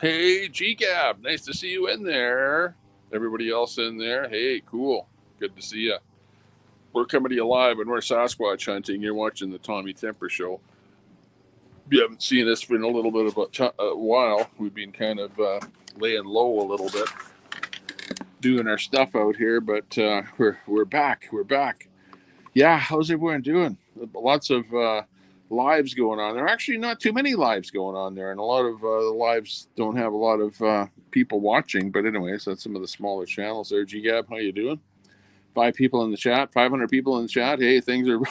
Hey, G-Gab, nice to see you in there. Everybody else in there, hey, cool. Good to see you. We're coming to you live and we're Sasquatch hunting. You're watching the Tommy Temper Show. You haven't seen us for a little bit of a while. We've been kind of laying low a little bit, doing our stuff out here, but we're back. We're back. Yeah, how's everyone doing? Lots of lives going on. There are actually not too many lives going on there, and a lot of the lives don't have a lot of people watching. But anyways, that's some of the smaller channels there. Gab, how you doing? 5 people in the chat, 500 people in the chat. Hey, things are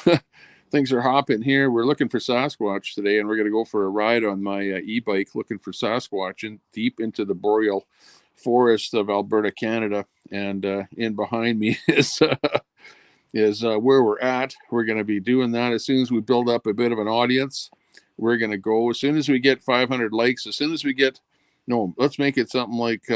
things are hopping here. We're looking for Sasquatch today, and we're going to go for a ride on my e-bike, looking for Sasquatch in deep into the boreal forest of Alberta, Canada. And in behind me is where we're at. We're going to be doing that as soon as we build up a bit of an audience. We're going to go as soon as we get 500 likes. As soon as we get, no, let's make it something like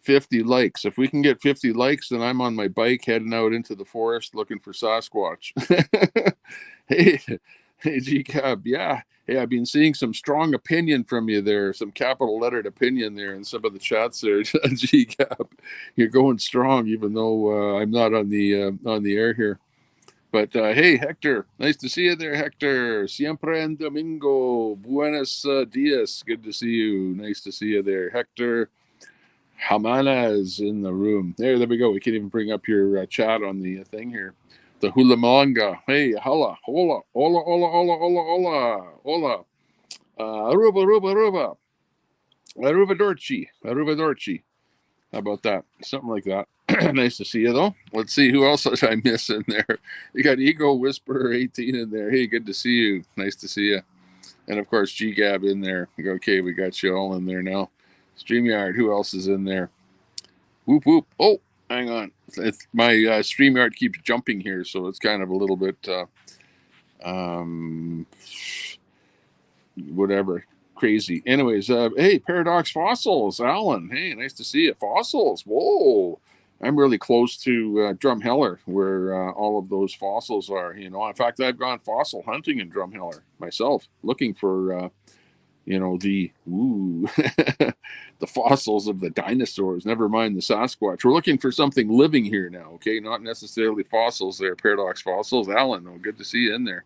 50 likes. If we can get 50 likes, then I'm on my bike heading out into the forest looking for Sasquatch. hey, hey, G-Cab, yeah. Hey, I've been seeing some strong opinion from you there, some capital lettered opinion there in some of the chats there. G-Cab, you're going strong, even though I'm not on the air here. But hey, Hector, nice to see you there, Hector. Siempre en domingo. Buenos dias. Good to see you. Nice to see you there, Hector. Hamana is in the room. There we go. We can't even bring up your chat on the thing here. The hula manga. Hey, hola, hola, hola, hola, hola, hola, hola, hola. Aruba, Aruba, Aruba. Aruba Dorchi. Aruba Dorchi. How about that? Something like that. Nice to see you, though. Let's see who else did I miss in there. You got Ego Whisperer 18 in there. Hey, good to see you. Nice to see you. And of course, G-Gab in there. Okay, we got you all in there now. StreamYard, who else is in there? Whoop, whoop. Oh, hang on. My StreamYard keeps jumping here, so it's kind of a little bit, whatever, crazy. Anyways, hey, Paradox Fossils, Alan. Hey, nice to see you. Fossils. Whoa. I'm really close to Drumheller, where all of those fossils are. In fact, I've gone fossil hunting in Drumheller myself, looking for the the fossils of the dinosaurs. Never mind the Sasquatch. We're looking for something living here now. Okay, not necessarily fossils. There, Paradox Fossils. Alan, good to see you in there.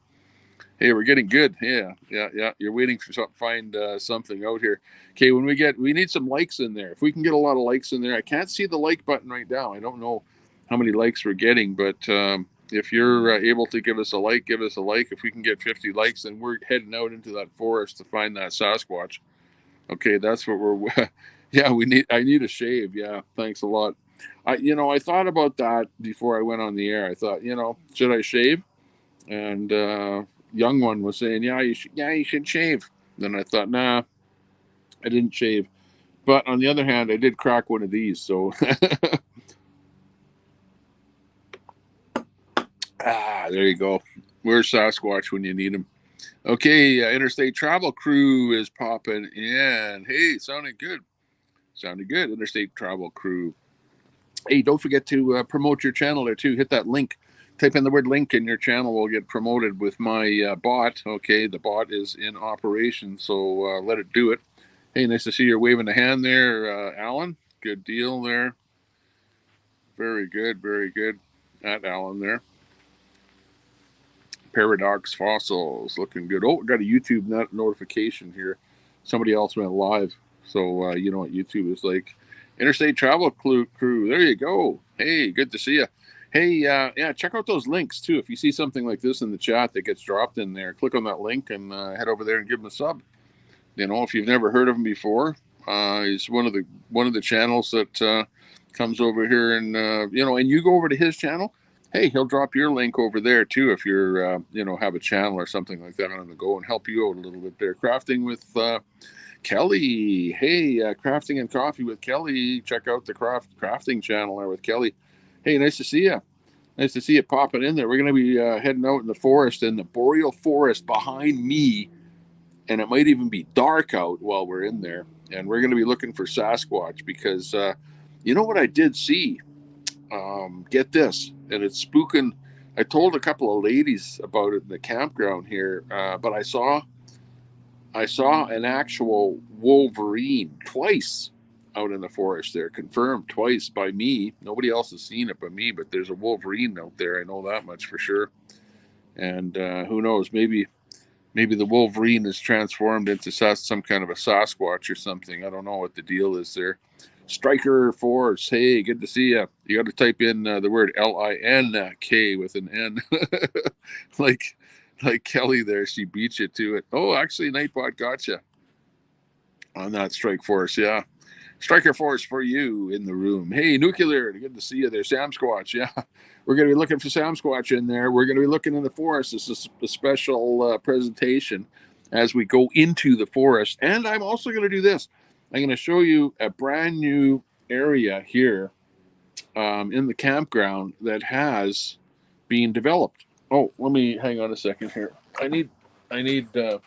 Hey, we're getting good. Yeah. You're waiting for find something out here. Okay, we need some likes in there. If we can get a lot of likes in there, I can't see the like button right now. I don't know how many likes we're getting, but if you're able to give us a like, give us a like. If we can get 50 likes, then we're heading out into that forest to find that Sasquatch. Okay, that's what we're. Yeah, I need a shave. Yeah, thanks a lot. I thought about that before I went on the air. I thought, should I shave? And young one was saying, yeah, you should shave. Then I thought, nah, I didn't shave. But on the other hand, I did crack one of these, so there you go. Where's Sasquatch when you need him? Okay, Interstate Travel Crew is popping in. Hey, sounding good. Interstate Travel Crew. Hey, don't forget to promote your channel there too. Hit that link. Type in the word link and your channel will get promoted with my bot. Okay, the bot is in operation, so let it do it. Hey, nice to see you waving a hand there, Alan. Good deal there. Very good, very good. At Alan there. Paradox Fossils, looking good. Oh, got a YouTube notification here. Somebody else went live. So you know what YouTube is like. Interstate Travel Crew. There you go. Hey, good to see you. Hey, yeah, check out those links too. If you see something like this in the chat that gets dropped in there, click on that link and head over there and give him a sub. If you've never heard of him before, he's one of the channels that comes over here, and and you go over to his channel. Hey, he'll drop your link over there too if you're have a channel or something like that on the go, and help you out a little bit there. Crafting with Kelly. Hey, Crafting and Coffee with Kelly. Check out the crafting channel there with Kelly. Hey, nice to see you. Nice to see you popping in there. We're going to be heading out in the forest, in the boreal forest behind me, and it might even be dark out while we're in there. And we're going to be looking for Sasquatch because you know what I did see? Get this, and it's spooking. I told a couple of ladies about it in the campground here, but I saw I saw an actual wolverine twice out in the forest there, confirmed twice by me. Nobody else has seen it but me, but there's a wolverine out there. I know that much for sure. And who knows, maybe the wolverine is transformed into some kind of a Sasquatch or something. I don't know what the deal is there. Striker Force, hey, good to see you. You got to type in the word LINK with an N, like Kelly there. She beat you to it. Oh, actually, Nightbot got you on that Strike Force. Yeah, Striker Force for you in the room. Hey, Nuclear, good to see you there. Sam Squatch, yeah. We're going to be looking for Sam Squatch in there. We're going to be looking in the forest. This is a special presentation as we go into the forest. And I'm also going to do this. I'm going to show you a brand new area here in the campground that has been developed. Oh, let me hang on a second here. I need to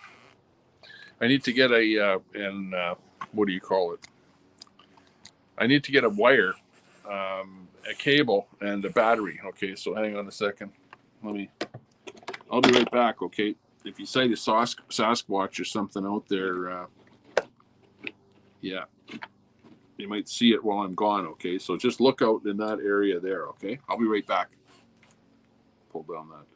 get what do you call it? I need to get a wire, a cable, and a battery. Okay, so hang on a second. I'll be right back. Okay, if you sight a Sasquatch or something out there, yeah, you might see it while I'm gone. Okay, so just look out in that area there. Okay, I'll be right back. Pull down that.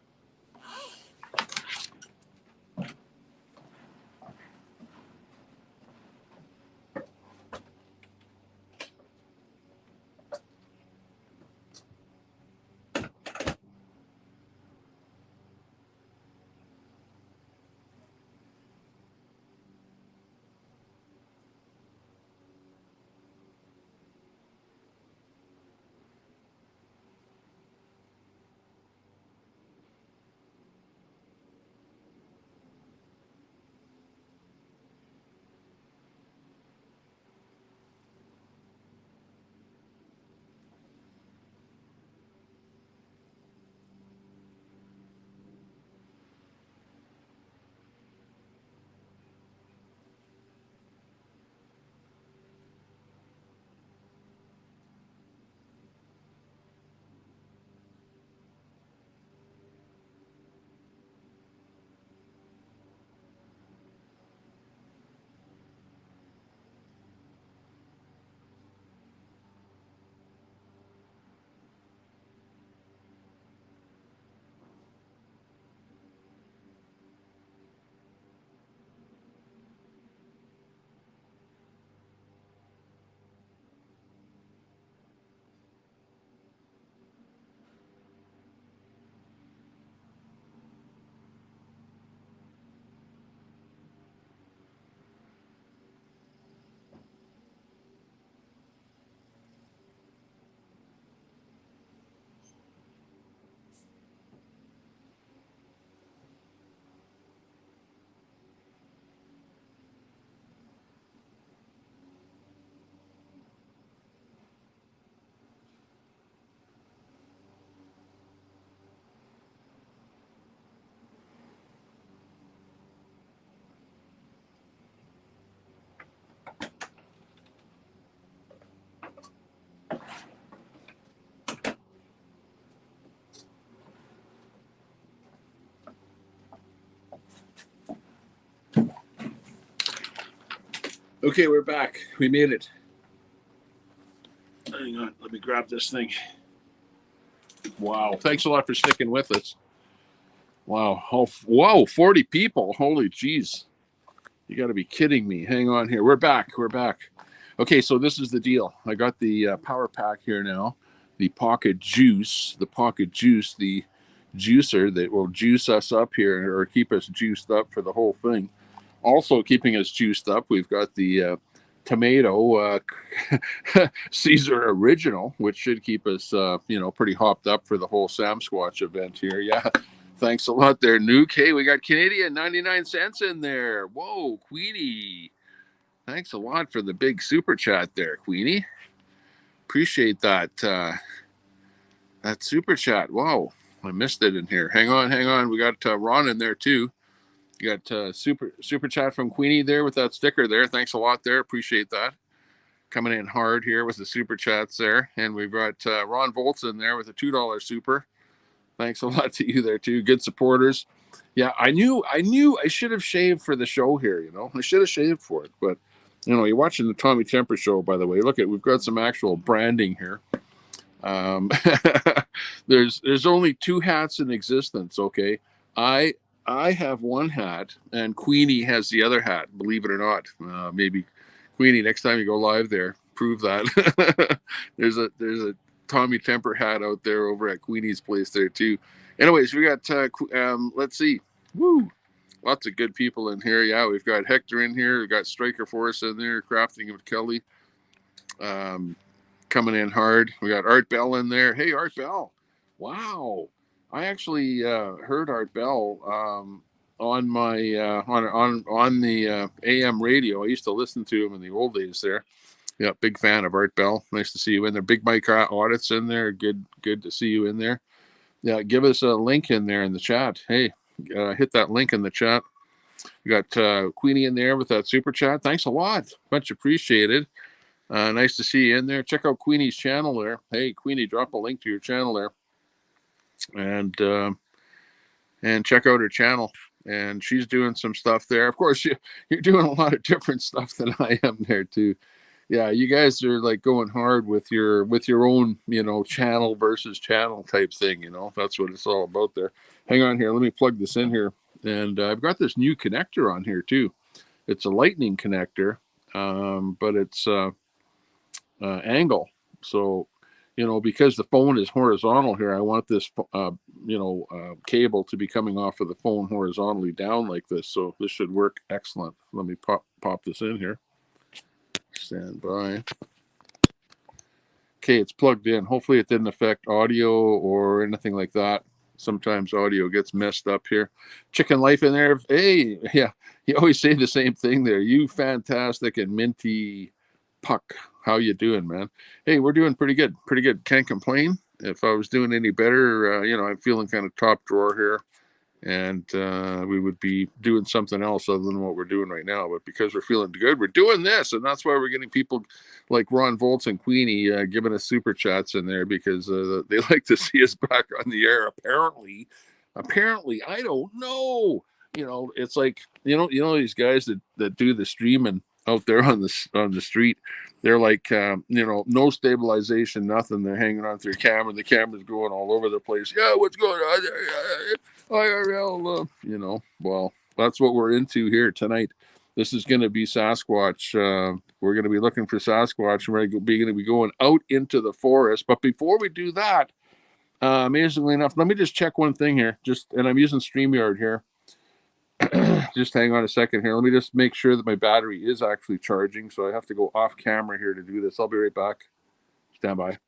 Okay, we're back. We made it. Hang on, let me grab this thing. Wow, thanks a lot for sticking with us. Wow, whoa, 40 people. Holy jeez. You got to be kidding me. Hang on here. We're back. Okay, so this is the deal. I got the power pack here now. The pocket juice, the juicer that will juice us up here or keep us juiced up for the whole thing. Also keeping us juiced up, we've got the tomato Caesar original, which should keep us, pretty hopped up for the whole Sam Squatch event here. Yeah. Thanks a lot there, Nuke. Hey, we got Canadian 99 cents in there. Whoa, Queenie. Thanks a lot for the big super chat there, Queenie. Appreciate that that super chat. Wow, I missed it in here. Hang on. We got Ron in there too. You got super chat from Queenie there with that sticker there. Thanks a lot there. Appreciate that. Coming in hard here with the super chats there. And we've got Ron Volts in there with a $2 super. Thanks a lot to you there too. Good supporters. Yeah, I knew I should have shaved for the show here, you know. I should have shaved for it, but you know, you're watching the Tommy Temper show, by the way. Look at, we've got some actual branding here. Um, there's only two hats in existence, okay? I I have one hat and Queenie has the other hat, believe it or not. Maybe Queenie, next time you go live there, prove that. there's a Tommy Temper hat out there over at Queenie's place there too. Anyways, we got let's see. Woo! Lots of good people in here. Yeah, we've got Hector in here. We've got Striker Force in there, crafting with Kelly. Um, Coming in hard. We got Art Bell in there. Hey, Art Bell. Wow. I actually heard Art Bell on my on the AM radio. I used to listen to him in the old days there. Yeah, big fan of Art Bell. Nice to see you in there. Big Mike Audits in there. Good to see you in there. Yeah, give us a link in there in the chat. Hey, hit that link in the chat. We got Queenie in there with that super chat. Thanks a lot. Much appreciated. Nice to see you in there. Check out Queenie's channel there. Hey, Queenie, drop a link to your channel there, and check out her channel. And she's doing some stuff there. Of course, you're doing a lot of different stuff than I am there too. Yeah, you guys are like going hard with your own, you know, channel versus channel type thing. You know, that's what it's all about there. Hang on here. Let me plug this in here. And I've got this new connector on here too. It's a lightning connector, but it's angle. So, you know, because the phone is horizontal here, I want this, cable to be coming off of the phone horizontally down like this. So this should work excellent. Let me pop this in here. Stand by. Okay, it's plugged in. Hopefully it didn't affect audio or anything like that. Sometimes audio gets messed up here. Chicken Life in there. Hey, yeah, you always say the same thing there. You fantastic and minty puck. How you doing, man? Hey, we're doing pretty good. Pretty good. Can't complain. If I was doing any better, I'm feeling kind of top drawer here, and we would be doing something else other than what we're doing right now. But because we're feeling good, we're doing this, and that's why we're getting people like Ron Volts and Queenie giving us super chats in there because they like to see us back on the air. Apparently, I don't know. You know, it's like these guys that do the streaming out there on the street. They're like, no stabilization, nothing. They're hanging on to their camera. The camera's going all over the place. Yeah, what's going on there? IRL, well, that's what we're into here tonight. This is going to be Sasquatch. We're going to be looking for Sasquatch. We're going to be going out into the forest. But before we do that, amazingly enough, let me just check one thing here. And I'm using StreamYard here. Just hang on a second here. Let me just make sure that my battery is actually charging. So I have to go off camera here to do this. I'll be right back. Stand by.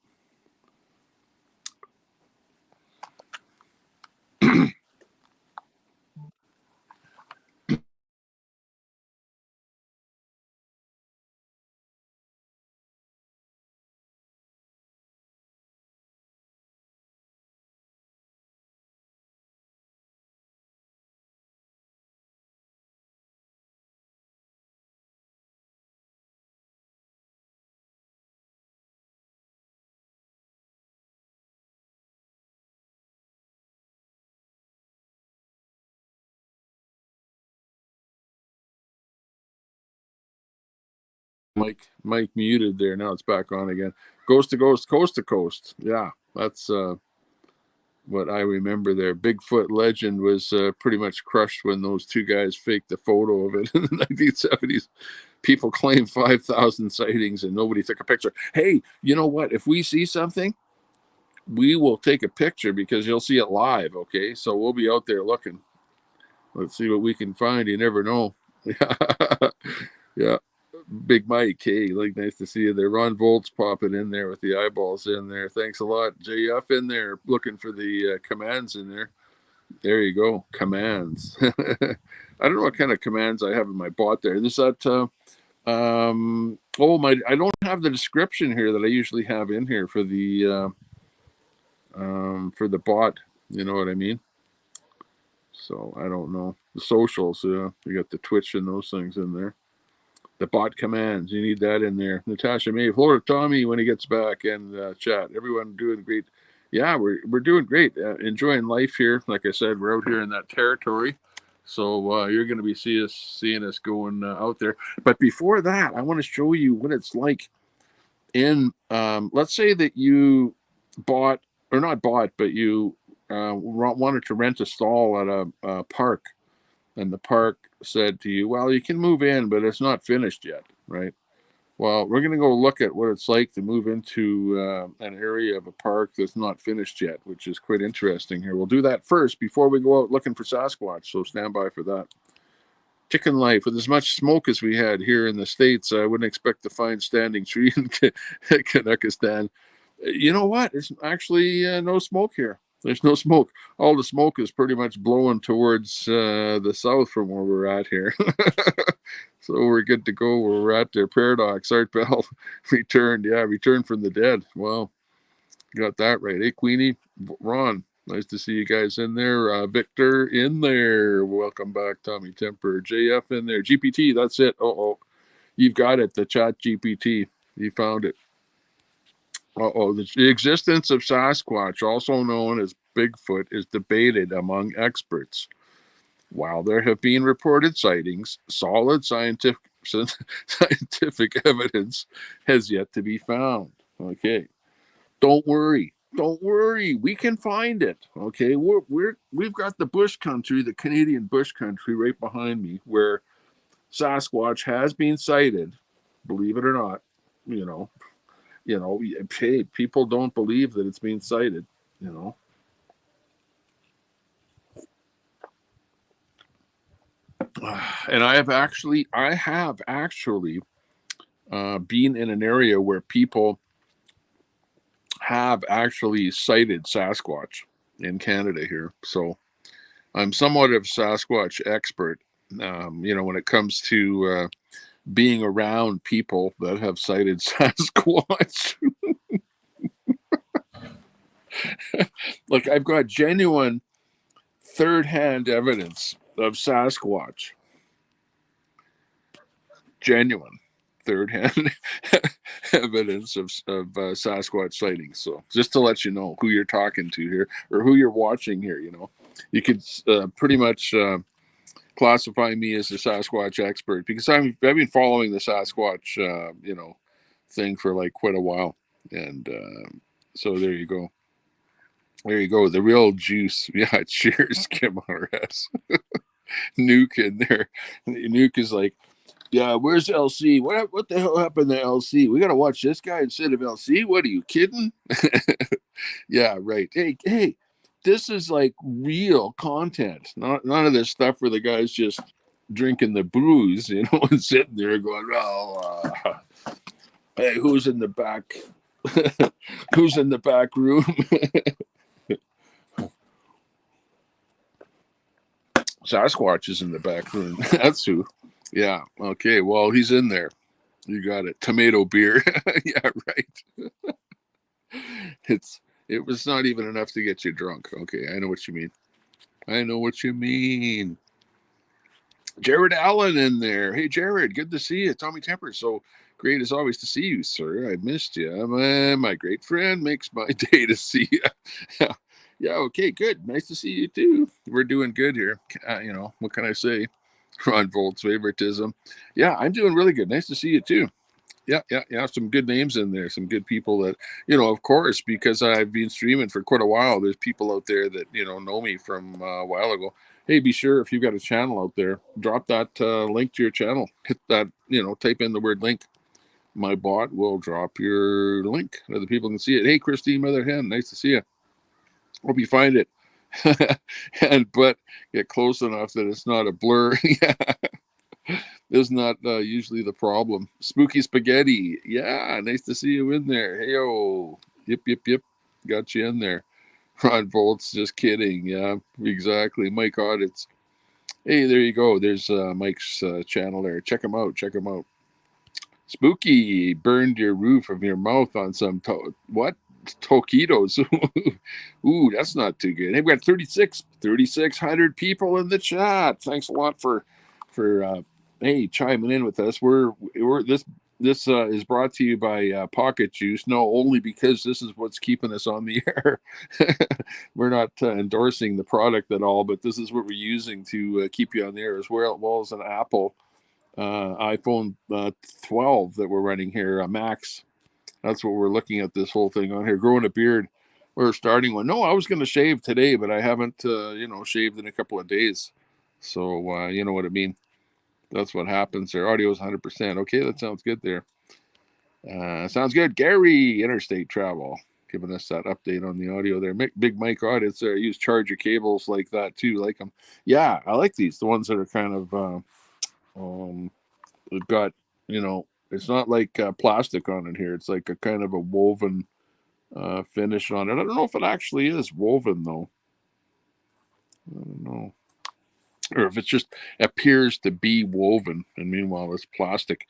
Mike muted there. Now it's back on again. Ghost to ghost, coast to coast. Yeah, that's what I remember there. Bigfoot legend was pretty much crushed when those two guys faked the photo of it in the 1970s. People claim 5,000 sightings and nobody took a picture. Hey, you know what? If we see something, we will take a picture because you'll see it live. Okay, so we'll be out there looking. Let's see what we can find. You never know. Yeah. Big Mike, hey, like nice to see you there. Ron Volt's popping in there with the eyeballs in there. Thanks a lot. JF in there looking for the commands in there. There you go, commands. I don't know what kind of commands I have in my bot there. This that I don't have the description here that I usually have in here for the bot. You know what I mean? So I don't know the socials. You got the Twitch and those things in there. The bot commands, you need that in there. Natasha May, Florida Tommy when he gets back, and chat. Everyone doing great. Yeah, we're doing great. Enjoying life here. Like I said, we're out here in that territory, so you're going to be seeing us going out there. But before that, I want to show you what it's like in. Let's say that you bought or not bought, but you wanted to rent a stall at a park, and the park said to you, "Well, you can move in, but it's not finished yet, right?" Well, we're going to go look at what it's like to move into an area of a park that's not finished yet, which is quite interesting here. We'll do that first before we go out looking for Sasquatch, so stand by for that. Chicken life, with as much smoke as we had here in the States, I wouldn't expect to find standing tree in Kanakistan. You know what? There's actually no smoke here. There's no smoke. All the smoke is pretty much blowing towards the south from where we're at here. So we're good to go where we're at there. Paradox, Art Bell returned. Yeah, returned from the dead. Well, got that right. Hey, Queenie, Ron, nice to see you guys in there. Victor in there. Welcome back, Tommy Temper. JF in there. GPT, that's it. Oh, you've got it. The chat GPT. You found it. The existence of Sasquatch, also known as Bigfoot, is debated among experts. While there have been reported sightings, solid scientific evidence has yet to be found. Okay, don't worry, we can find it. Okay, we've got the bush country, the Canadian bush country, right behind me, where Sasquatch has been sighted. Believe it or not, you know, hey, people don't believe that it's being cited, you know. And I have actually been in an area where people have actually cited Sasquatch in Canada here. So I'm somewhat of a Sasquatch expert, when it comes to being around people that have cited Sasquatch. Like, I've got genuine third-hand evidence of Sasquatch. Genuine third-hand evidence of Sasquatch sightings. So just to let you know who you're talking to here or who you're watching here, you could pretty much classify me as a Sasquatch expert because I've been following the Sasquatch, thing for like quite a while. And so there you go. There you go. The real juice. Yeah, cheers, Kim RS. Nuke in there. Nuke is like, yeah, where's LC? What the hell happened to LC? We got to watch this guy instead of LC. What are you kidding? Yeah, right. Hey, this is like real content. Not none of this stuff where the guy's just drinking the booze, and sitting there going, "Oh, hey, who's in the back? Who's in the back room?" Sasquatch is in the back room. That's who. Yeah. Okay. Well, he's in there. You got it. Tomato beer. Yeah. Right. It was not even enough to get you drunk. Okay. I know what you mean. I know what you mean. Jared Allen in there. Hey, Jared. Good to see you. Tommy Temper. So great as always to see you, sir. I missed you. My great friend makes my day to see you. Yeah, okay, good. Nice to see you too. We're doing good here. What can I say? Ron Volt's favoritism. Yeah, I'm doing really good. Nice to see you too. Yeah. Some good names in there. Some good people that, of course, because I've been streaming for quite a while. There's people out there that, know me from a while ago. Hey, be sure if you've got a channel out there, drop that link to your channel. Hit that, type in the word link. My bot will drop your link. Other people can see it. Hey, Christine Mother Hen, nice to see you. Hope you find it. But get close enough that it's not a blur. Yeah. Is not usually the problem. Spooky Spaghetti. Yeah, nice to see you in there. Hey-o. Yep. Got you in there. Ron Volts, just kidding. Yeah, exactly. Mike Audits. Hey, there you go. There's Mike's channel there. Check him out. Spooky burned your roof of your mouth on some what? Tokitos. Ooh, that's not too good. Hey, we got 3,600 people in the chat. Thanks a lot for chiming in with us. We're this This is brought to you by Pocket Juice. No, only because this is what's keeping us on the air. We're not endorsing the product at all, but this is what we're using to keep you on the air, as well as an Apple iPhone 12 that we're running here, Max. That's what we're looking at this whole thing on here. Growing a beard. We're starting one. No, I was going to shave today, but I haven't, shaved in a couple of days. So, you know what I mean? That's what happens there. Audio is 100%. Okay, that sounds good there. Sounds good. Gary, Interstate Travel, giving us that update on the audio there. Big Mike audits there. Use charger cables like that too. Like them. Yeah, I like these. The ones that are kind of, they've got, it's not like plastic on it here. It's like a kind of a woven finish on it. I don't know if it actually is woven though. I don't know. Or if it just appears to be woven, and meanwhile it's plastic.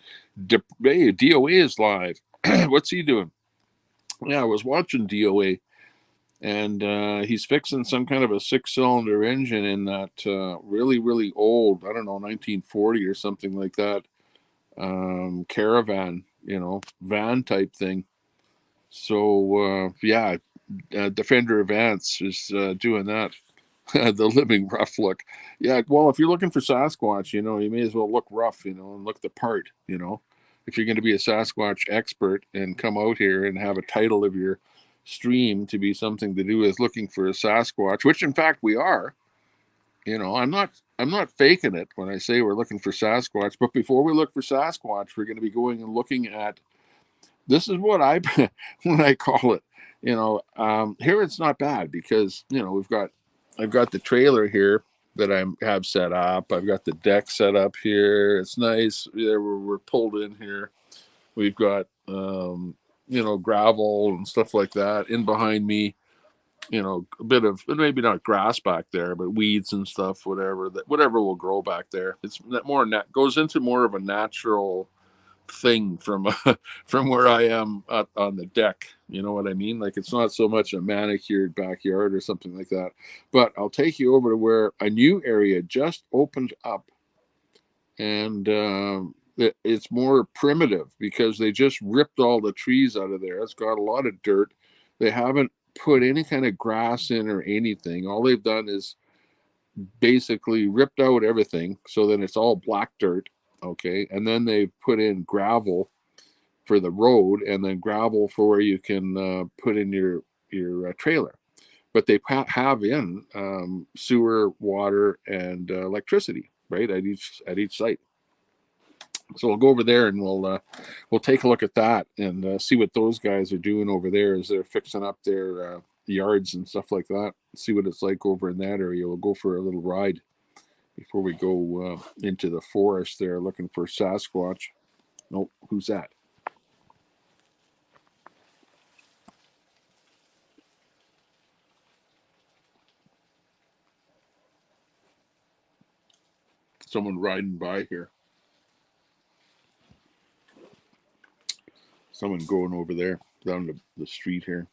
Hey, DOA is live. What's he doing? Yeah, I was watching DOA, and he's fixing some kind of a 6-cylinder engine in that really, really old, I don't know, 1940 or something like that, caravan, van type thing. So, yeah, Defender Advance is doing that. The living rough look. Yeah, well, if you're looking for Sasquatch, you may as well look rough, and look the part, If you're going to be a Sasquatch expert and come out here and have a title of your stream to be something to do with looking for a Sasquatch, which in fact we are. I'm not faking it when I say we're looking for Sasquatch, but before we look for Sasquatch, we're going to be going and looking at, this is what I when I call it, here it's not bad because, I've got the trailer here that I have set up. I've got the deck set up here. It's nice. There we're pulled in here. We've got gravel and stuff like that in behind me. A bit of, maybe not grass back there, but weeds and stuff, whatever will grow back there. It's more goes into more of a natural thing from from where I am on the deck. You know what I mean? Like, it's not so much a manicured backyard or something like that. But I'll take you over to where a new area just opened up, and it's more primitive because they just ripped all the trees out of there. It's got a lot of dirt. They haven't put any kind of grass in or anything. All they've done is basically ripped out everything so that it's all black dirt. Okay, and then they put in gravel for the road, and then gravel for where you can put in your trailer. But they have in sewer, water, and electricity right at each site. So we'll go over there and we'll take a look at that and see what those guys are doing over there as they're fixing up their yards and stuff like that. See what it's like over in that area. We'll go for a little ride before we go into the forest there looking for Sasquatch. Nope, who's that? Someone riding by here. Someone going over there down the street here.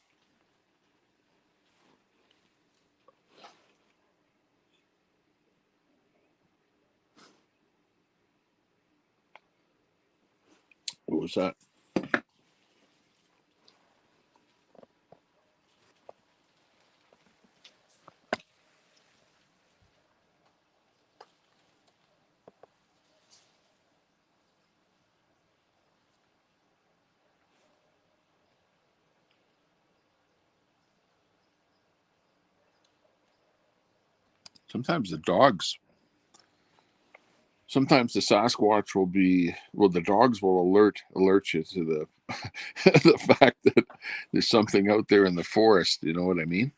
What was that? Sometimes the Sasquatch will be, well, the dogs will alert you to the the fact that there's something out there in the forest. You know what I mean?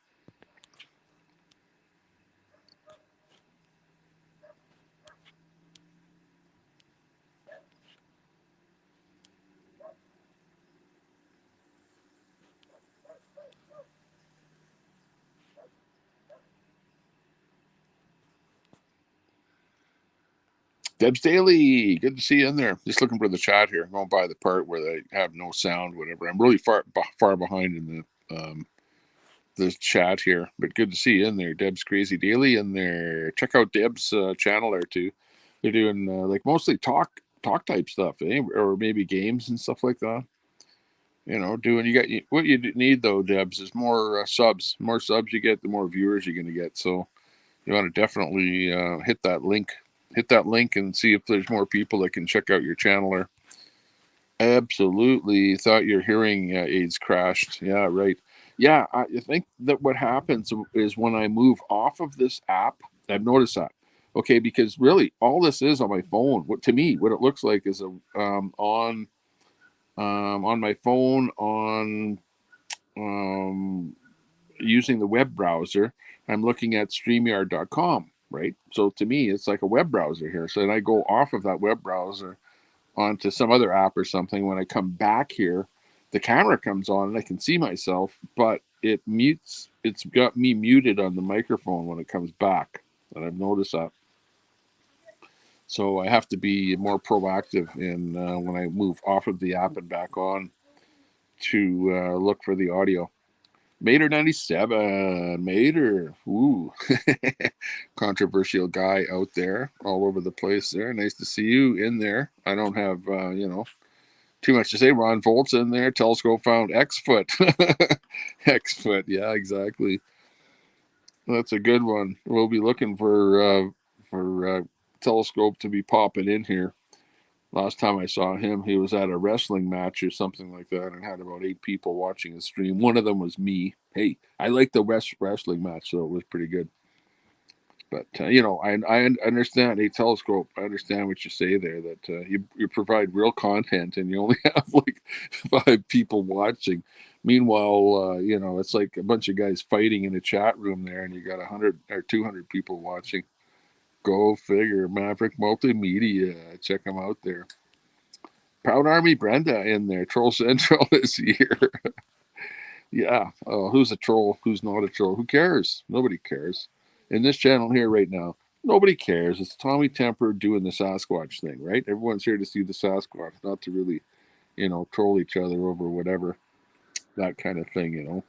Debs Daily, good to see you in there. Just looking for the chat here. I'm going by the part where they have no sound, whatever. I'm really far behind in the chat here, but good to see you in there. Deb's Crazy Daily in there. Check out Deb's channel there too. They're doing like mostly talk talk type stuff, or maybe games and stuff like that. Doing what you need though, Debs, is more subs. The more subs you get, the more viewers you're going to get. So you want to definitely hit that link. Hit that link and see if there's more people that can check out your channel. Or absolutely thought your hearing aids crashed. Yeah, right. Yeah, I think that what happens is when I move off of this app, I've noticed that. Okay, because really all this is on my phone. To me, what it looks like is on my phone um, using the web browser. I'm looking at StreamYard.com, right? So to me, it's like a web browser here. So then I go off of that web browser onto some other app or something. When I come back here, the camera comes on and I can see myself, but it mutes. It's got me muted on the microphone when it comes back, and I've noticed that. So I have to be more proactive in when I move off of the app and back on to look for the audio. Mater 97, Mater, ooh, controversial guy out there, all over the place there. Nice to see you in there. I don't have, too much to say. Ron Volt's in there. Telescope found X-foot. X-foot, yeah, exactly. That's a good one. We'll be looking for Telescope to be popping in here. Last time I saw him, he was at a wrestling match or something like that and had about 8 people watching his stream. One of them was me. Hey, I liked the wrestling match, so it was pretty good. But, I understand. Hey, Telescope, I understand what you say there, that you provide real content and you only have like 5 people watching. Meanwhile, it's like a bunch of guys fighting in a chat room there and you got 100 or 200 people watching. Go figure. Maverick Multimedia. Check them out there. Proud Army Brenda in there. Troll Central is here. Yeah. Oh, who's a troll? Who's not a troll? Who cares? Nobody cares. In this channel here right now, nobody cares. It's Tommy Temper doing the Sasquatch thing, right? Everyone's here to see the Sasquatch, not to really, troll each other over whatever, that kind of thing.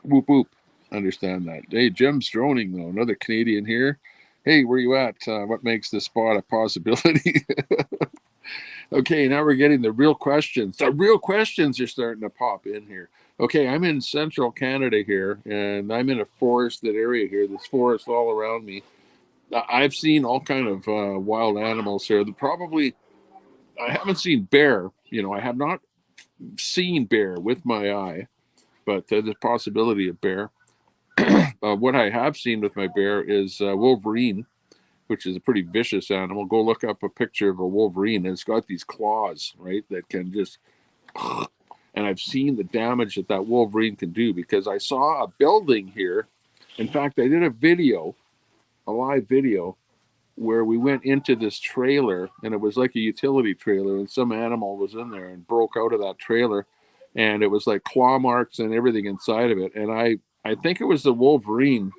Whoop whoop. Understand that. Hey, Jim's droning though. Another Canadian here. Hey, where you at? What makes this spot a possibility? Okay, now we're getting the real questions. The real questions are starting to pop in here. Okay, I'm in central Canada here, and I'm in a forested area here. There's forest all around me. I've seen all kind of wild animals here. I haven't seen bear. I have not seen bear with my eye, but there's a possibility of bear. What I have seen with my bear is wolverine, which is a pretty vicious animal. Go look up a picture of a wolverine, and it's got these claws, right, that can just. And I've seen the damage that wolverine can do because I saw a building here. In fact, I did a live video, where we went into this trailer, and it was like a utility trailer, and some animal was in there and broke out of that trailer, and it was like claw marks and everything inside of it. And I think it was the wolverine,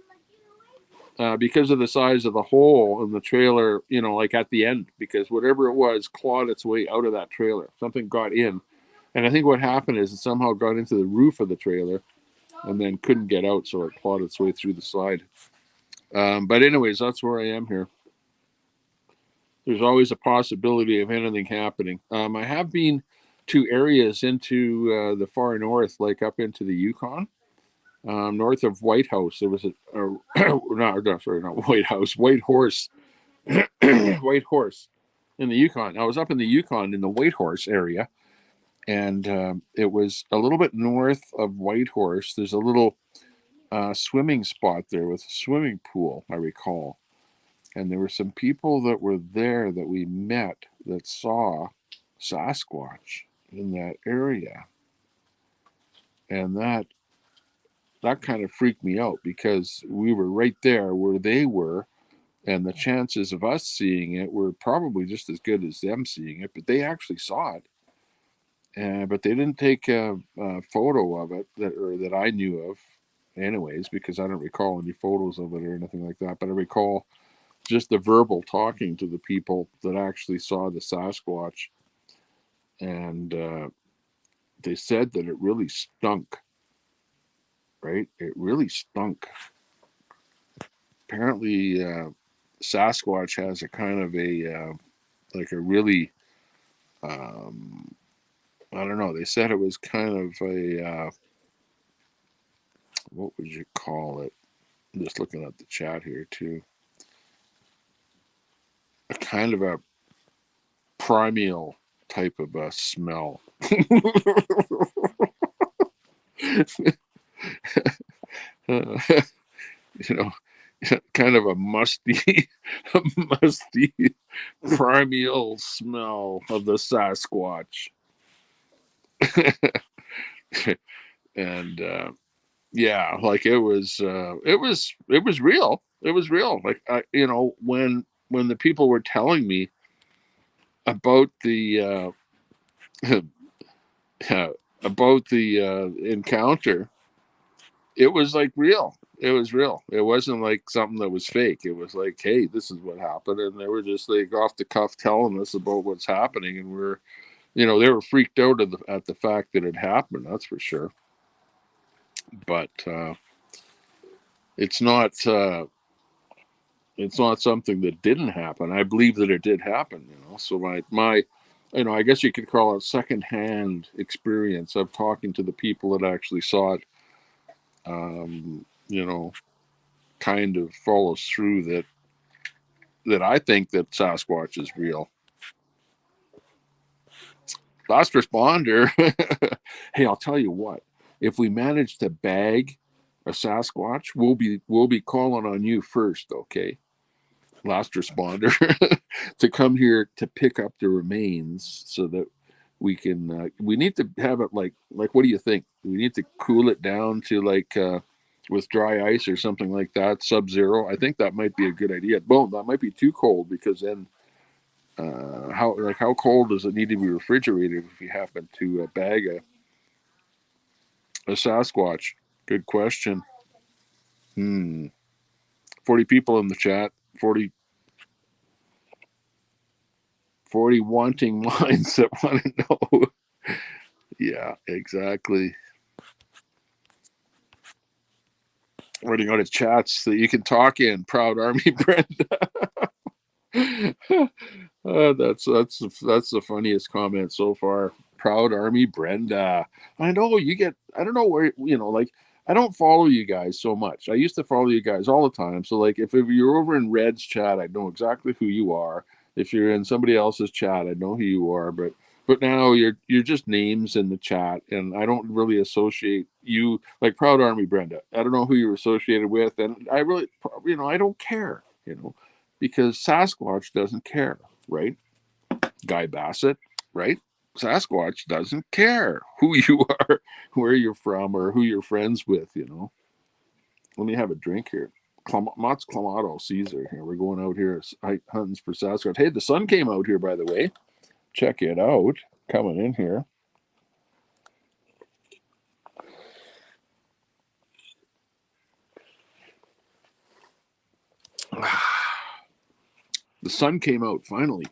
because of the size of the hole in the trailer, like at the end, because whatever it was clawed its way out of that trailer. Something got in. And I think what happened is it somehow got into the roof of the trailer and then couldn't get out, so it clawed its way through the side. But anyways, that's where I am here. There's always a possibility of anything happening. I have been to areas into the far north, like up into the Yukon. North of White House, there was not White House, White Horse, White Horse in the Yukon. I was up in the Yukon in the White Horse area, and it was a little bit north of White Horse. There's a little swimming spot there with a swimming pool, I recall. And there were some people that were there that we met that saw Sasquatch in that area. And that kind of freaked me out because we were right there where they were, and the chances of us seeing it were probably just as good as them seeing it, but they actually saw it. But they didn't take a photo of it that I knew of, anyways, because I don't recall any photos of it or anything like that. But I recall just the verbal talking to the people that actually saw the Sasquatch, and they said that it really stunk. Right? It really stunk. Apparently, Sasquatch has a kind of a like a really, I don't know. They said it was kind of a, what would you call it? I'm just looking at the chat here too. A kind of a primeval type of a smell. You know, kind of a musty, musty primeval smell of the Sasquatch. And yeah, like it was real. It was real. Like when the people were telling me about the about the encounter, it was like real. It was real. It wasn't like something that was fake. It was like, hey, this is what happened, and they were just like off the cuff telling us about what's happening, and they were freaked out at the fact that it happened. That's for sure. But it's not something that didn't happen. I believe that it did happen. So my I guess you could call it secondhand experience of talking to the people that actually saw it. Kind of follows through that I think that Sasquatch is real. Last responder. Hey, I'll tell you what. If we manage to bag a Sasquatch, we'll be calling on you first, okay? Last responder to come here to pick up the remains so that we can. We need to have it like. What do you think? We need to cool it down to like. With dry ice or something like that, sub-zero. I think that might be a good idea. Boom, that might be too cold because then how cold does it need to be refrigerated if you happen to bag a Sasquatch? Good question. 40 people in the chat. 40 wanting minds that want to know. Yeah, exactly. Running out of chats that you can talk in. Proud Army Brenda. That's the funniest comment so far. Proud Army Brenda. I know you get. I don't know where like. I don't follow you guys so much. I used to follow you guys all the time. So like, if you're over in Red's chat, I know exactly who you are. If you're in somebody else's chat, I know who you are. But now you're just names in the chat, and I don't really associate you like Proud Army Brenda. I don't know who you're associated with, and I really, I don't care. Because Sasquatch doesn't care, right? Guy Bassett, right? Sasquatch doesn't care who you are, where you're from, or who you're friends with. Let me have a drink here. Mott's Clamato Caesar. Here we're going out here hunting for Sasquatch. Hey, the sun came out here, by the way. Check it out. Coming in here. The sun came out finally.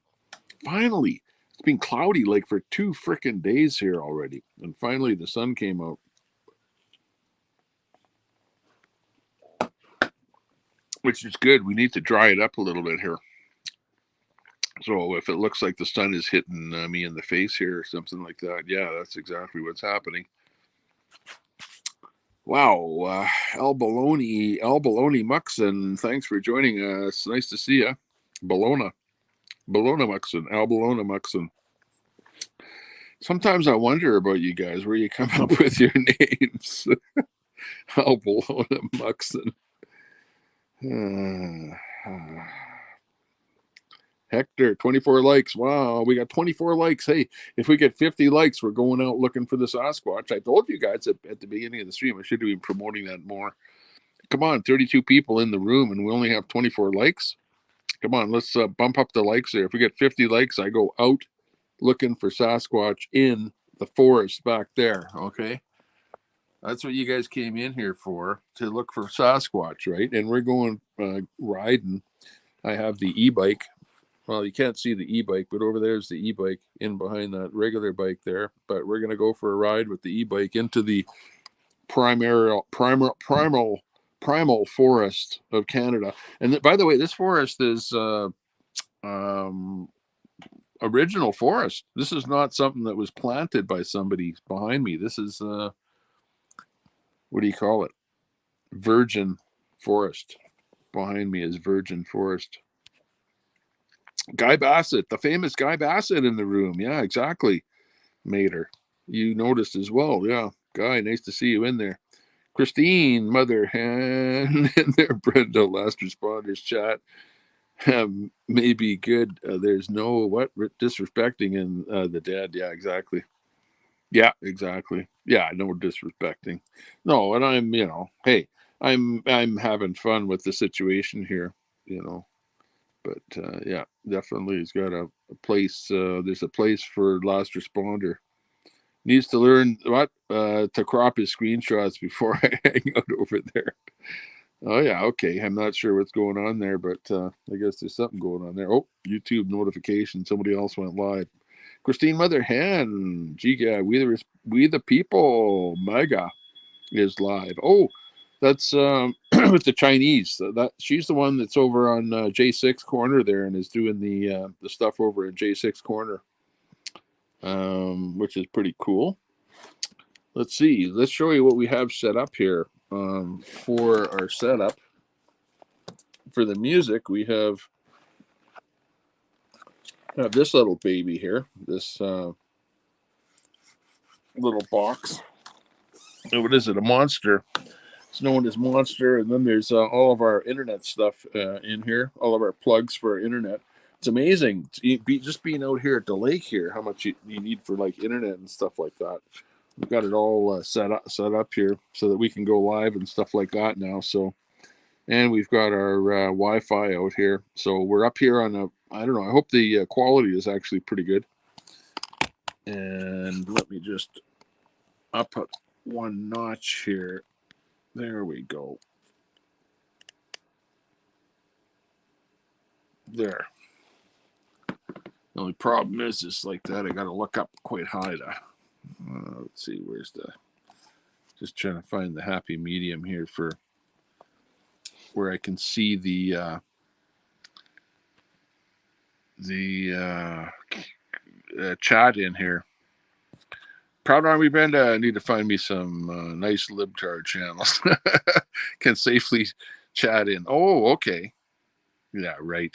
Finally. It's been cloudy like for 2 freaking days here already. And finally the sun came out. Which is good. We need to dry it up a little bit here. So if it looks like the sun is hitting me in the face here or something like that, yeah, that's exactly what's happening. Wow, Al Baloney Muxon, thanks for joining us. Nice to see you. Bologna Muxon, Al Bologna Muxon. Sometimes I wonder about you guys, where you come up with your names. Al Bologna Muxon. Hector, 24 likes. Wow, we got 24 likes. Hey, if we get 50 likes, we're going out looking for the Sasquatch. I told you guys at the beginning of the stream, I should have been promoting that more. Come on, 32 people in the room, and we only have 24 likes. Come on, let's bump up the likes there. If we get 50 likes, I go out looking for Sasquatch in the forest back there, okay? That's what you guys came in here for, to look for Sasquatch, right? And we're going riding. I have the e-bike. Well, you can't see the e-bike, but over there's the e-bike in behind that regular bike there. But we're going to go for a ride with the e-bike into the primal forest of Canada. And by the way, this forest is original forest. This is not something that was planted by somebody behind me. This is what do you call it? Virgin forest. Behind me is virgin forest. Guy Bassett, the famous Guy Bassett in the room. Yeah, exactly. Mater, you noticed as well. Yeah, Guy, nice to see you in there. Christine, mother hen in there. Brenda, last responders chat. May be good. There's no what disrespecting in the dead. Yeah, exactly. Yeah, exactly. Yeah, no disrespecting. No, and I'm, hey, I'm having fun with the situation here, you know. But yeah, definitely he's got a place. There's a place for last responder. Needs to learn what to crop his screenshots before I hang out over there. Oh yeah, okay. I'm not sure what's going on there, but I guess there's something going on there. Oh, YouTube notification. Somebody else went live. Christine Mother Hen, Giga, we the people, Mega is live. Oh, that's with the Chinese. That she's the one that's over on J6 Corner there and is doing the stuff over at J6 Corner, which is pretty cool. Let's see. Let's show you what we have set up here for our setup. For the music, we have this little baby here, this little box. What is it? A Monster. It's known as Monster. And then there's all of our internet stuff in here, all of our plugs for our internet. It's amazing just being out here at the lake here, how much you need for like internet and stuff like that. We've got it all set up here so that we can go live and stuff like that now. So, and we've got our Wi-Fi out here. So we're up here on I don't know. I hope the quality is actually pretty good. And let me just up one notch here. There we go. There. The only problem is like that. I got to look up quite high to. Let's see. Where's the? Just trying to find the happy medium here for where I can see the chat in here. Proud Army Brenda, I need to find me some nice libtard channels. Can safely chat in. Oh, okay. Yeah, right.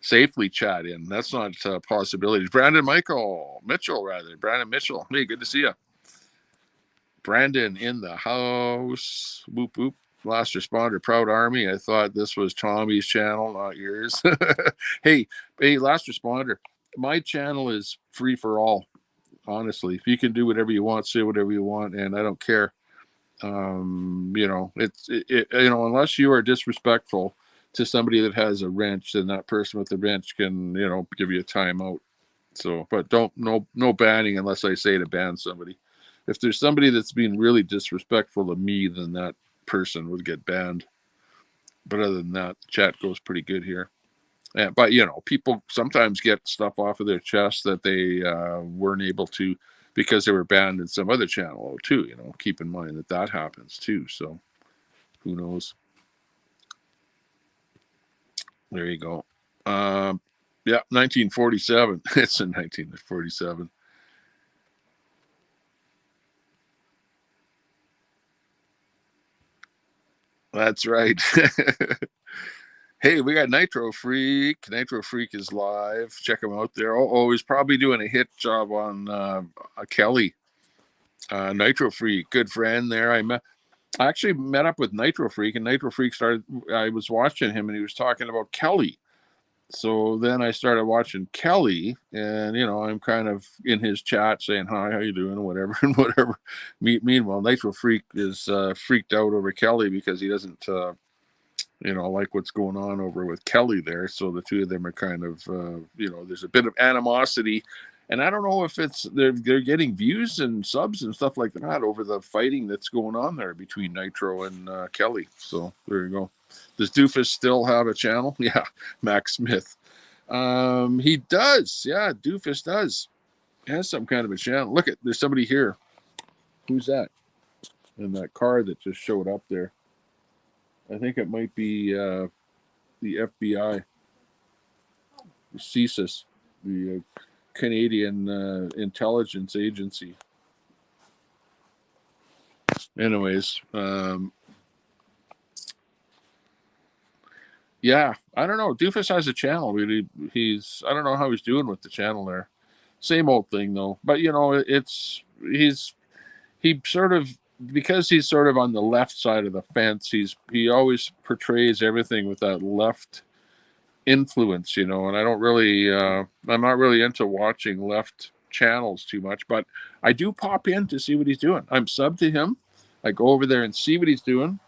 Safely chat in. That's not a possibility. Brandon Mitchell, rather. Brandon Mitchell. Hey, good to see you. Brandon in the house. Whoop, whoop. Last responder, Proud Army. I thought this was Tommy's channel, not yours. hey, last responder. My channel is free for all. Honestly, if you can do whatever you want, say whatever you want, and I don't care. Unless you are disrespectful to somebody that has a wrench, then that person with the wrench can, give you a timeout. So, but no banning unless I say to ban somebody. If there's somebody that's being really disrespectful to me, then that person would get banned. But other than that, the chat goes pretty good here. But people sometimes get stuff off of their chest that they weren't able to because they were banned in some other channel too. Keep in mind that happens too. So who knows? There you go. Yeah, 1947. It's in 1947. That's right. Hey, we got Nitro Freak. Nitro Freak is live. Check him out there. Oh, he's probably doing a hit job on Kelly. Nitro Freak, good friend there. I actually met up with Nitro Freak, and Nitro Freak I was watching him, and he was talking about Kelly. So then I started watching Kelly, and I'm kind of in his chat saying, "Hi, how you doing?" Whatever and whatever. Meanwhile, Nitro Freak is freaked out over Kelly because he doesn't like what's going on over with Kelly there. So the two of them are kind of, there's a bit of animosity. And I don't know if they're getting views and subs and stuff like that over the fighting that's going on there between Nitro and Kelly. So there you go. Does Doofus still have a channel? Yeah, Max Smith. He does. Yeah, Doofus does. He has some kind of a channel. Look, there's somebody here. Who's that? In that car that just showed up there. I think it might be the FBI. CSIS. the Canadian intelligence agency. Anyways, yeah, I don't know. Doofus has a channel. He's I don't know how he's doing with the channel there. Same old thing though. But you know, he sort of, because he's sort of on the left side of the fence. He always portrays everything with that left influence, you know. And I don't really, I'm not really into watching left channels too much. But I do pop in to see what he's doing. I'm sub to him. I go over there and see what he's doing.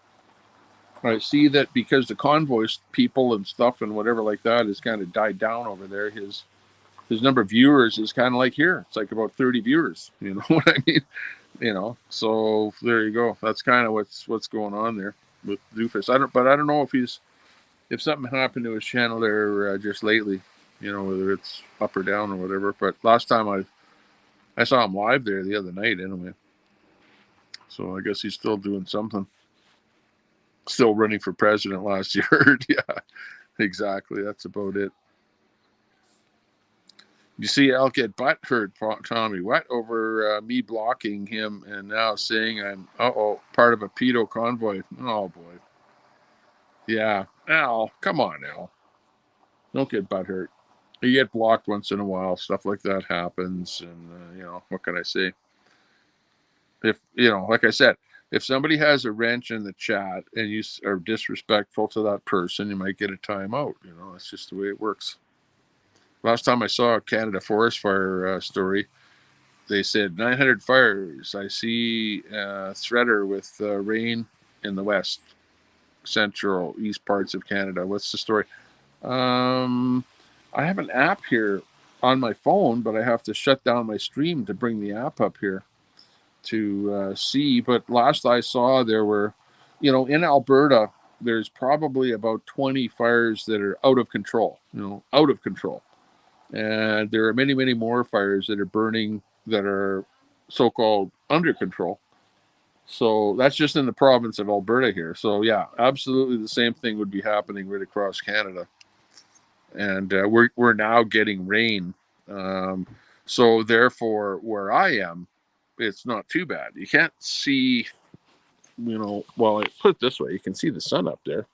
I see that because the convoys people and stuff and whatever like that has kind of died down over there. His number of viewers is kind of like here. It's like about 30 viewers. You know what I mean? You know, so there you go. That's kind of what's going on there with Doofus. I don't know if something happened to his channel there just lately. You know, whether it's up or down or whatever. But last time I saw him live there the other night anyway. So I guess he's still doing something. Still running for president last year. Yeah, exactly. That's about it. You see Al get butt hurt, Tommy. What? Over me blocking him and now saying I'm, part of a pedo convoy. Oh, boy. Yeah. Al, come on, Al. Don't get butt hurt. You get blocked once in a while. Stuff like that happens. And, you know, what can I say? If, you know, like I said, if somebody has a wrench in the chat and you are disrespectful to that person, you might get a timeout. You know, that's just the way it works. Last time I saw a Canada forest fire story, they said 900 fires. I see threader with rain in the west, central, east parts of Canada. What's the story? I have an app here on my phone, but I have to shut down my stream to bring the app up here to see. But last I saw, there were, you know, in Alberta, there's probably about 20 fires that are out of control, you know, out of control. And there are many, many more fires that are burning that are so-called under control. So that's just in the province of Alberta here. So yeah, absolutely the same thing would be happening right across Canada. And we're now getting rain. So therefore, where I am, it's not too bad. You can't see, you know, well, I put it this way, you can see the sun up there.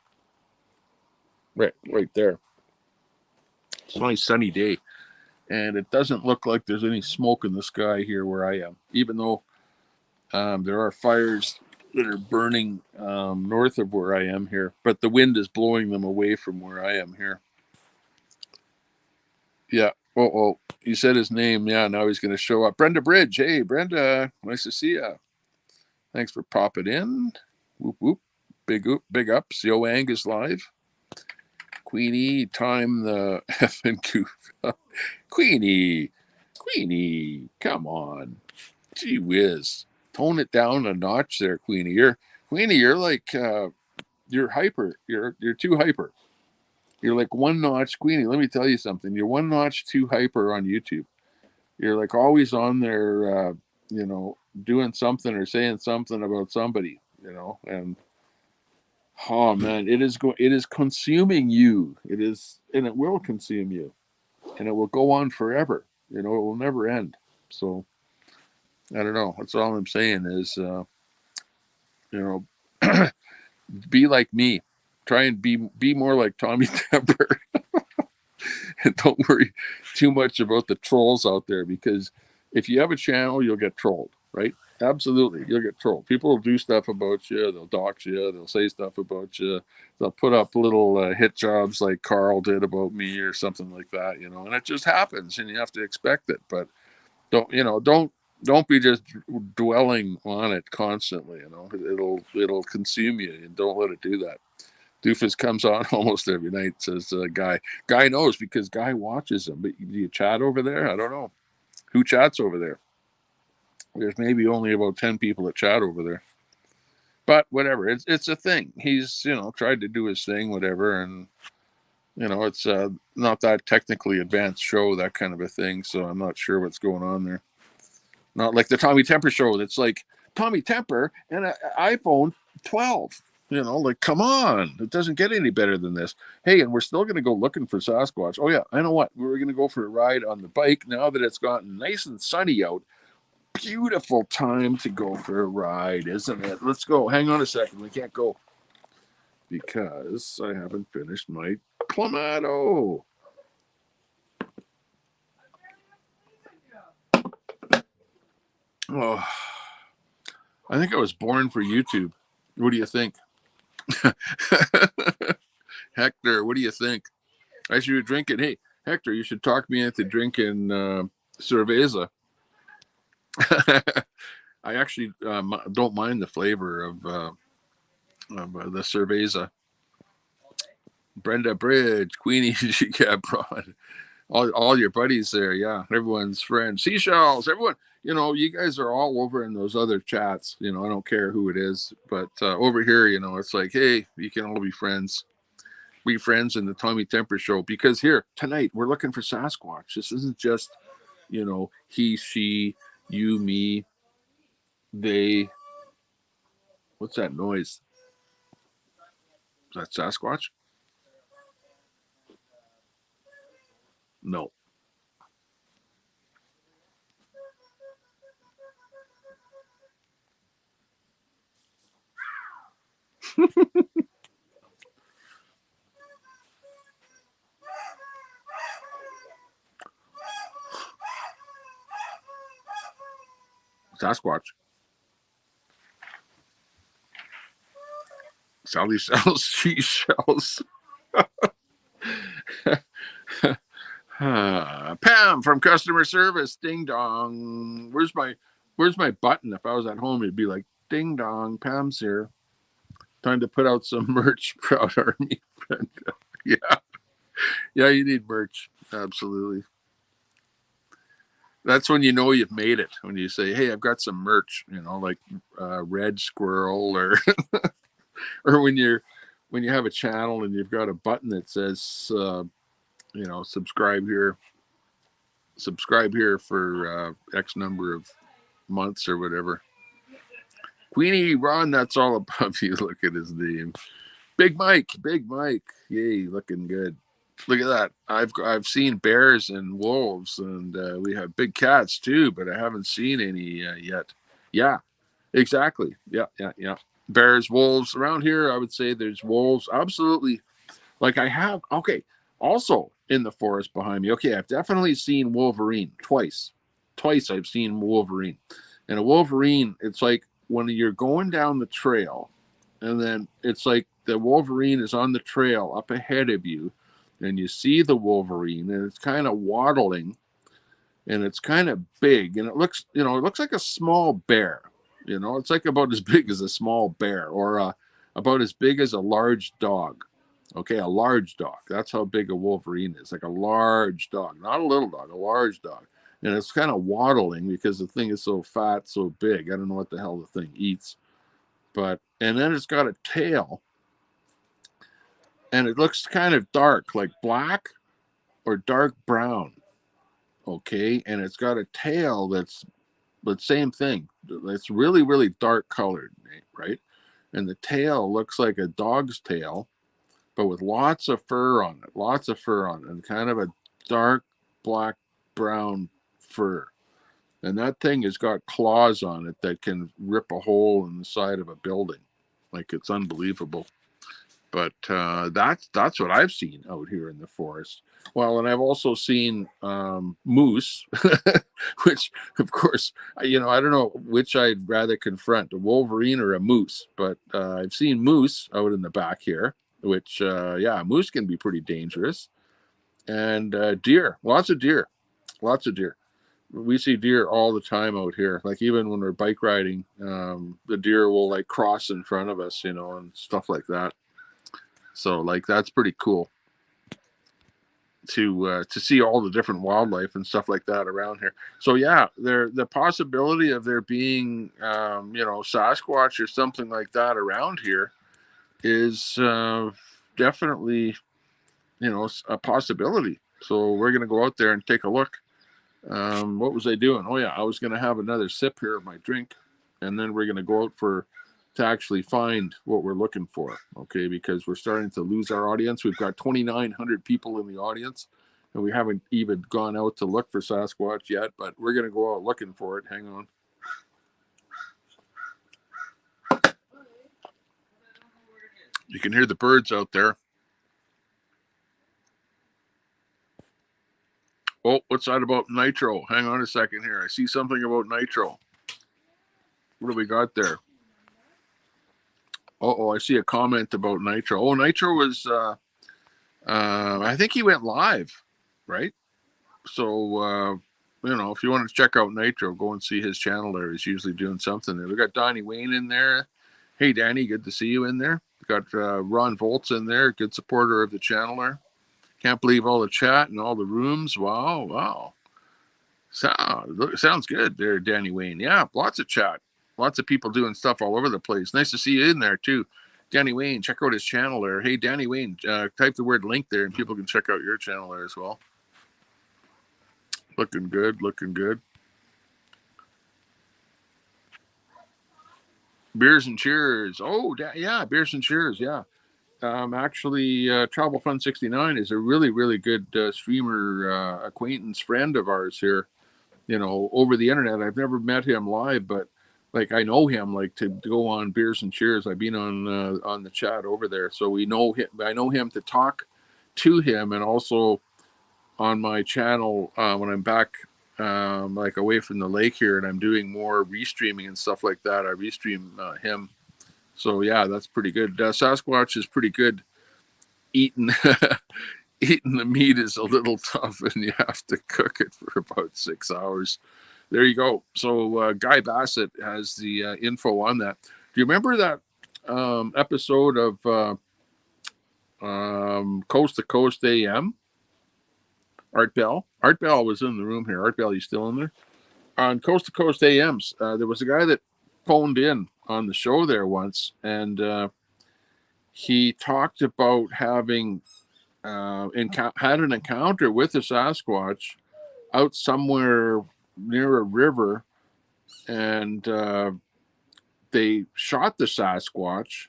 Right there. It's a nice sunny day. And it doesn't look like there's any smoke in the sky here where I am, even though there are fires that are burning north of where I am here, but the wind is blowing them away from where I am here. Yeah. Oh, you said his name. Yeah, now he's going to show up. Brenda Bridge. Hey, Brenda. Nice to see you. Thanks for popping in. Whoop, whoop. Big ups. Yo Angus live. Queenie, time the effing goof. Queenie, come on. Gee whiz. Tone it down a notch there, Queenie. You're like you're hyper. You're too hyper. You're like one notch, Queenie. Let me tell you something. You're one notch too hyper on YouTube. You're like always on there, you know, doing something or saying something about somebody, you know, and oh man, it is consuming you. It is, and it will consume you, and it will go on forever. You know, it will never end. So I don't know. That's all I'm saying is, you know, be like me. Try and be more like Tommy Temper. And don't worry too much about the trolls out there, because if you have a channel, you'll get trolled, right? Absolutely, you'll get trolled. People will do stuff about you. They'll dox you. They'll say stuff about you. They'll put up little hit jobs like Carl did about me or something like that, you know. And it just happens, and you have to expect it. But don't be just dwelling on it constantly. You know, it'll consume you, and don't let it do that. Doofus comes on almost every night, says Guy. Guy knows because Guy watches him. But do you chat over there? I don't know. Who chats over there? There's maybe only about 10 people that chat over there. But whatever. It's a thing. He's, you know, tried to do his thing, whatever. And, you know, it's not that technically advanced show, that kind of a thing. So I'm not sure what's going on there. Not like the Tommy Temper show that's like Tommy Temper and an iPhone 12. You know, like, come on, it doesn't get any better than this. Hey, and we're still going to go looking for Sasquatch. Oh, yeah, I know what. We're going to go for a ride on the bike now that it's gotten nice and sunny out. Beautiful time to go for a ride, isn't it? Let's go. Hang on a second. We can't go because I haven't finished my Clamato. Oh, I think I was born for YouTube. What do you think? Hector, what do you think? I should be drinking. Hey, Hector, you should talk me into drinking cerveza. I actually don't mind the flavor of the cerveza. Brenda Bridge, Queenie, Gabron, all your buddies there. Yeah, everyone's friends. Seashells, everyone. You know, you guys are all over in those other chats. You know, I don't care who it is, but over here, you know, it's like, hey, you can all be friends. Be friends in the Tommy Temper Show, because here tonight we're looking for Sasquatch. This isn't just, you know, he, she, you, me, they. What's that noise? Is that Sasquatch? No. Sasquatch. Sally sells seashells. Pam from customer service. Ding dong. Where's my button? If I was at home, it'd be like, ding dong, Pam's here. Time to put out some merch. Proud Army friend. Yeah. Yeah, you need merch. Absolutely. That's when you know you've made it. When you say, hey, I've got some merch, you know, like Red Squirrel, or or when you have a channel and you've got a button that says you know, subscribe here for X number of months or whatever. Queenie Ron, that's all above you. Look at his name. Big Mike. Yay, looking good. Look at that. I've seen bears and wolves, and we have big cats too, but I haven't seen any yet. Yeah, exactly. Yeah. Bears, wolves around here. I would say there's wolves. Absolutely. Like I have. Okay. Also in the forest behind me. Okay, I've definitely seen Wolverine twice. Twice I've seen Wolverine, and a Wolverine. It's like when you're going down the trail, and then it's like the Wolverine is on the trail up ahead of you, and you see the Wolverine, and it's kind of waddling, and it's kind of big, and it looks like a small bear. You know, it's like about as big as a small bear, or about as big as a large dog. Okay, a large dog. That's how big a Wolverine is, like a large dog, not a little dog, a large dog. And it's kind of waddling because the thing is so fat, so big. I don't know what the hell the thing eats. And then it's got a tail, and it looks kind of dark, like black or dark brown. Okay, and it's got a tail that's the same thing. It's really, really dark colored, right? And the tail looks like a dog's tail, but with lots of fur on it, and kind of a dark black brown fur. And that thing has got claws on it that can rip a hole in the side of a building. Like, it's unbelievable. But that's what I've seen out here in the forest. Well, and I've also seen moose, which, of course, you know, I don't know which I'd rather confront, a Wolverine or a moose. But I've seen moose out in the back here, which, yeah, moose can be pretty dangerous. And deer, lots of deer. We see deer all the time out here. Like, even when we're bike riding, the deer will like cross in front of us, you know, and stuff like that. So, like, that's pretty cool to see all the different wildlife and stuff like that around here. So yeah, the possibility of there being you know, Sasquatch or something like that around here is definitely, you know, a possibility. So we're gonna go out there and take a look. What was I doing? Oh yeah, I was gonna have another sip here of my drink, and then we're gonna go out to actually find what we're looking for, okay? Because we're starting to lose our audience. We've got 2,900 people in the audience, and we haven't even gone out to look for Sasquatch yet, but we're going to go out looking for it. Hang on. You can hear the birds out there. Oh, what's that about Nitro? Hang on a second here. I see something about Nitro. What do we got there? Oh, I see a comment about Nitro. Oh, Nitro was, I think he went live, right? So, you know, if you want to check out Nitro, go and see his channel there. He's usually doing something there. We got Donnie Wayne in there. Hey, Danny, good to see you in there. We got Ron Volts in there, good supporter of the channel there. Can't believe all the chat and all the rooms. Wow. Sounds good there, Danny Wayne. Yeah, lots of chat. Lots of people doing stuff all over the place. Nice to see you in there, too. Danny Wayne, check out his channel there. Hey, Danny Wayne, type the word link there, and people can check out your channel there as well. Looking good. Beers and Cheers. Oh, yeah, Beers and Cheers, yeah. Actually, Travel Fun 69 is a really, really good streamer acquaintance friend of ours here. You know, over the internet. I've never met him live, but like I know him, like to go on Beers and Cheers. I've been on the chat over there, so we know him. I know him to talk to him, and also on my channel when I'm back, like away from the lake here, and I'm doing more restreaming and stuff like that. I restream him. So yeah, that's pretty good. Sasquatch is pretty good. Eating eating the meat is a little tough, and you have to cook it for about 6 hours. There you go. So Guy Bassett has the info on that. Do you remember that episode of Coast to Coast AM? Art Bell was in the room here. Art Bell, you still in there? On Coast to Coast AMs, there was a guy that phoned in on the show there once, and he talked about having had an encounter with a Sasquatch out somewhere near a river, and they shot the Sasquatch,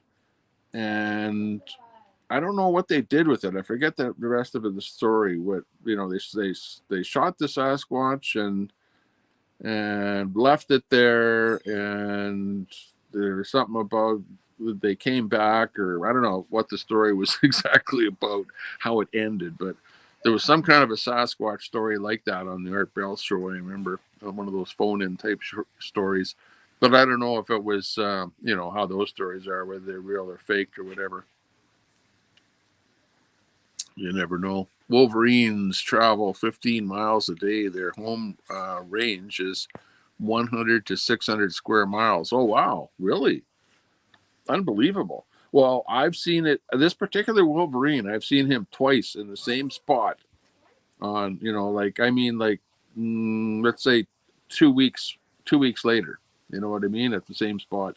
and I don't know what they did with it. I forget the rest of the story. What, you know, they shot the Sasquatch and left it there, and there's something about they came back, or I don't know what the story was exactly about, how it ended, but there was some kind of a Sasquatch story like that on the Art Bell show. I remember one of those phone-in type stories, but I don't know if it was, you know, how those stories are, whether they're real or faked or whatever. You never know. Wolverines travel 15 miles a day. Their home range is 100 to 600 square miles. Oh, wow. Really? Unbelievable. Well, I've seen it. This particular Wolverine, I've seen him twice in the same spot on, you know, like, I mean, like, let's say 2 weeks later. You know what I mean? At the same spot.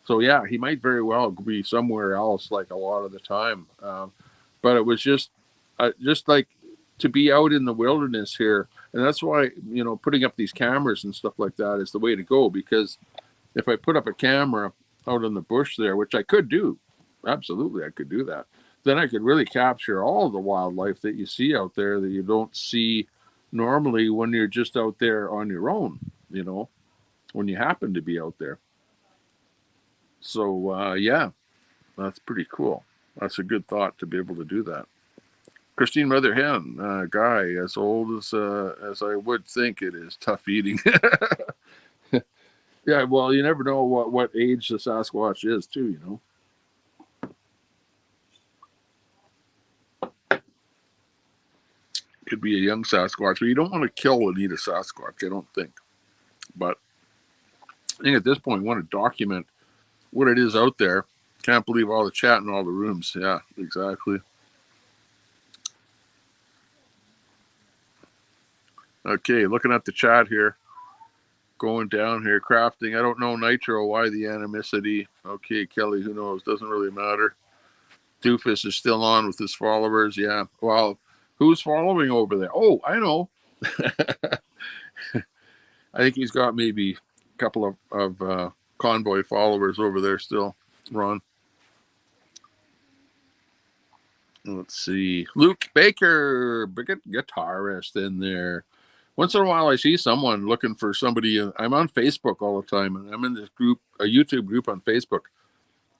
So, yeah, he might very well be somewhere else, like a lot of the time. But it was just like to be out in the wilderness here. And that's why, you know, putting up these cameras and stuff like that is the way to go, because if I put up a camera out in the bush there, which I could do, absolutely, I could do that, then I could really capture all the wildlife that you see out there that you don't see normally when you're just out there on your own, you know, when you happen to be out there. So, yeah, that's pretty cool. That's a good thought to be able to do that. Christine Mother Hen, Guy, as old as I would think it is, tough eating. Yeah, well, you never know what age the Sasquatch is, too, you know. Could be a young Sasquatch, but you don't want to kill and eat a Sasquatch, I don't think. But I think at this point, we want to document what it is out there. Can't believe all the chat in all the rooms. Yeah, exactly. Okay, looking at the chat here. Going down here, crafting. I don't know, Nitro, why the animosity? Okay, Kelly, who knows? Doesn't really matter. Doofus is still on with his followers. Yeah. Well, who's following over there? Oh, I know. I think he's got maybe a couple of convoy followers over there still, Ron. Let's see. Luke Baker, big guitarist in there. Once in a while, I see someone looking for somebody. I'm on Facebook all the time, and I'm in this group, a YouTube group on Facebook.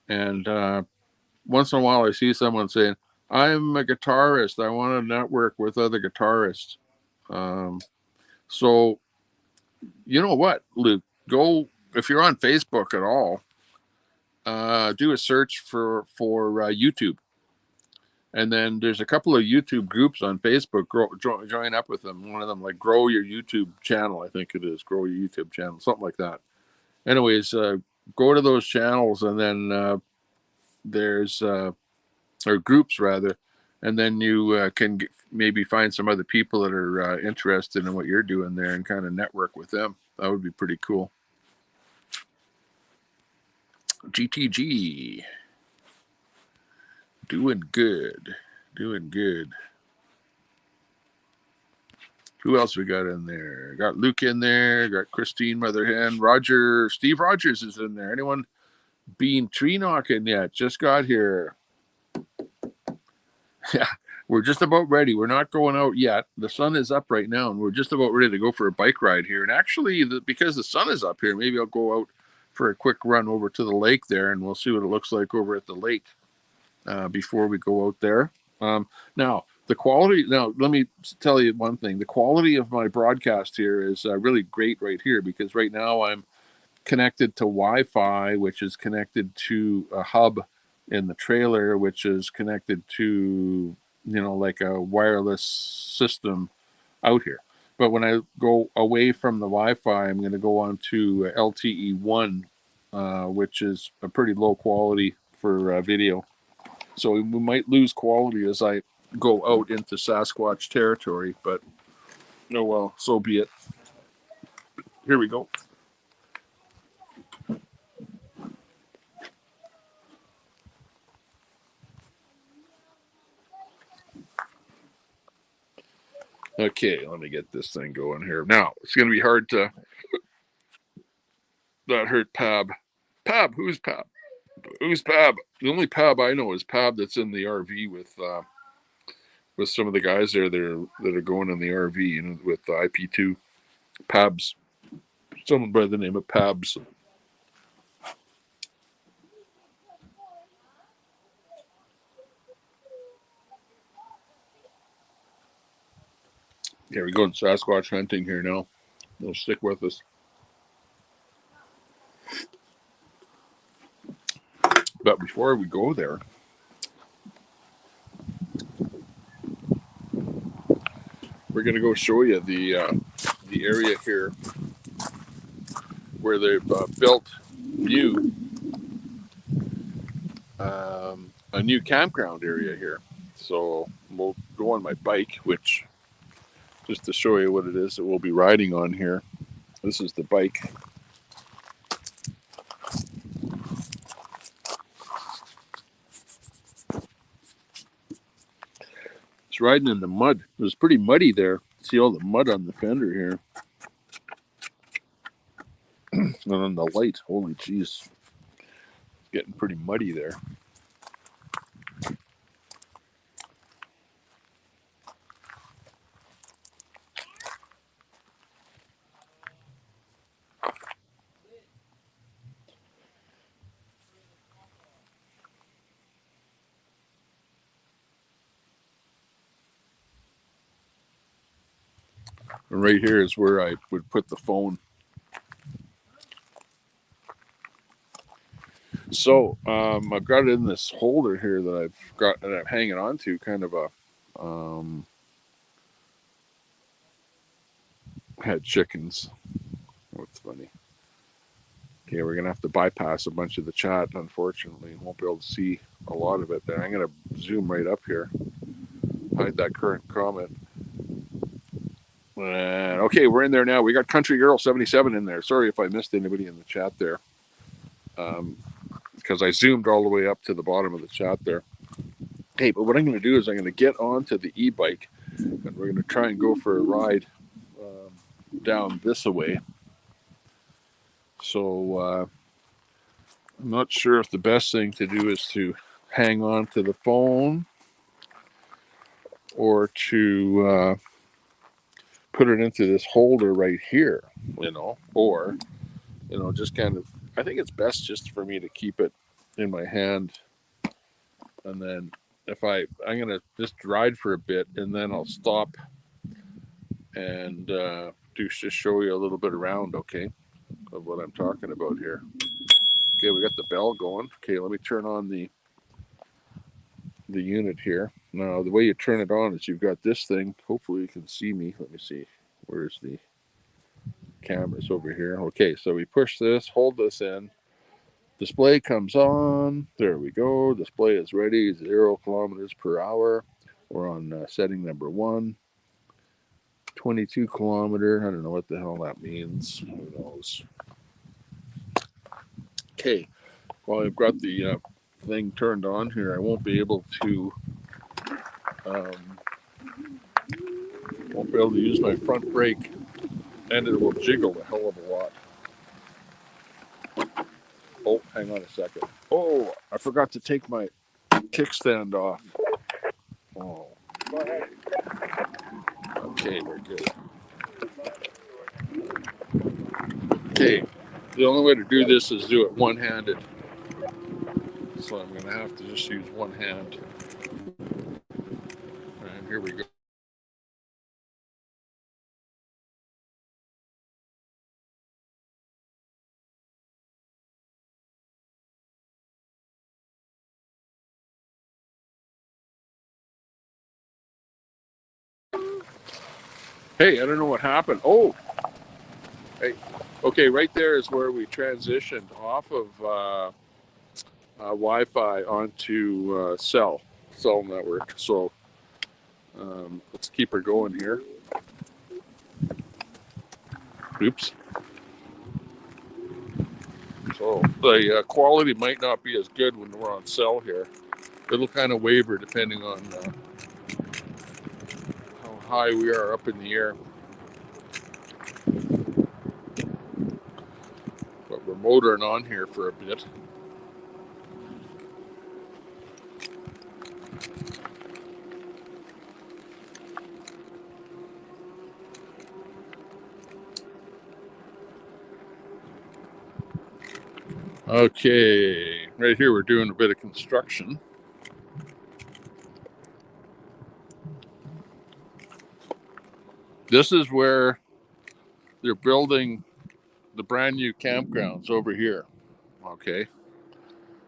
And once in a while, I see someone saying, I'm a guitarist. I want to network with other guitarists. So, you know what, Luke? Go, if you're on Facebook at all, do a search for YouTube. And then there's a couple of YouTube groups on Facebook. Join up with them. One of them, like Grow Your YouTube Channel, I think it is. Grow Your YouTube Channel, something like that. Anyways, go to those channels, and then there's, or groups rather, and then you can maybe find some other people that are interested in what you're doing there and kind of network with them. That would be pretty cool. GTG. Doing good. Who else we got in there? Got Luke in there. Got Christine Mother Hen. Steve Rogers is in there. Anyone been tree knocking yet? Just got here. Yeah, we're just about ready. We're not going out yet. The sun is up right now, and we're just about ready to go for a bike ride here. And actually, because the sun is up here, maybe I'll go out for a quick run over to the lake there, and we'll see what it looks like over at the lake before we go out there. Now, the quality. Now, let me tell you one thing. The quality of my broadcast here is really great right here, because right now I'm connected to Wi-Fi, which is connected to a hub in the trailer, which is connected to, like a wireless system out here. But when I go away from the Wi-Fi, I'm going to go on to LTE-1, which is a pretty low quality for video. So we might lose quality as I go out into Sasquatch territory, but oh well, so be it. Here we go. Okay, let me get this thing going here. Now, it's going to be hard to... That hurt Pab. Pab, who's Pab? Who's Pab? The only Pab I know is Pab that's in the RV with some of the guys there that are going in the RV, with the IP2. Pabs. Someone by the name of Pabs. Yeah, we're going Sasquatch hunting here now. They'll stick with us. But before we go there, we're going to go show you the area here where they've built a new campground area here. So we'll go on my bike, which, just to show you what it is that we'll be riding on here. This is the bike. It's riding in the mud. It was pretty muddy there. See all the mud on the fender here. And on the light, holy jeez. It's getting pretty muddy there. And right here is where I would put the phone. So I've got it in this holder here that I've got, and I'm hanging on to, kind of a had chickens. What's funny? Okay, we're gonna have to bypass a bunch of the chat, unfortunately. Won't be able to see a lot of it there. I'm gonna zoom right up here, hide that current comment. And okay, we're in there now. We got Country Girl 77 in there. Sorry if I missed anybody in the chat there, because I zoomed all the way up to the bottom of the chat there. Hey, but what I'm going to do is I'm going to get onto the e-bike, and we're going to try and go for a ride down this way. So I'm not sure if the best thing to do is to hang on to the phone or to put it into this holder right here, or, just kind of, I think it's best just for me to keep it in my hand. And then I'm going to just ride for a bit, and then I'll stop and just show you a little bit around, okay, of what I'm talking about here. Okay, we got the bell going. Okay, let me turn on the unit here. Now, the way you turn it on is you've got this thing. Hopefully you can see me. Let me see. Where's the camera's over here? Okay, so we push this, hold this in. Display comes on. There we go. Display is ready. 0 kilometers per hour. We're on setting number 1. 22 kilometer. I don't know what the hell that means. Who knows? Okay. Well, I've got the thing turned on here. I won't be able to use my front brake, and it will jiggle a hell of a lot. Oh, hang on a second. Oh, I forgot to take my kickstand off. Oh. Go ahead. Okay, we're good. Okay, the only way to do this is do it one-handed. So I'm going to have to just use one hand. And here we go. Hey, I don't know what happened. Oh, hey. Okay, right there is where we transitioned off of Wi-Fi onto cell network. So let's keep her going here. Oops. So the quality might not be as good when we're on cell here. It'll kind of waver depending on how high we are up in the air. But we're motoring on here for a bit. Okay, right here we're doing a bit of construction. This is where they're building the brand new campgrounds over here. Okay,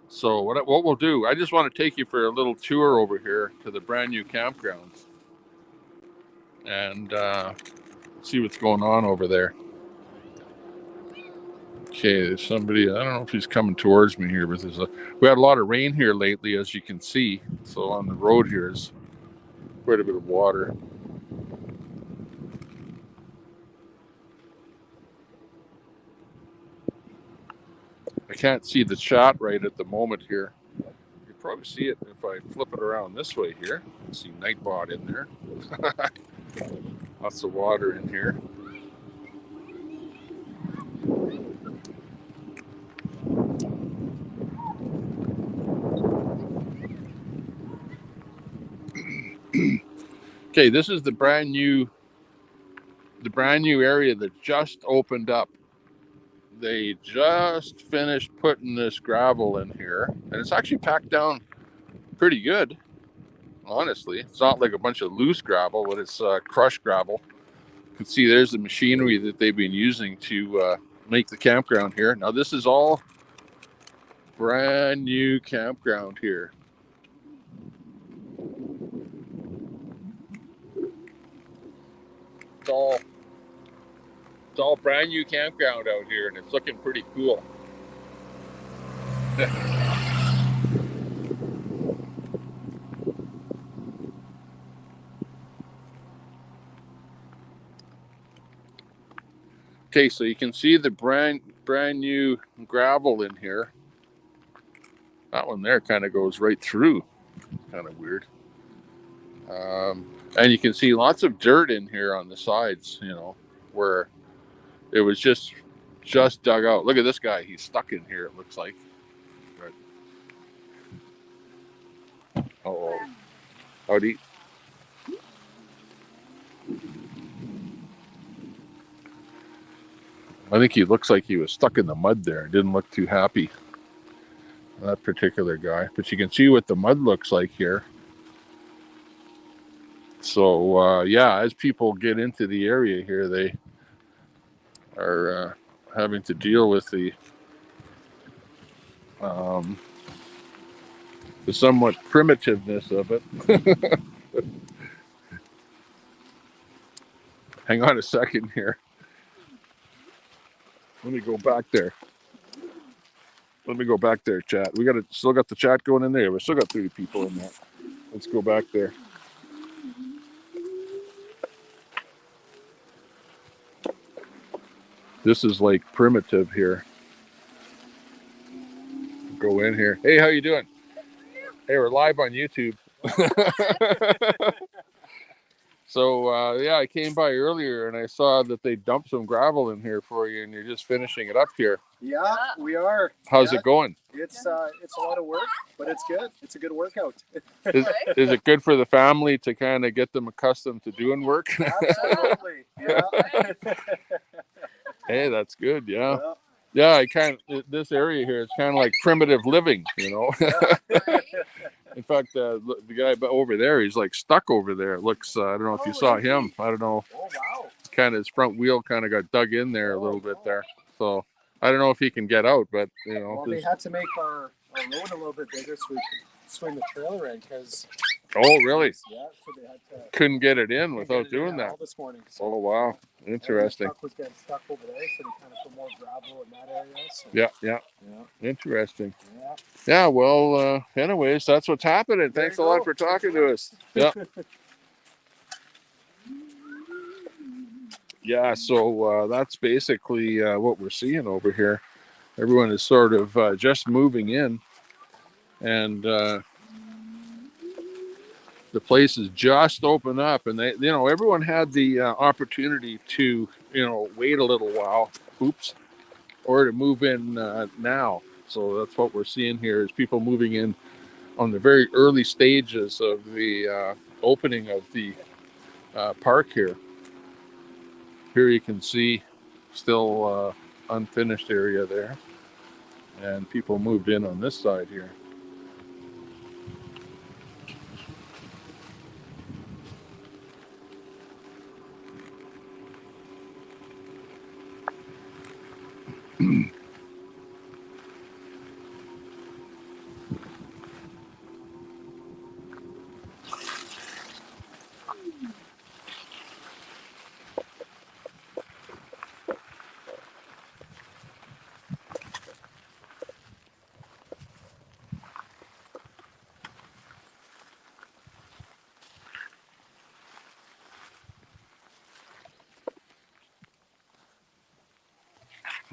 so what we'll do, I just want to take you for a little tour over here to the brand new campgrounds and see what's going on over there. Okay, there's somebody, I don't know if he's coming towards me here, but we had a lot of rain here lately, as you can see. So on the road here is quite a bit of water. I can't see the shot right at the moment here. You can probably see it if I flip it around this way here. You can see Nightbot in there. Lots of water in here. Okay, this is the brand new area that just opened up. They just finished putting this gravel in here, and it's actually packed down pretty good. Honestly, it's not like a bunch of loose gravel, but it's crushed gravel. You can see there's the machinery that they've been using to make the campground here. Now this is all brand new campground here. It's all brand new campground out here, and it's looking pretty cool. Okay, so you can see the brand new gravel in here. That one there kind of goes right through. Kind of weird. And you can see lots of dirt in here on the sides, where it was just dug out. Look at this guy. He's stuck in here, it looks like. Oh, howdy. I think he looks like he was stuck in the mud there. Didn't look too happy, that particular guy. But you can see what the mud looks like here. So, yeah, as people get into the area here, they are having to deal with um, the somewhat primitiveness of it. Hang on a second here. Let me go back there. Let me go back there, chat. We still got the chat going in there. We still got 30 people in there. Let's go back there. This is like primitive here. Go in here. Hey, how you doing? Hey, we're live on YouTube. So, yeah, I came by earlier and I saw that they dumped some gravel in here for you and you're just finishing it up here. Yeah, we are. How's it going? It's a lot of work, but it's good. It's a good workout. Is it good for the family to kind of get them accustomed to doing work? Absolutely. Yeah. Hey, that's good. Yeah. Yeah, this area here is kind of like primitive living, you know. In fact, the guy over there, he's like stuck over there. It looks, I don't know if you saw him. I don't know. Oh, wow. Kind of his front wheel kind of got dug in there a little bit there. So I don't know if he can get out, but you know. Well, they had to make our road a little bit bigger so we could swing the trailer in because. Oh, really? Yeah, so they had to. Couldn't get it in without doing that. This morning, so oh, wow. Interesting. The truck was getting stuck over there, so they kind of put more gravel in that area. So. Yeah. Interesting. Yeah, well, anyways, that's what's happening. Thanks a lot for talking to us. Yeah. Yeah, so that's basically what we're seeing over here. Everyone is sort of just moving in, and the place is just opened up, and they, everyone had the opportunity to, wait a little while, or to move in now. So that's what we're seeing here is people moving in on the very early stages of the opening of the park here. Here you can see still unfinished area there, and people moved in on this side here.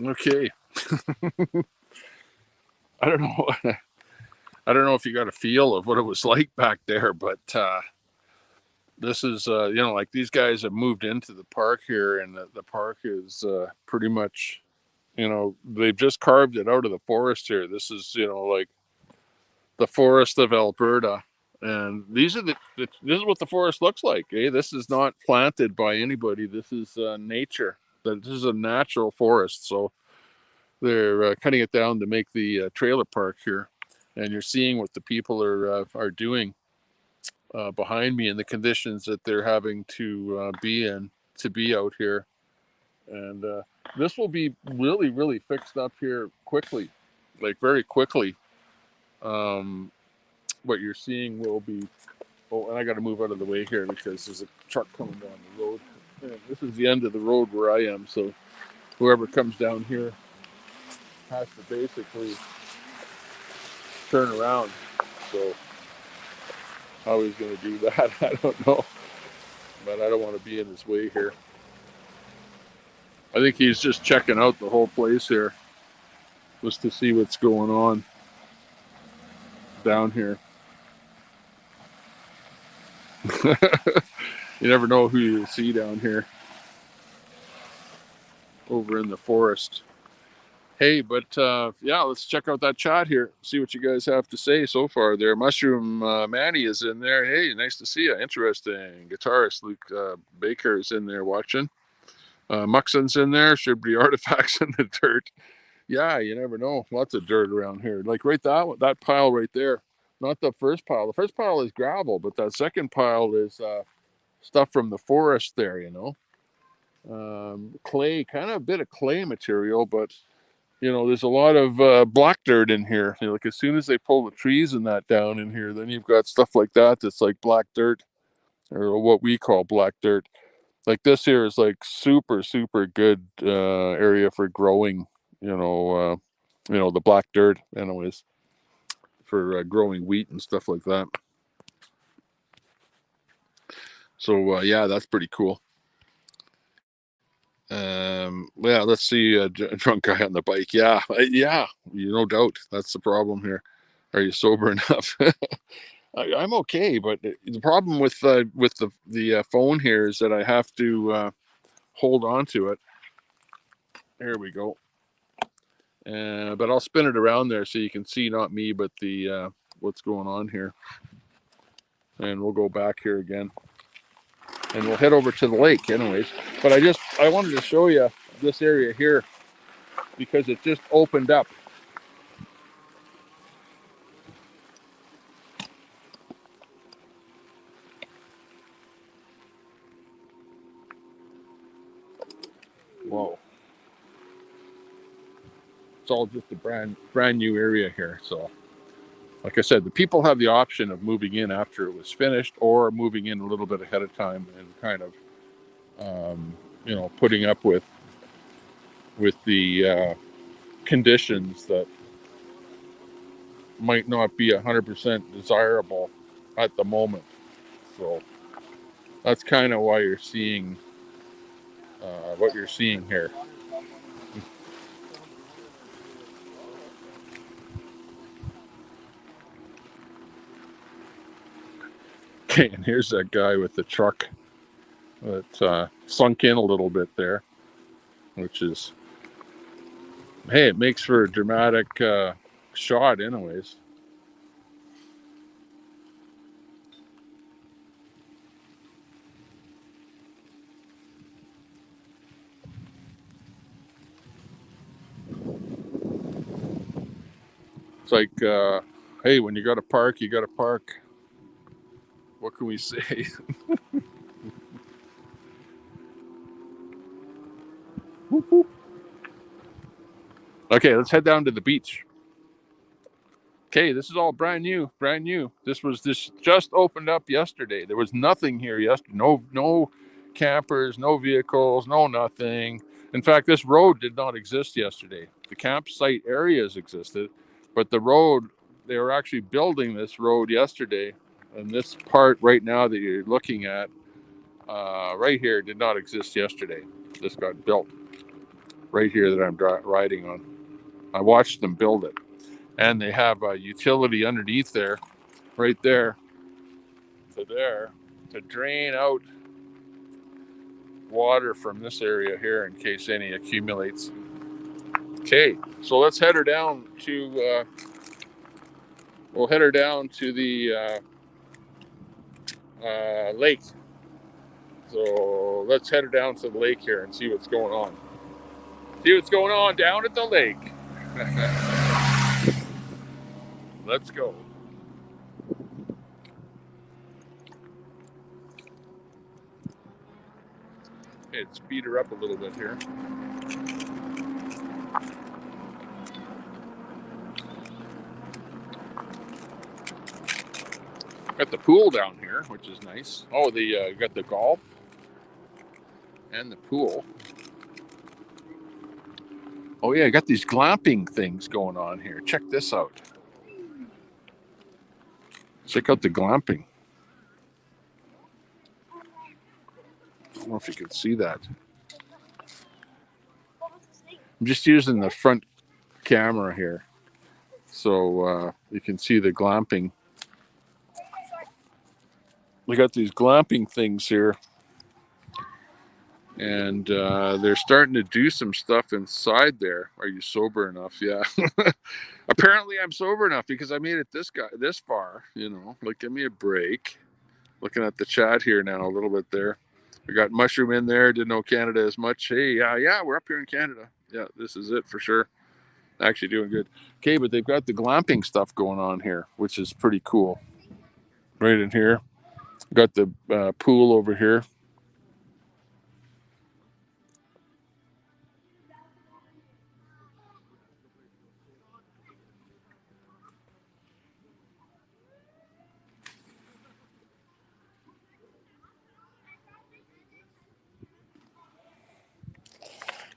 Okay. I don't know. I don't know if you got a feel of what it was like back there, but this is, like these guys have moved into the park here, and the park is pretty much, they've just carved it out of the forest here. This is, like the forest of Alberta. And this is what the forest looks like. This is not planted by anybody. This is nature. This is a natural forest. So they're cutting it down to make the trailer park here, and you're seeing what the people are doing behind me and the conditions that they're having to be in to be out here. And this will be really, really fixed up here quickly, like very quickly. What you're seeing will be. Oh, and I got to move out of the way here because there's a truck coming down the road. And this is the end of the road where I am, so whoever comes down here has to basically turn around. So how he's going to do that, I don't know. But I don't want to be in his way here. I think he's just checking out the whole place here just to see what's going on down here. You never know who you'll see down here over in the forest. Hey, but yeah, let's check out that chat here. See what you guys have to say so far there. Mushroom Manny is in there. Hey, nice to see you. Interesting. Guitarist Luke Baker is in there watching. Muxon's in there. Should be artifacts in the dirt. Yeah, you never know. Lots of dirt around here. Like right that pile right there. Not the first pile. The first pile is gravel, but that second pile is stuff from the forest there, you know. Clay, kind of a bit of clay material, but you know, there's a lot of black dirt in here. You know, like as soon as they pull the trees and that down in here, then you've got stuff like that that's like black dirt, or what we call black dirt. Like this here is like super, super good area for growing. The black dirt, anyways, for growing wheat and stuff like that. So yeah, that's pretty cool. Yeah, let's see a drunk guy on the bike. Yeah, yeah, no doubt. That's the problem here. Are you sober enough? I'm okay, but the problem with the phone here is that I have to hold on to it. Here we go. But I'll spin it around there so you can see not me, but the what's going on here. And we'll go back here again, and we'll head over to the lake, anyways. But I wanted to show you this area here because it just opened up. Whoa. It's all just a brand new area here. So, like I said, the people have the option of moving in after it was finished, or moving in a little bit ahead of time and kind of, putting up with the conditions that might not be 100% desirable at the moment. So that's kind of why you're seeing what you're seeing here. Okay, and here's that guy with the truck that sunk in a little bit there, which is, hey, it makes for a dramatic shot, anyways. It's like, hey, when you got to park, you got to park. What can we say? Okay, let's head down to the beach. Okay, this is all brand new, brand new. This just opened up yesterday. There was nothing here yesterday. No campers, no vehicles, no nothing. In fact, this road did not exist yesterday. The campsite areas existed, but the road, they were actually building this road yesterday. And this part right now that you're looking at, right here, did not exist yesterday. This got built right here that I'm riding on. I watched them build it. And they have a utility underneath there, right there to drain out water from this area here in case any accumulates. Okay, so let's head her down to the lake. So let's head her down to the lake here and see what's going on. See what's going on down at the lake. Let's go. Okay, speed her up a little bit here. Got the pool down here, which is nice. Oh, got the golf and the pool. Oh yeah, I got these glamping things going on here. Check this out. Check out the glamping. I don't know if you can see that. I'm just using the front camera here so you can see the glamping. We got these glamping things here And they're starting to do some stuff inside there. Are you sober enough? Yeah. Apparently I'm sober enough because I made it this far, you know. Like, give me a break. Looking at the chat here now a little bit there. We got Mushroom in there. Didn't know Canada as much. Hey, yeah, we're up here in Canada. Yeah, this is it for sure. Actually doing good. Okay, but they've got the glamping stuff going on here, which is pretty cool. Right in here. Got the pool over here.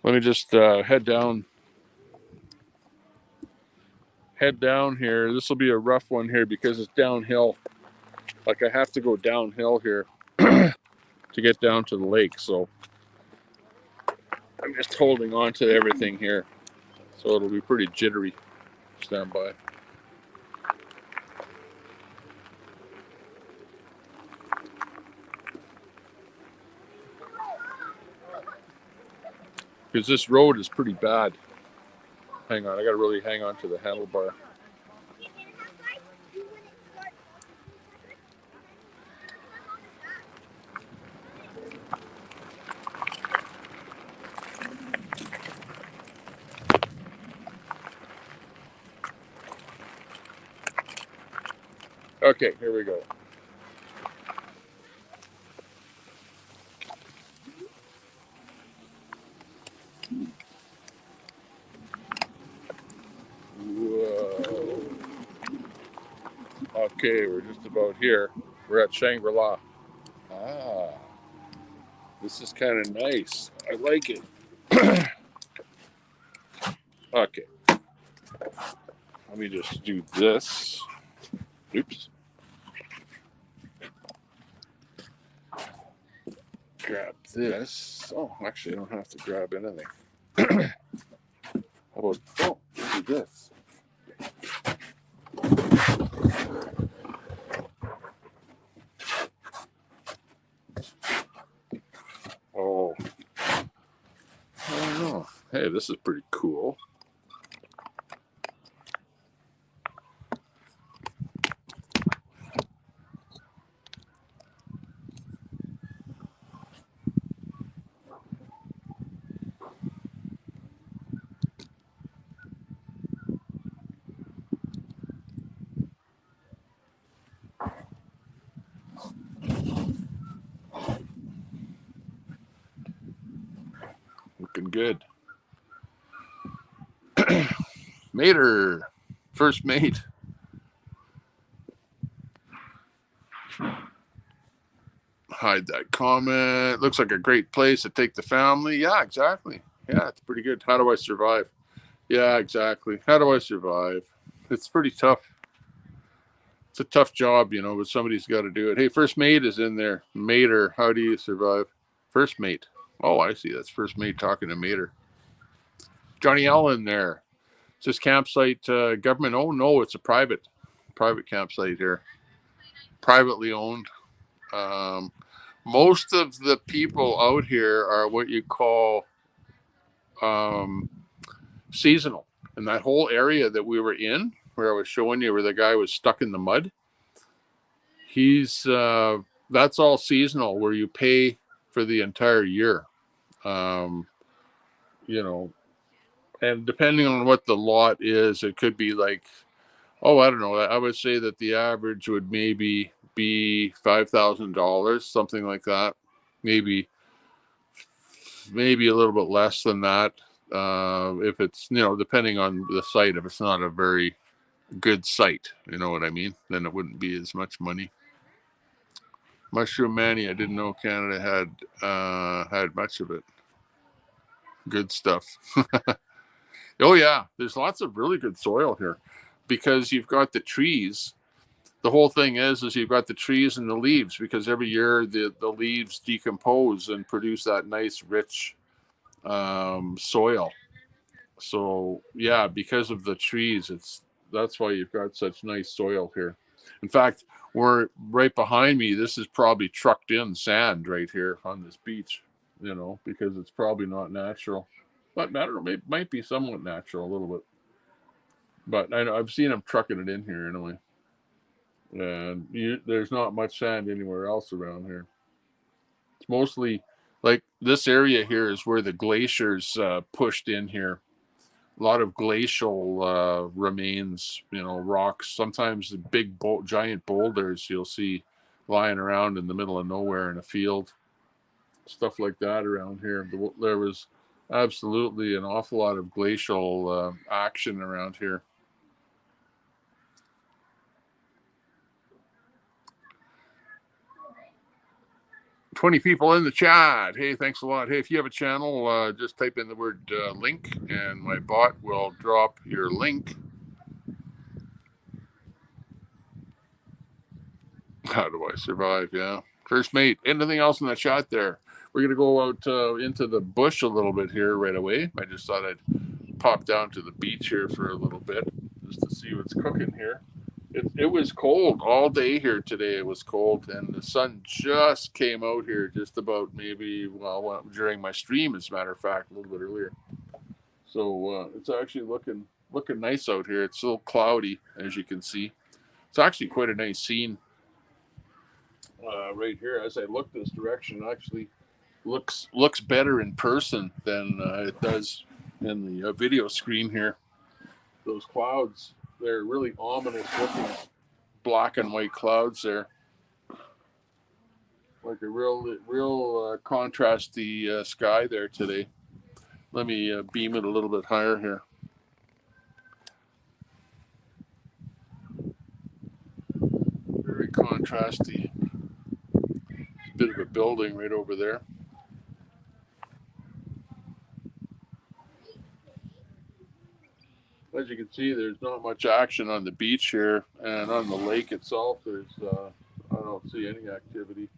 Let me just head down here. This will be a rough one here because it's downhill. Like, I have to go downhill here to get down to the lake. So I'm just holding on to everything here. So it'll be pretty jittery. Stand by. Because this road is pretty bad. Hang on, I gotta really hang on to the handlebar. Okay, here we go. Whoa. Okay, we're just about here. We're at Shangri-La. Ah, this is kind of nice. I like it. Okay. Let me just do this. Oops. Grab this. Oh, actually, I don't have to grab anything. How about, oh, look at this. Oh, I don't know. Hey, this is pretty cool. Looking good. Mater. First mate. Hide that comment. Looks like a great place to take the family. Yeah, exactly. Yeah, it's pretty good. How do I survive? Yeah, exactly. How do I survive? It's pretty tough. It's a tough job, you know, but somebody's got to do it. Hey, first mate is in there. Mater, how do you survive? First mate. Oh, I see. That's first mate talking to Mater. Johnny L in there. Is this campsite government owned? No, it's a private campsite here. Privately owned. Most of the people out here are what you call seasonal. And that whole area that we were in, where I was showing you where the guy was stuck in the mud, he's that's all seasonal, where you pay for the entire year. You know, and depending on what the lot is, it could be like, oh, I don't know. I would say that the average would maybe be $5,000, something like that. Maybe a little bit less than that. If it's, you know, depending on the site, if it's not a very good site, you know what I mean, then it wouldn't be as much money. Mushroom Manny, I didn't know Canada had much of it. Good stuff. Oh yeah, there's lots of really good soil here because you've got the trees. The whole thing is you've got the trees and the leaves, because every year the leaves decompose and produce that nice rich soil. So yeah, because of the trees, that's why you've got such nice soil here. In fact, we're right behind me. This is probably trucked in sand right here on this beach. you know, because it's probably not natural. But I don't know, it might be somewhat natural a little bit. But I know I've seen them trucking it in here anyway, and there's not much sand anywhere else around here. It's mostly like this area here is where the glaciers pushed in here. A lot of glacial remains, you know, rocks. Sometimes the big, giant boulders you'll see lying around in the middle of nowhere in a field. Stuff like that around here. There was absolutely an awful lot of glacial action around here. 20 people in the chat. Hey, thanks a lot. Hey, if you have a channel, just type in the word link and my bot will drop your link. How do I survive? Yeah. First mate, anything else in the chat there? We're going to go out into the bush a little bit here right away. I just thought I'd pop down to the beach here for a little bit just to see what's cooking here. It was cold all day here today. It was cold, and the sun just came out here just about maybe, well, during my stream, as a matter of fact, a little bit earlier. So it's actually looking nice out here. It's a little cloudy, as you can see. It's actually quite a nice scene right here. As I look this direction, it actually looks better in person than it does in the video screen here. Those clouds, they're really ominous looking black and white clouds there. Like a real contrasty sky there today. Let me beam it a little bit higher here. Very contrasty. A bit of a building right over there. As you can see, there's not much action on the beach here, and on the lake itself, there's I don't see any activity.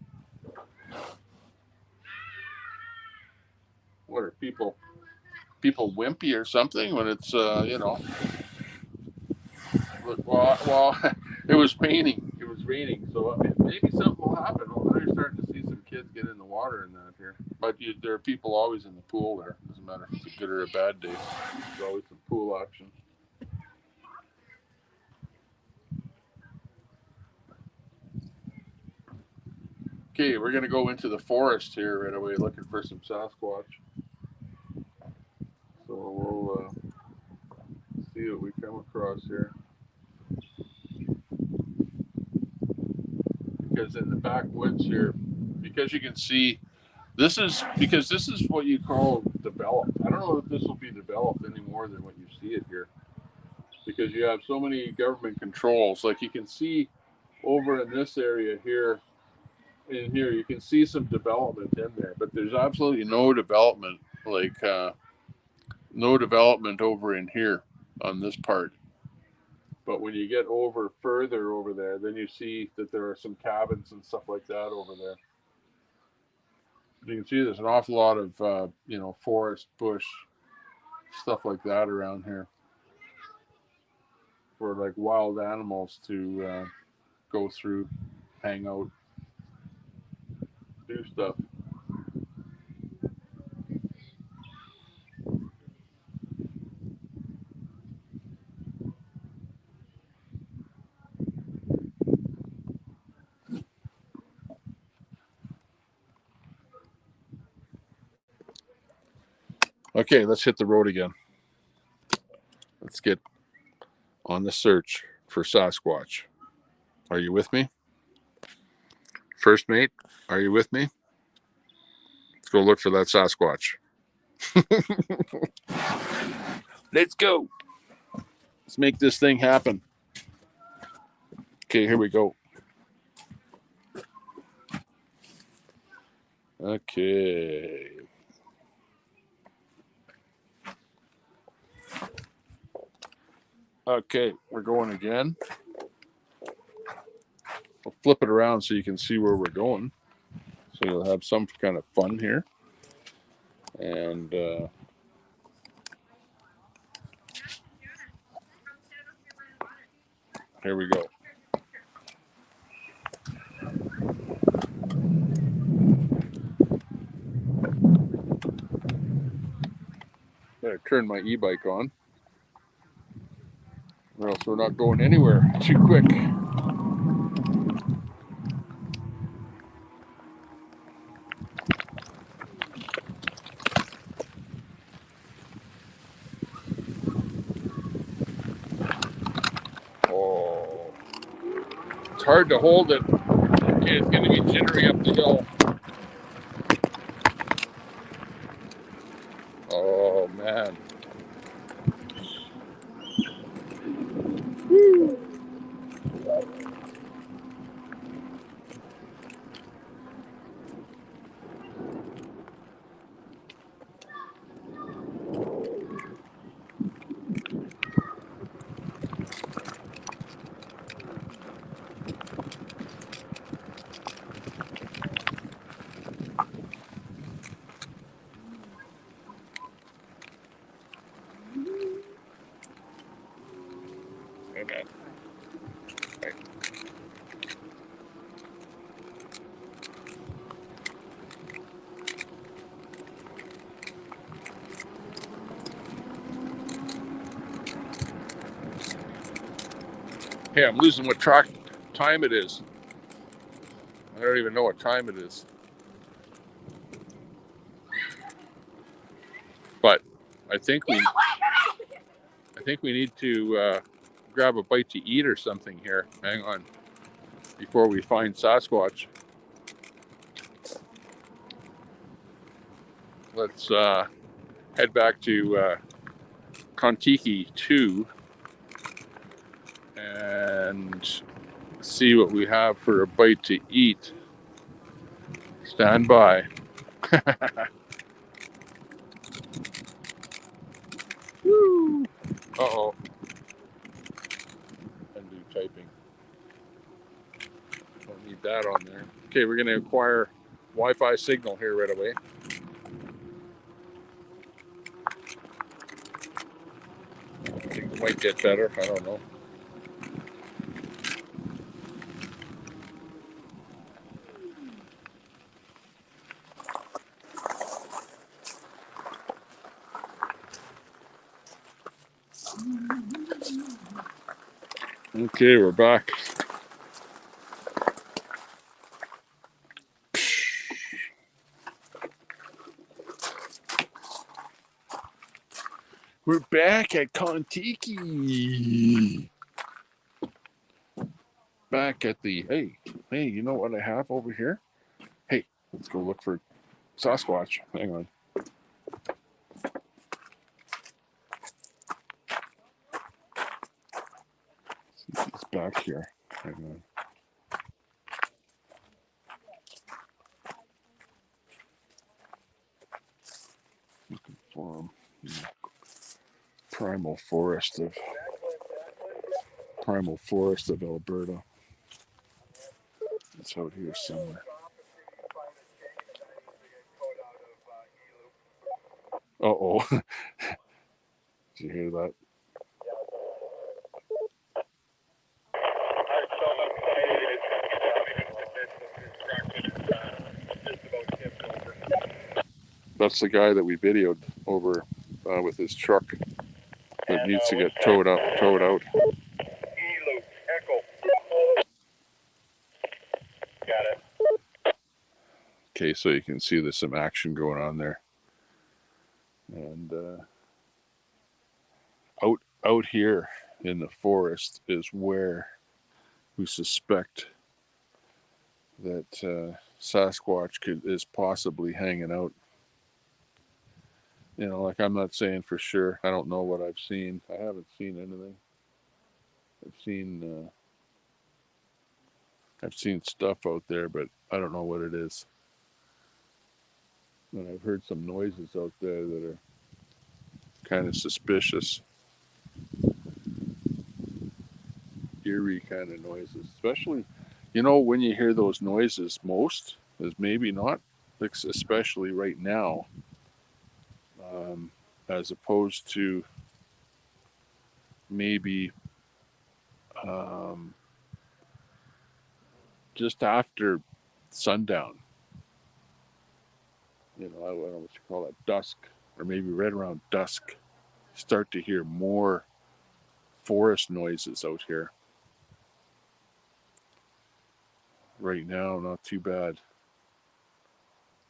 What are people wimpy or something when it's you know? Well, it was raining. It was raining, so maybe something will happen. Well, now you're starting to see some kids get in the water and that here. But there are people always in the pool there. Doesn't matter if it's a good or a bad day. There's always some pool action. Okay, we're gonna go into the forest here right away, looking for some Sasquatch. So we'll see what we come across here. Because in the backwoods here, because you can see, this is what you call developed. I don't know if this will be developed any more than what you see it here, because you have so many government controls. Like you can see over in this area here, in here, you can see some development in there, but there's absolutely no development, like no development over in here on this part. But when you get further over there, then you see that there are some cabins and stuff like that over there. You can see there's an awful lot of you know, forest, bush, stuff like that around here for like wild animals to go through, hang out, do stuff. Okay, let's hit the road again. Let's get on the search for Sasquatch. Are you with me? First mate, are you with me? Let's go look for that Sasquatch. Let's go. Let's make this thing happen. Okay, here we go. Okay. Okay, we're going again. We'll flip it around so you can see where we're going. So you'll have some kind of fun here. And here we go. Better turn my e-bike on, or else we're not going anywhere too quick. Oh, it's hard to hold it. Okay, it's going to be jittery up the hill. Oh man. Woo. Hey man. Hey. Hey, I'm losing what time it is. I don't even know what time it is. But I think we need to grab a bite to eat or something here. Hang on, before we find Sasquatch. Let's head back to Kontiki 2 and see what we have for a bite to eat. Stand by. Woo! Uh-oh. Undo typing. Don't need that on there. Okay, we're going to acquire Wi-Fi signal here right away. I think it might get better. I don't know. Okay, we're back. We're back at Kontiki. Back at the, hey, you know what I have over here? Hey, let's go look for Sasquatch. Hang on. See if he's back here. Hang on. Looking for him. Primal forest of Alberta. It's out here somewhere. Uh-oh. Did you hear that? That's the guy that we videoed over with his truck that needs to get towed out. Okay, so you can see there's some action going on there. And out here in the forest is where we suspect that Sasquatch is possibly hanging out. You know, like, I'm not saying for sure. I don't know what I've seen. I haven't seen anything. I've seen stuff out there, but I don't know what it is. And I've heard some noises out there that are kind of suspicious, eerie kind of noises. Especially, you know, when you hear those noises most is maybe not, especially right now, as opposed to maybe just after sundown. You know, I don't know what you call it, dusk, or maybe right around dusk. start to hear more forest noises out here. Right now, not too bad.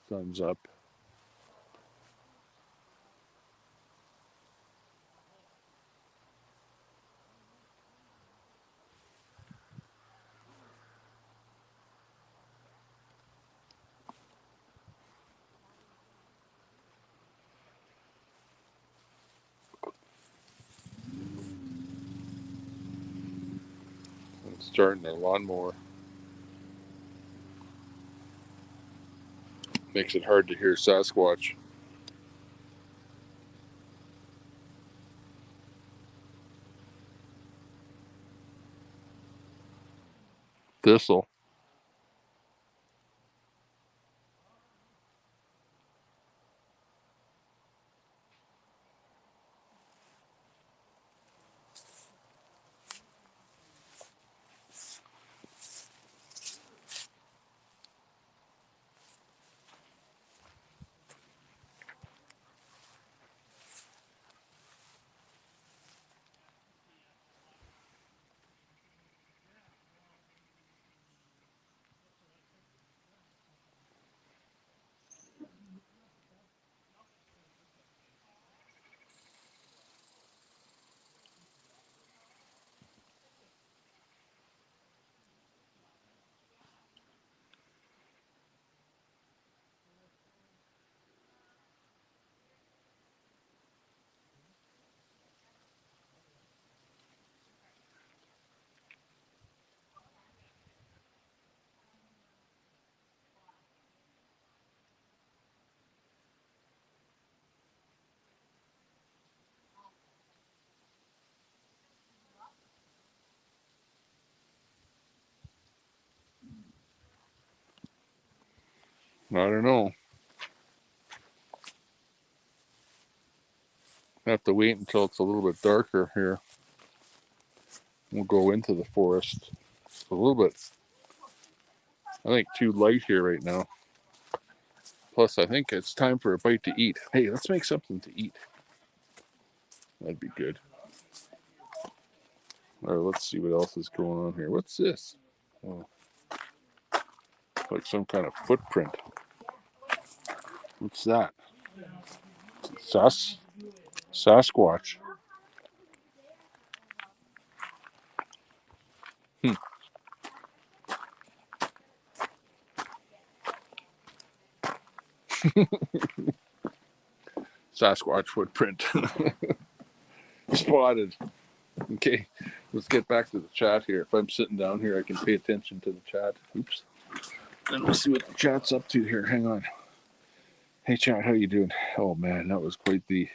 Thumbs up. I'm starting a lawnmower. Makes it hard to hear Sasquatch. Thistle. I don't know. I have to wait until it's a little bit darker here. We'll go into the forest. It's a little bit, I think, too light here right now. Plus, I think it's time for a bite to eat. Hey, let's make something to eat. That'd be good. All right, let's see what else is going on here. What's this? Oh, like some kind of footprint. What's that? Sasquatch. Hmm. Sasquatch footprint. Spotted. Okay, let's get back to the chat here. If I'm sitting down here, I can pay attention to the chat. Oops. And we'll see what the chat's up to here. Hang on. Hey, chat, how you doing? Oh, man, that was quite the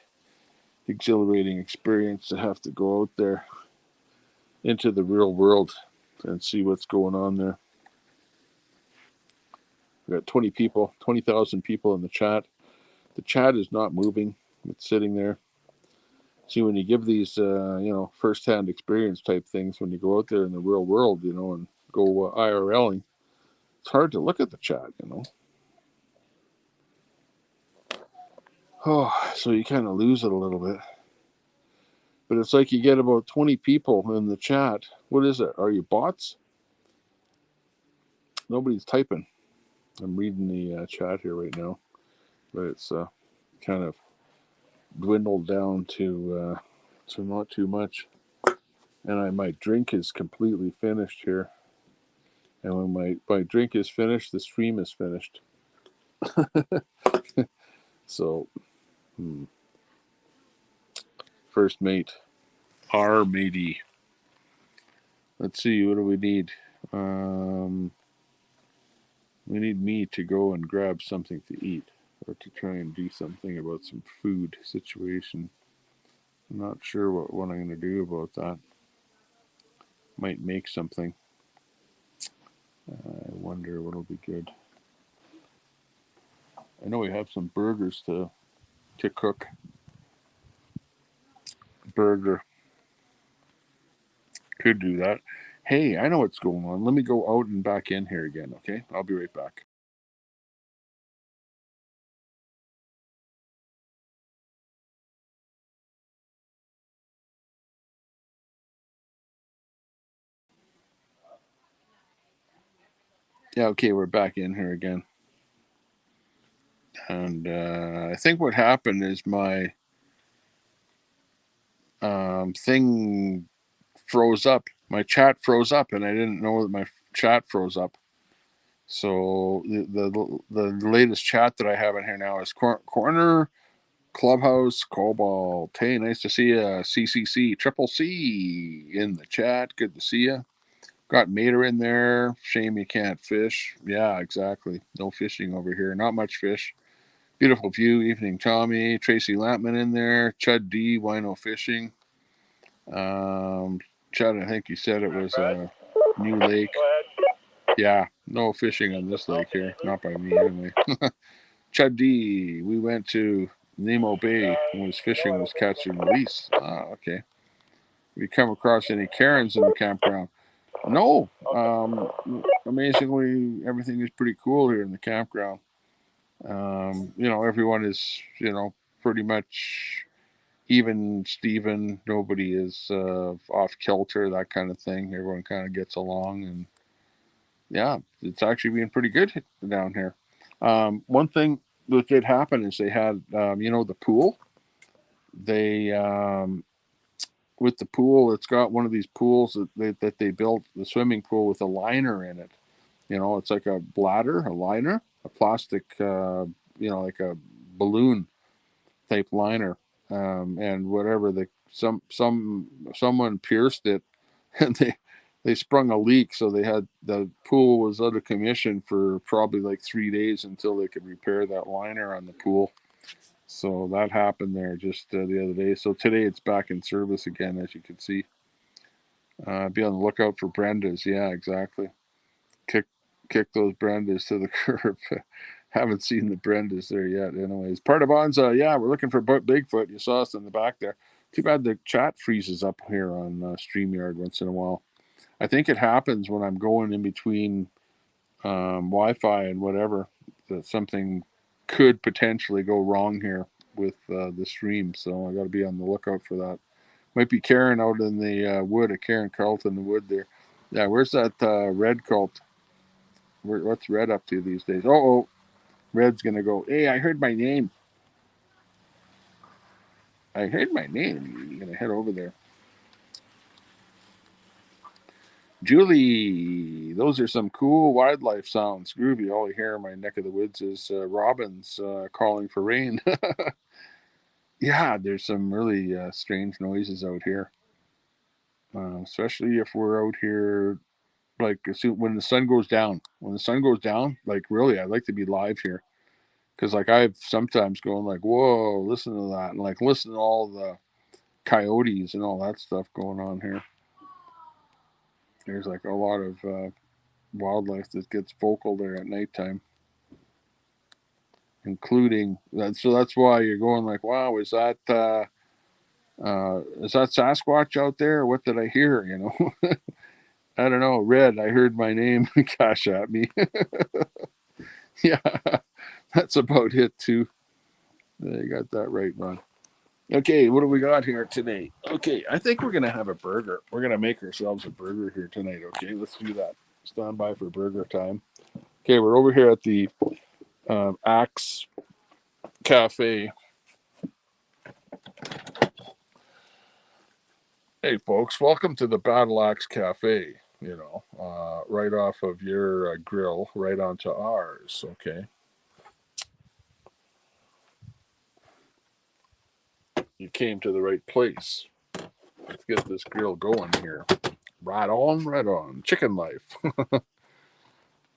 exhilarating experience to have to go out there into the real world and see what's going on there. We got 20 people, 20,000 people in the chat. The chat is not moving. It's sitting there. See, when you give these, first-hand experience type things, when you go out there in the real world, and go IRLing, it's hard to look at the chat, Oh, so you kind of lose it a little bit. But it's like you get about 20 people in the chat. What is it? Are you bots? Nobody's typing. I'm reading the chat here right now, but it's kind of dwindled down to not too much. And my drink is completely finished here. And when my drink is finished, the stream is finished. So, first mate, our matey. Let's see, what do we need? We need me to go and grab something to eat, or to try and do something about some food situation. I'm not sure what I'm going to do about that. Might make something. I wonder what'll be good. I know we have some burgers to cook. Burger. Could do that. Hey, I know what's going on. Let me go out and back in here again, okay? I'll be right back. Yeah, okay, we're back in here again. And I think what happened is my thing froze up. My chat froze up, and I didn't know that my chat froze up. So the latest chat that I have in here now is Corner Clubhouse Cobalt. Hey, nice to see you. CCC Triple C in the chat. Good to see you. Got Mater in there. Shame you can't fish. Yeah, exactly. No fishing over here. Not much fish. Beautiful view. Evening Tommy. Tracy Lampman in there. Chud D. Wino Fishing. Chud, I think you said it was a new lake. Yeah, no fishing on this lake here. Not by me anyway. Chud D. We went to Nemo Bay and was fishing, was catch and release. Ah, okay. We come across any Karens in the campground? No. Amazingly, everything is pretty cool here in the campground. Everyone is, pretty much even Steven. Nobody is off kilter, that kind of thing. Everyone kind of gets along, and yeah, it's actually been pretty good down here. One thing that did happen is they had, the pool. They with the pool, it's got one of these pools that they built, the swimming pool with a liner in it. It's like a bladder, a liner, a plastic, like a balloon type liner, and whatever someone pierced it, and they sprung a leak, so the pool was out of commission for probably like 3 days until they could repair that liner on the pool. So that happened there just the other day. So today it's back in service again, as you can see. Be on the lookout for Brendas. Yeah, exactly. Kick those Brendas to the curb. Haven't seen the Brendas there yet. Anyways, part of Bonza. Yeah, we're looking for Bigfoot. You saw us in the back there. Too bad the chat freezes up here on StreamYard once in a while. I think it happens when I'm going in between Wi-Fi and whatever, that something could potentially go wrong here with the stream. So I got to be on the lookout for that. Might be Karen out in the wood, a Karen cult in the wood there. Yeah, where's that Red cult? What's Red up to these days? Oh, Red's gonna go, hey, I heard my name. You're gonna head over there. Julie, those are some cool wildlife sounds. Groovy. All I hear in my neck of the woods is robins calling for rain. Yeah, there's some really strange noises out here, especially if we're out here like when the sun goes down. When the sun goes down, like really, I'd like to be live here because like I've sometimes going like, whoa, listen to that, and like listen to all the coyotes and all that stuff going on here. There's like a lot of wildlife that gets vocal there at nighttime, including that. So that's why you're going like, wow, is that Sasquatch out there? What did I hear? I don't know. Red, I heard my name. Gosh at me. Yeah, that's about it too. You got that right, Ron. Okay, what do we got here today? Okay, I think we're gonna have a burger. We're gonna make ourselves a burger here tonight. Okay, let's do that. Stand by for burger time. Okay, we're over here at the Axe Cafe. Hey, folks, welcome to the Battle Axe Cafe. Right off of your grill, right onto ours. Okay. You came to the right place. Let's get this grill going here. Right on, right on. Chicken life.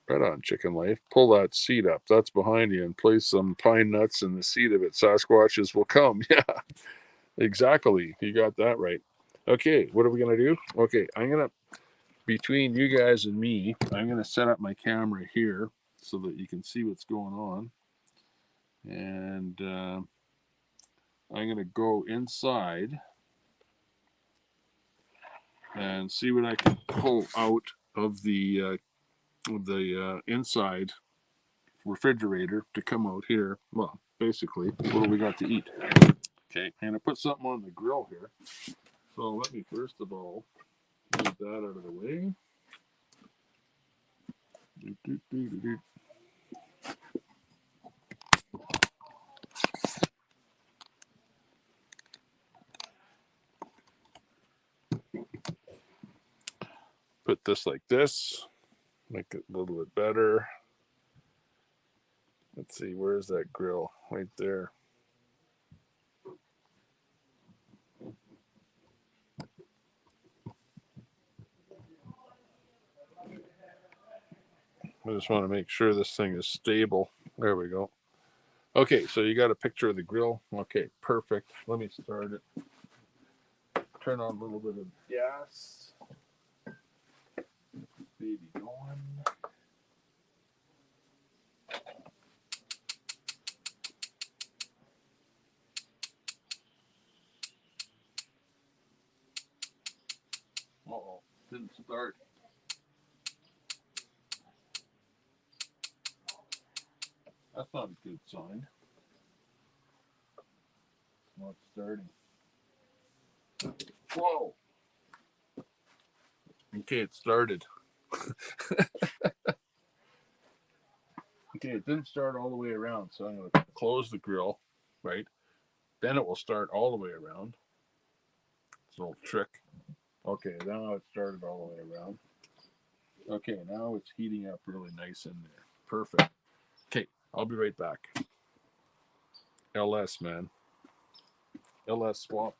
Right on, chicken life. Pull that seat up. That's behind you, and place some pine nuts in the seat of it. Sasquatches will come. Yeah, exactly. You got that right. Okay, what are we going to do? Okay, between you guys and me, I'm going to set up my camera here so that you can see what's going on. And I'm going to go inside and see what I can pull out of the inside refrigerator to come out here. Well, basically, what do we got to eat? Okay, and I put something on the grill here. So let me first of all move that out of the way. Put this like this, make it a little bit better. Let's see, where's that grill? Right there. I just want to make sure this thing is stable. There we go. Okay, so you got a picture of the grill. Okay, perfect. Let me start it. Turn on a little bit of gas. Baby going. Uh-oh, didn't start. That's not a good sign. It's not starting. Whoa. Okay, it started. Okay, it didn't start all the way around, so I'm going to close the grill, right? Then it will start all the way around. It's a little trick. Okay, now it started all the way around. Okay, now it's heating up really nice in there. Perfect. Okay, I'll be right back. LS, man. LS swap.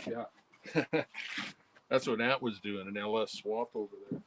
Yeah. That's what Ant was doing, an LS swap over there.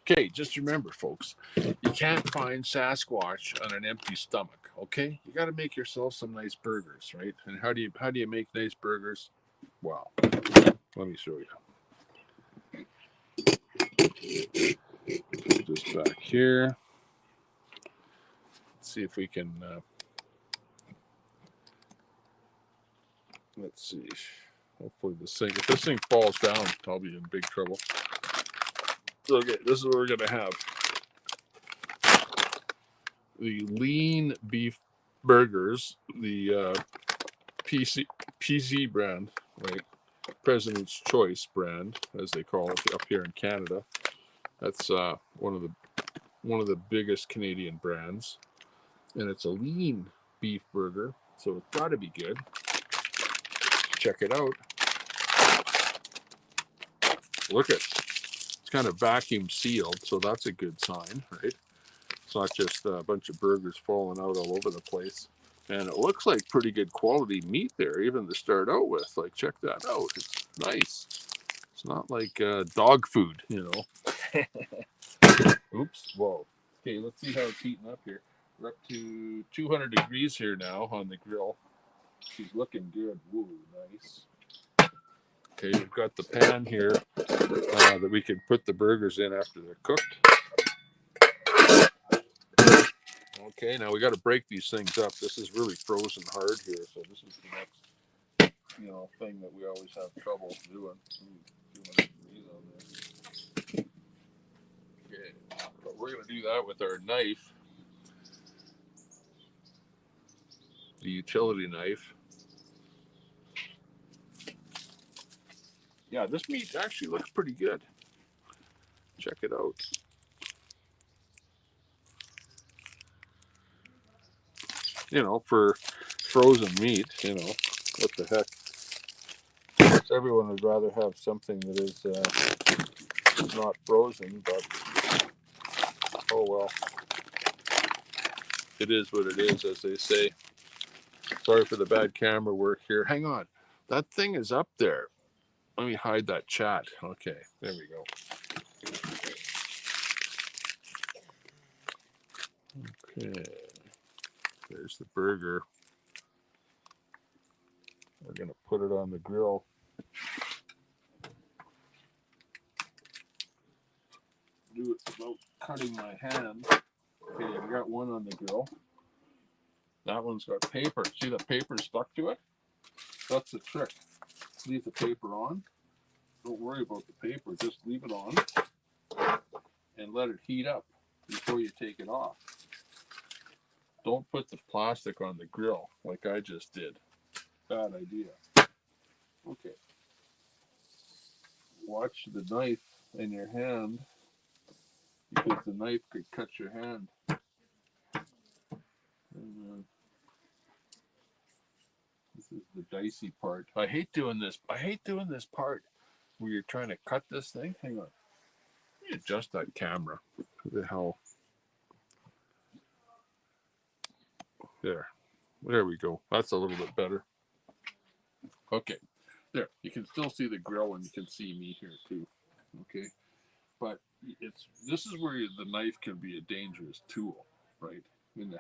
Okay, just remember, folks, you can't find Sasquatch on an empty stomach. Okay, you got to make yourself some nice burgers, right? And how do you make nice burgers? Well, let me show you. Just back here. Let's see if we can. Let's see. Hopefully if this thing falls down, I'll be in big trouble. Okay, this is what we're gonna have. The lean beef burgers, the PZ brand, right? President's Choice brand, as they call it up here in Canada. That's one of the biggest Canadian brands, and it's a lean beef burger, so it's got to be good. Check it out. Look at it's kind of vacuum sealed, so that's a good sign, right? It's not just a bunch of burgers falling out all over the place. And it looks like pretty good quality meat there, even to start out with. Like, check that out. It's nice. It's not like dog food, you know. Oops. Whoa. Okay, let's see how it's heating up here. We're up to 200 degrees here now on the grill. She's looking good. Woo, nice. Okay, we've got the pan here that we can put the burgers in after they're cooked. Okay, now we got to break these things up. This is really frozen hard here, so this is the next, thing that we always have trouble doing. 200 degrees on there. Okay, but we're gonna do that with our knife. the utility knife. Yeah, this meat actually looks pretty good. Check it out. You know, for frozen meat, you know, what the heck. Everyone would rather have something that is not frozen, but oh well. It is what it is, as they say. Sorry for the bad camera work here. Hang on. That thing is up there. Let me hide that chat. Okay, there we go. Okay. There's the burger. We're going to put it on the grill. Do it without cutting my hand. Okay, I got one on the grill. That one's got paper. See the paper stuck to it? That's the trick. Leave the paper on. Don't worry about the paper. Just leave it on and let it heat up before you take it off. Don't put the plastic on the grill like I just did. Bad idea. Okay. Watch the knife in your hand because the knife could cut your hand. And, this is the dicey part. I hate doing this. I hate doing this part where you're trying to cut this thing. Hang on. Let me adjust that camera. What the hell? There. There we go. That's a little bit better. Okay. There. You can still see the grill and you can see me here too. Okay. But this is where the knife can be a dangerous tool, right? In the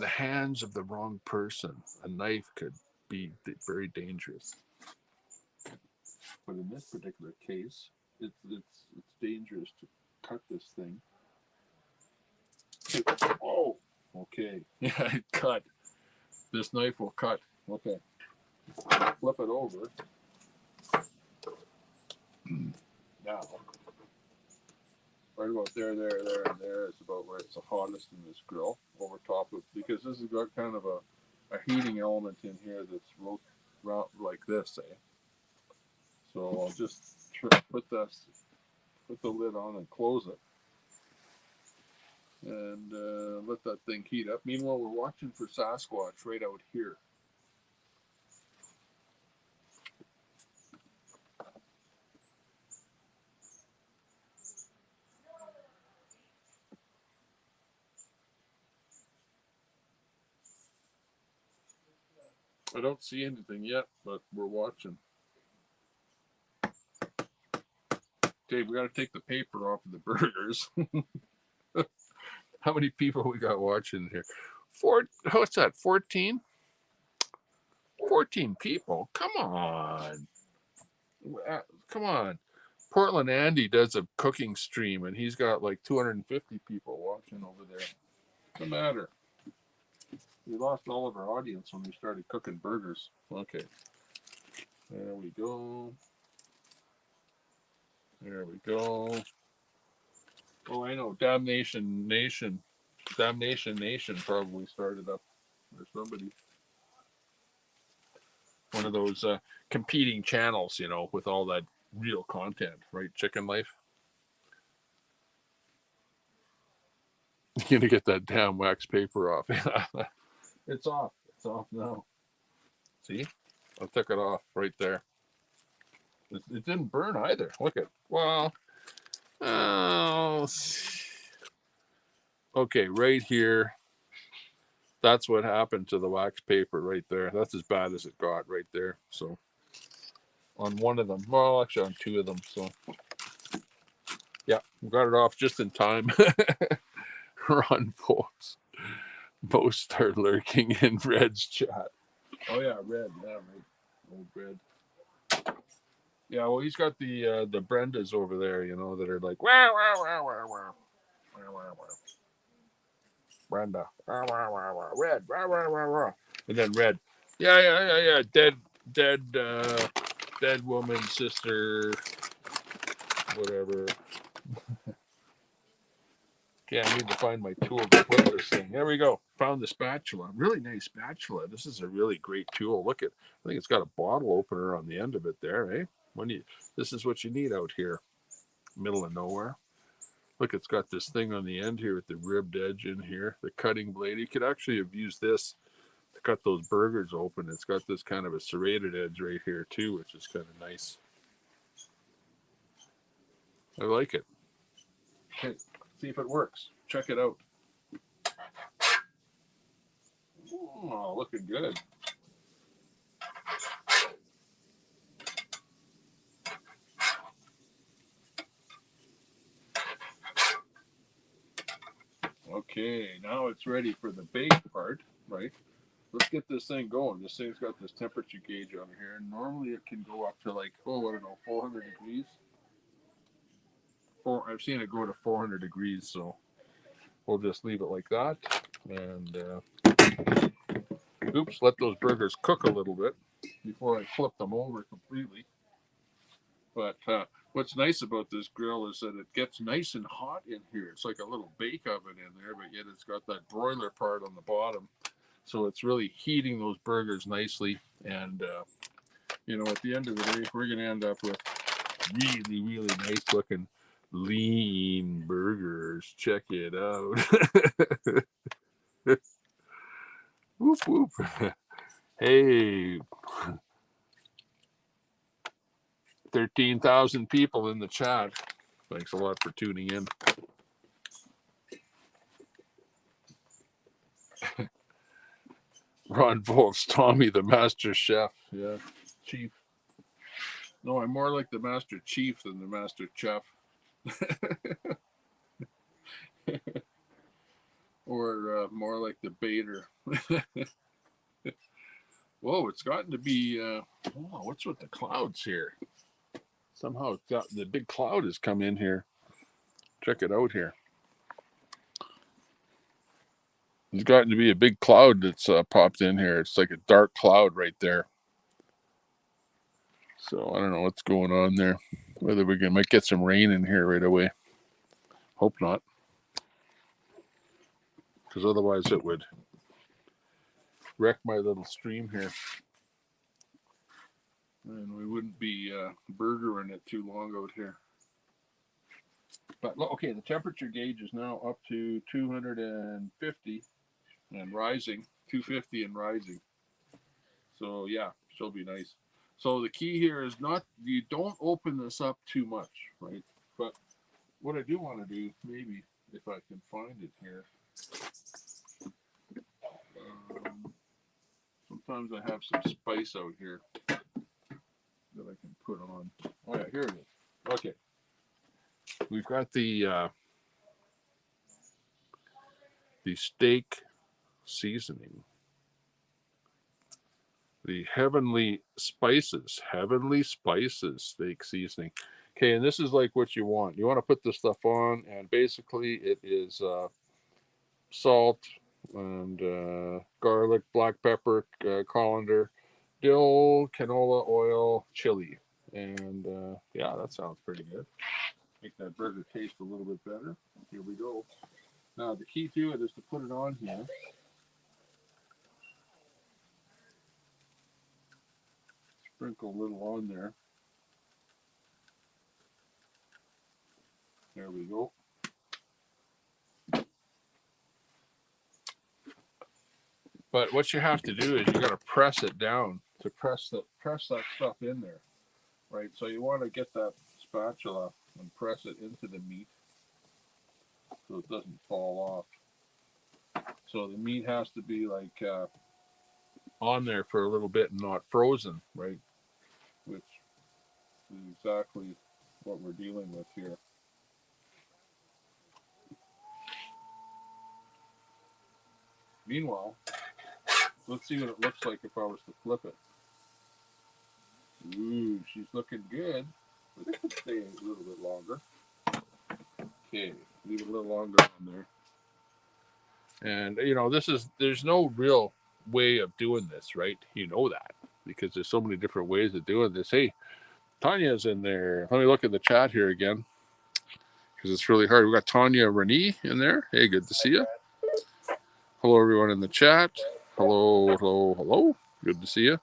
hands of the wrong person, a knife could be very dangerous. But in this particular case, it's dangerous to cut this thing. Oh, okay. Yeah, it cut. This knife will cut. Okay. Flip it over. Now, right about there, and there is about where it's the hottest in this grill. Over top of, because this has got kind of a heating element in here that's like this, eh? So I'll just put the lid on and close it, and let that thing heat up. Meanwhile, we're watching for Sasquatch right out here. I don't see anything yet, but we're watching. Okay, we got to take the paper off of the burgers. How many people we got watching here? What's that, 14? 14 people? Come on. Come on. Portland Andy does a cooking stream, and he's got like 250 people watching over there. What's the matter? We lost all of our audience when we started cooking burgers. Okay. There we go. There we go. Oh, I know. Damnation Nation probably started up. Or somebody. One of those competing channels, you know, with all that real content, right? Chicken Life. You're gonna get that damn wax paper off. It's off. It's off now. See? I took it off right there. It didn't burn either. Look at, well, oh, okay, right here. That's what happened to the wax paper right there. That's as bad as it got right there. So on one of them, well, actually on two of them. So yeah, we got it off just in time. Run, folks. Most are lurking in Red's chat. Oh yeah, Red. Yeah, right. Old Red. Yeah, well, he's got the Brendas over there, you know, that are like wow wow wow wow wow wow wow wow. Brenda, wow wow wow wow. Red, wow wow wow wow. And then Red, yeah. Dead woman, sister, whatever. Okay, I need to find my tool to flip this thing. There we go. Found the spatula. Really nice spatula. This is a really great tool. Look at, I think it's got a bottle opener on the end of it there, eh? This is what you need out here, middle of nowhere. Look, it's got this thing on the end here with the ribbed edge in here, the cutting blade. You could actually have used this to cut those burgers open. It's got this kind of a serrated edge right here too, which is kind of nice. I like it. Okay, see if it works. Check it out. Oh, looking good. Okay, now it's ready for the bake part, right? Let's get this thing going. This thing's got this temperature gauge on here. Normally it can go up to like, oh, I don't know, 400 degrees. I've seen it go to 400 degrees, so we'll just leave it like that. And oops, let those burgers cook a little bit before I flip them over completely. But what's nice about this grill is that it gets nice and hot in here. It's like a little bake oven in there, but yet it's got that broiler part on the bottom. So it's really heating those burgers nicely. And, you know, at the end of the day, we're going to end up with really, really nice looking lean burgers. Check it out. Whoop, whoop. Hey, 13,000 people in the chat. Thanks a lot for tuning in. Ron Volks, Tommy the Master Chef. Yeah, Chief. No, I'm more like the Master Chief than the Master Chef. Or more like the Bader. Whoa, it's gotten to be, what's with the clouds here? Somehow it's got, the big cloud has come in here. Check it out here. There's gotten to be a big cloud that's popped in here. It's like a dark cloud right there. So I don't know what's going on there. Whether we might get some rain in here right away. Hope not. Because otherwise it would wreck my little stream here. And we wouldn't be burgering it too long out here. But okay, the temperature gauge is now up to 250 and rising, 250 and rising. So yeah, she'll be nice. So the key here is not, you don't open this up too much, right? But what I do want to do, maybe if I can find it here. Sometimes I have some spice out here that I can put on. Oh yeah, here it is. Okay. We've got the steak seasoning. The heavenly spices steak seasoning. Okay, and this is like what you want. You want to put this stuff on, and basically it is salt and garlic, black pepper, coriander, dill, canola oil, chili. And yeah, that sounds pretty good. Make that burger taste a little bit better. Here we go. Now the key to it is to put it on here. Sprinkle a little on there. There we go. But what you have to do is you got to press it down to press that stuff in there, right? So you want to get that spatula and press it into the meat so it doesn't fall off. So the meat has to be like on there for a little bit and not frozen, right? Which is exactly what we're dealing with here. Meanwhile, let's see what it looks like if I was to flip it. Ooh, she's looking good. But it could stay a little bit longer. Okay, leave it a little longer on there. And, you know, there's no real way of doing this, right? You know that, because there's so many different ways of doing this. Hey, Tanya's in there. Let me look at the chat here again. because it's really hard. We got Tanya Renee in there. Hey, good to see you. Hello, everyone in the chat. Hello, hello, hello. Good to see you.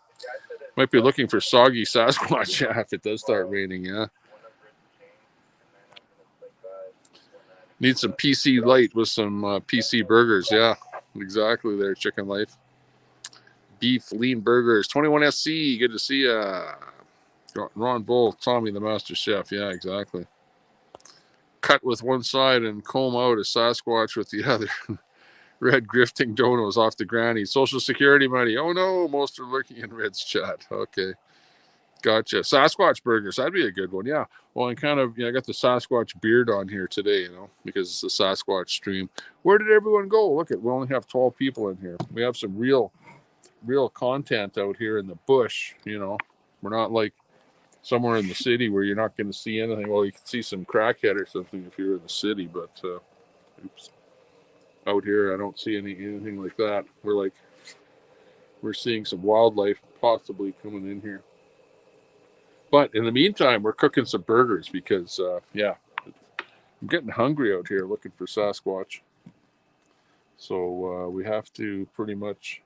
Might be looking for soggy Sasquatch. Yeah, if it does start raining, yeah. Need some PC light with some PC burgers. Yeah, exactly there, Chicken Life. Beef lean burgers. 21SC. Good to see you. Ron Bull, Tommy the Master Chef. Yeah, exactly. Cut with one side and comb out a Sasquatch with the other. Red grifting donos off the granny. Social Security money. Oh no, most are lurking in Red's chat. Okay. Gotcha. Sasquatch burgers. That'd be a good one. Yeah. Well, I kind of, I got the Sasquatch beard on here today, because it's a Sasquatch stream. Where did everyone go? Look at, we only have 12 people in here. We have some real content out here in the bush. We're not like somewhere in the city where you're not going to see anything. Well, you can see some crackhead or something if you're in the city, but out here I don't see anything like that. We're seeing some wildlife possibly coming in here. But in the meantime, we're cooking some burgers because, I'm getting hungry out here looking for Sasquatch. So we have to pretty much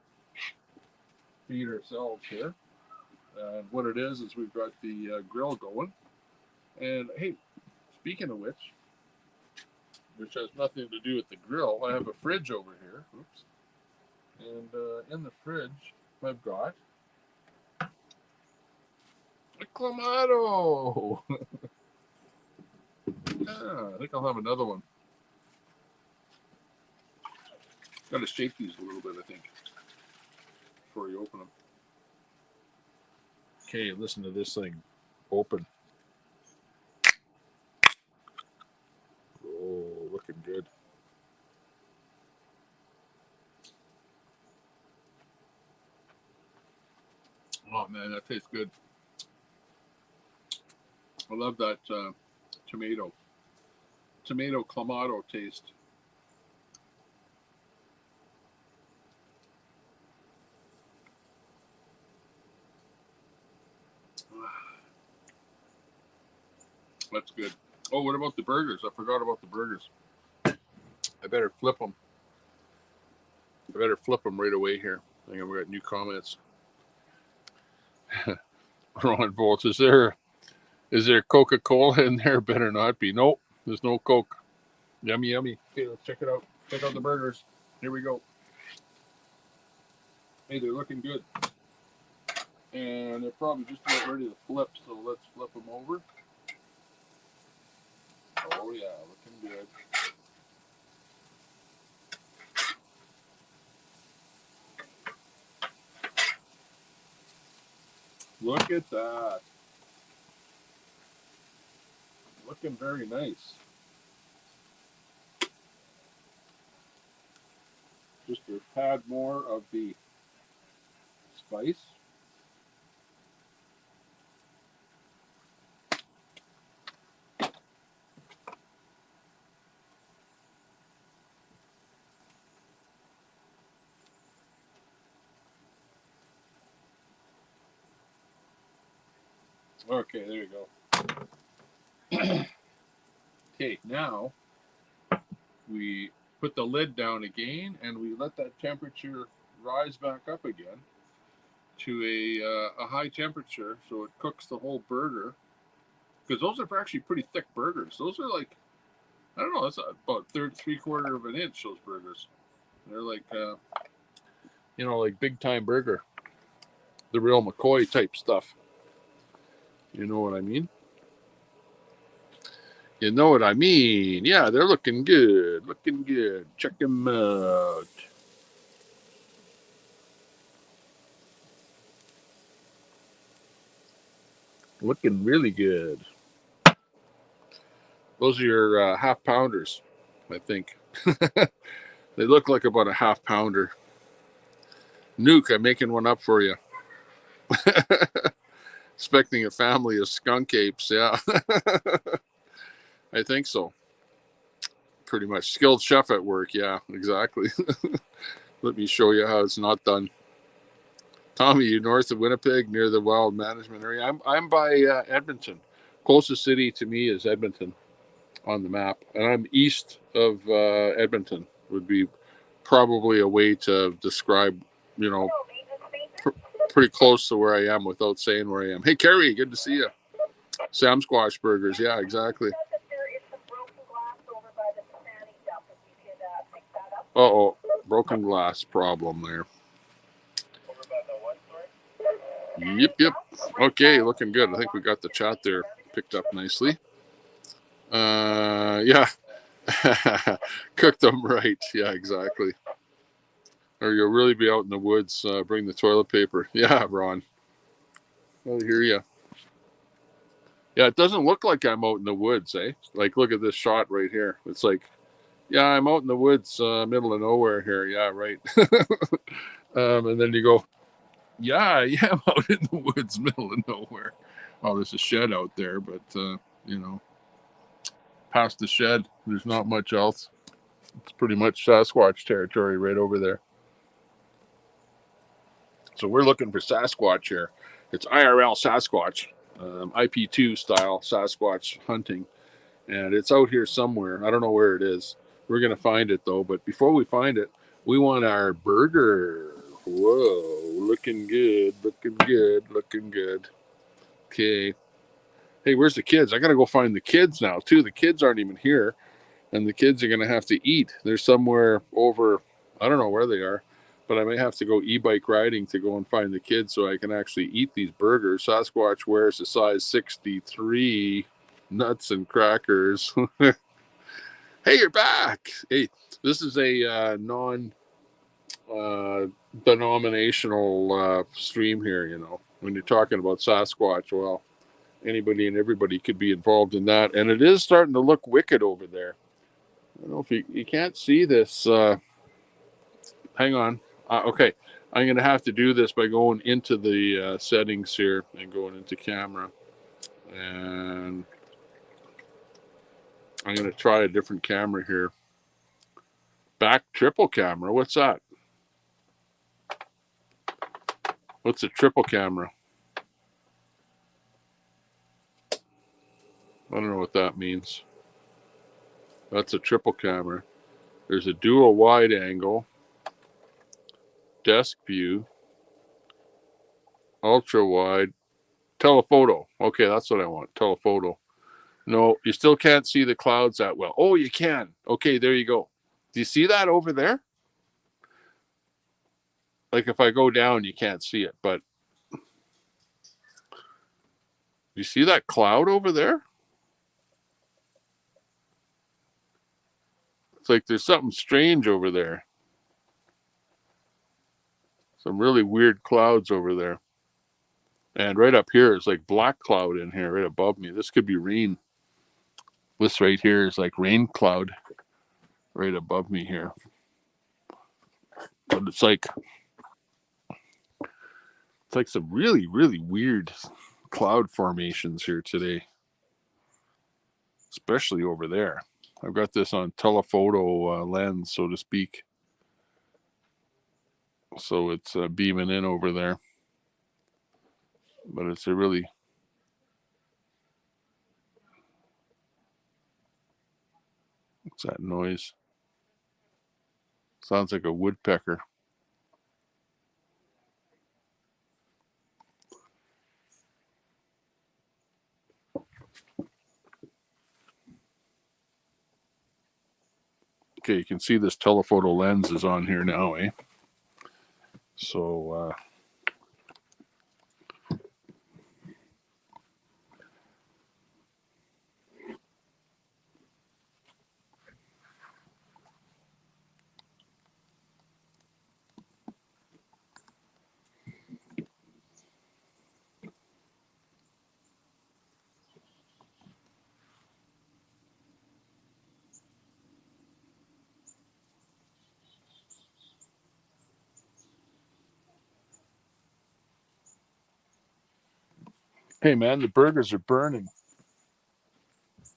feed ourselves here. And what it is we've got the grill going. And hey, speaking of which has nothing to do with the grill, I have a fridge over here. Oops. And in the fridge, I've got a Clamato. I think I'll have another one. Got to shake these a little bit, I think, before you open them. Okay, listen to this thing. Open. Oh, looking good. Oh man, that tastes good. I love that tomato Clamato taste. That's good. Oh, what about the burgers? I forgot about the burgers. I better flip them. Right away here. I think we got new comments. Ron Volts, is there Coca-Cola in there? Better not be. Nope, there's no Coke. Yummy, yummy. Okay, let's check it out. Check out the burgers. Here we go. Hey, they're looking good. And they're probably just about ready to flip, so let's flip them over. Oh yeah, looking good. Look at that. Looking very nice. Just a tad more of the spice. Okay, there you go. Okay, now we put the lid down again and we let that temperature rise back up again to a high temperature so it cooks the whole burger. Because those are actually pretty thick burgers. Those are like, I don't know, that's about 3/4 of an inch, those burgers. They're like, like big time burger. The real McCoy type stuff. You know what I mean? You know what I mean? Yeah, they're looking good. Looking good. Check them out. Looking really good. Those are your half pounders, I think. They look like about a half pounder. Nuke, I'm making one up for you. Expecting a family of skunk apes, yeah. I think so. Pretty much. Skilled chef at work, yeah, exactly. Let me show you how it's not done. Tommy, you north of Winnipeg, near the wild management area. I'm by Edmonton. Closest city to me is Edmonton. on the map. And I'm east of Edmonton, would be probably a way to describe, you know, pretty close to where I am without saying where I am. Hey, Carrie, good to see you. Sam Squash Burgers. Yeah, exactly. Uh-oh, broken glass problem there. Yep. Okay, looking good. I think we got the chat there picked up nicely. Yeah. Cook them right. Yeah, exactly. Or you'll really be out in the woods. Bring the toilet paper. Yeah, Ron. I hear you. Yeah, it doesn't look like I'm out in the woods, eh? Like, look at this shot right here. It's like, yeah, I'm out in the woods, middle of nowhere here. Yeah, right. And then you go, yeah, I'm out in the woods, middle of nowhere. Oh, there's a shed out there, but, you know, past the shed, there's not much else. It's pretty much Sasquatch territory right over there. So we're looking for Sasquatch here. It's IRL Sasquatch, IP2 style Sasquatch hunting. And it's out here somewhere. I don't know where it is. We're going to find it, though. But before we find it, we want our burger. Whoa, looking good. Okay. Hey, where's the kids? I got to go find the kids now, too. The kids aren't even here. And the kids are going to have to eat. They're somewhere over, I don't know where they are. But I may have to go e-bike riding to go and find the kids so I can actually eat these burgers. Sasquatch wears a size 63. Nuts and crackers. Hey, you're back. Hey, this is a non-denominational stream here, you know. When you're talking about Sasquatch, well, anybody and everybody could be involved in that. And it is starting to look wicked over there. I don't know if you can't see this. Hang on. Okay. I'm going to have to do this by going into the settings here and going into camera. And I'm going to try a different camera here. Back triple camera. What's that? What's a triple camera? I don't know what that means. That's a triple camera. There's a dual wide angle, desk view, ultra wide, telephoto. Okay, that's what I want. Telephoto. No, you still can't see the clouds that well. Oh, you can. Okay, there you go. Do you see that over there? Like if I go down, you can't see it, but you see that cloud over there? It's like there's something strange over there. Some really weird clouds over there. And right up here is like black cloud in here right above me. This could be rain. This right here is like rain cloud right above me here. But it's like some really, really weird cloud formations here today. Especially over there. I've got this on telephoto lens, so to speak. So it's beaming in over there. But it's a really... What's that noise? Sounds like a woodpecker. Okay, you can see this telephoto lens is on here now, eh? So, hey man, the burgers are burning.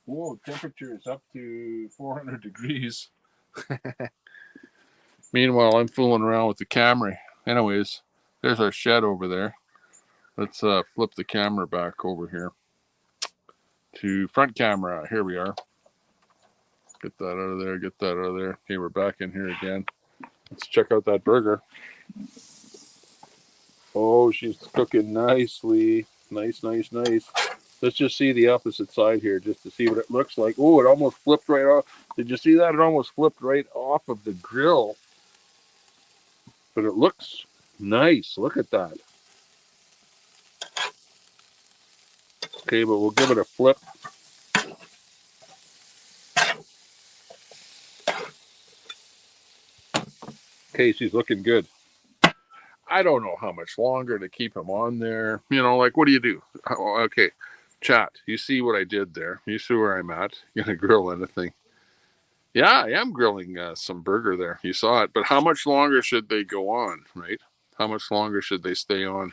Whoa, temperature is up to 400 degrees. Meanwhile, I'm fooling around with the camera. Anyways, there's our shed over there. Let's flip the camera back over here to front camera. Here we are. Get that out of there. Get that out of there. Okay, we're back in here again. Let's check out that burger. Oh, she's cooking nicely. Nice, nice, nice. Let's just see the opposite side here just to see what it looks like. Oh, it almost flipped right off. Did you see that? It almost flipped right off of the grill. But it looks nice. Look at that. Okay, but we'll give it a flip. Okay, she's looking good. I don't know how much longer to keep him on there. You know, like, what do you do? Okay, chat. You see what I did there. You see where I'm at. You gonna grill anything? Yeah, I am grilling some burger there. You saw it. But how much longer should they go on, right? How much longer should they stay on?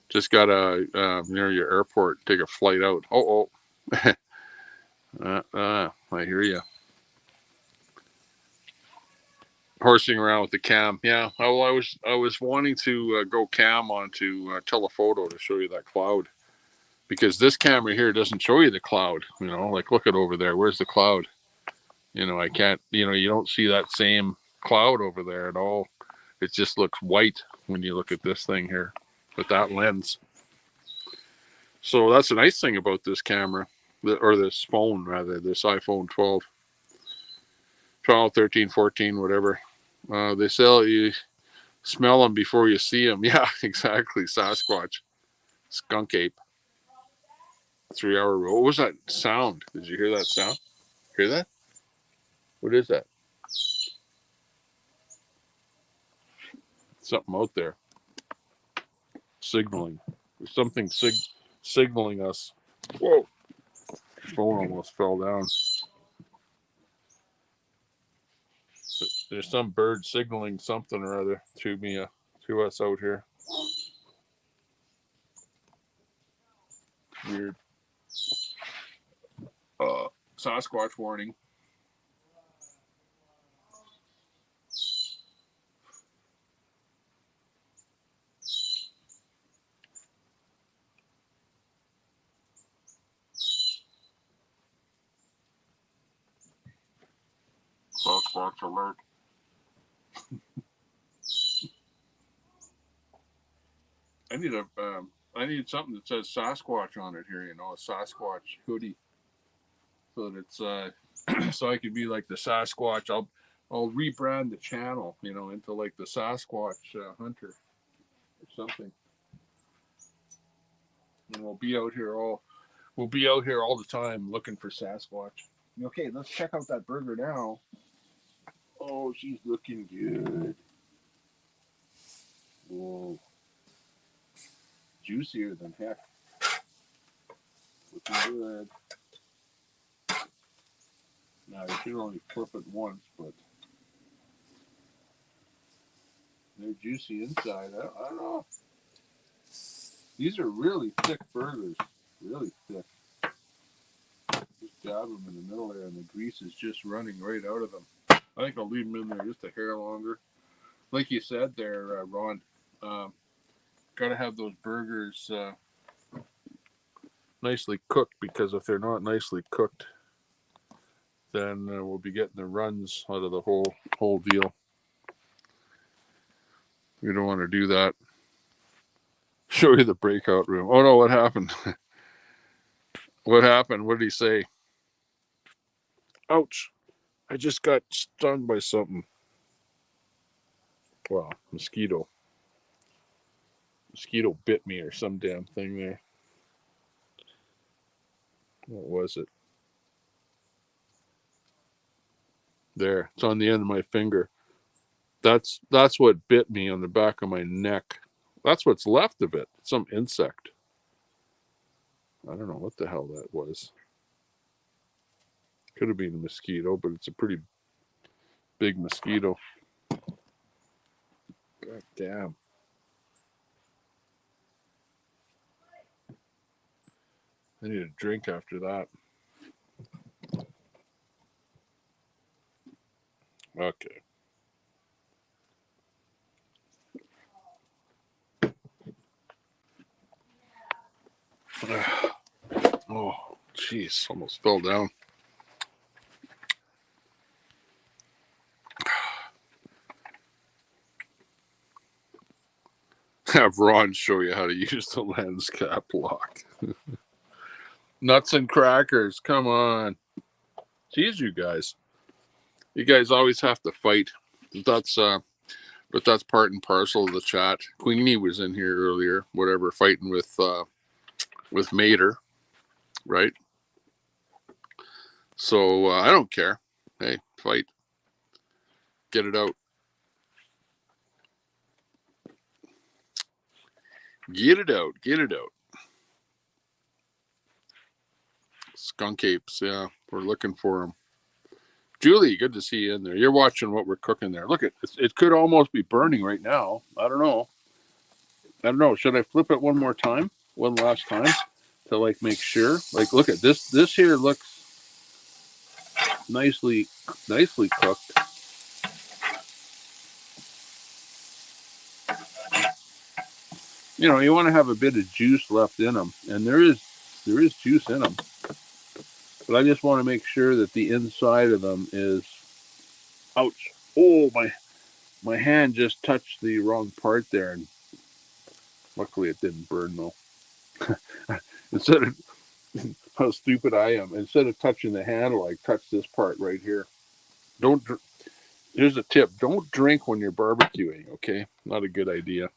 Just got to, near your airport, take a flight out. Oh. I hear you. Horsing around with the cam. Yeah, well, I was wanting to go cam onto telephoto to show you that cloud. Because this camera here doesn't show you the cloud. You know, like, look at over there. Where's the cloud? You know, I can't, you don't see that same cloud over there at all. It just looks white when you look at this thing here with that lens. So that's the nice thing about this camera, or this phone rather, this iPhone 12, 13, 14, whatever. They sell you, smell them before you see them. Yeah, exactly. Sasquatch, skunk ape, 3 hour rule. What was that sound? Did you hear that sound? Hear that? What is that? Something out there signaling. There's something signaling us. Whoa! Phone almost fell down. There's some bird signaling something or other to me, to us out here. Weird. Sasquatch warning. Sasquatch alert. I need something that says Sasquatch on it here. You know, a Sasquatch hoodie, so that it's so I could be like the Sasquatch. I'll rebrand the channel, into like the Sasquatch hunter or something. And we'll be out here all the time looking for Sasquatch. Okay, let's check out that burger now. Oh, she's looking good. Whoa. Juicier than heck. Looking good. Now, you should only flip it once, but they're juicy inside. I don't know. These are really thick burgers. Really thick. Just dab them in the middle there, and the grease is just running right out of them. I think I'll leave them in there just a hair longer. Like you said there, Ron, got to have those burgers nicely cooked, because if they're not nicely cooked, then we'll be getting the runs out of the whole deal. We don't want to do that. Show you the breakout room. Oh no, what happened? What happened? What did he say? Ouch. I just got stung by something. Well, mosquito. Mosquito bit me or some damn thing there. What was it? There. It's on the end of my finger. That's what bit me on the back of my neck. That's what's left of it. Some insect. I don't know what the hell that was. Could have been a mosquito, but it's a pretty big mosquito. God damn. I need a drink after that. Okay. Oh, jeez. Almost fell down. have Ron show you how to use the lens cap lock. Nuts and crackers, come on. Jeez, you guys. You guys always have to fight. That's part and parcel of the chat. Queenie was in here earlier, whatever, fighting with Mater, right? So I don't care. Hey, fight. Get it out. Get it out. Get it out. Skunk apes, yeah. We're looking for them. Julie, good to see you in there. You're watching what we're cooking there. Look, it could almost be burning right now. I don't know. Should I flip it one more time? One last time to like make sure? Like, look at this. This here looks nicely cooked. You know, you want to have a bit of juice left in them, and there is juice in them. But I just want to make sure that the inside of them is. Ouch! Oh, my hand just touched the wrong part there, and luckily it didn't burn though. Instead of how stupid I am, instead of touching the handle, I touched this part right here. Here's a tip: don't drink when you're barbecuing. Okay, not a good idea.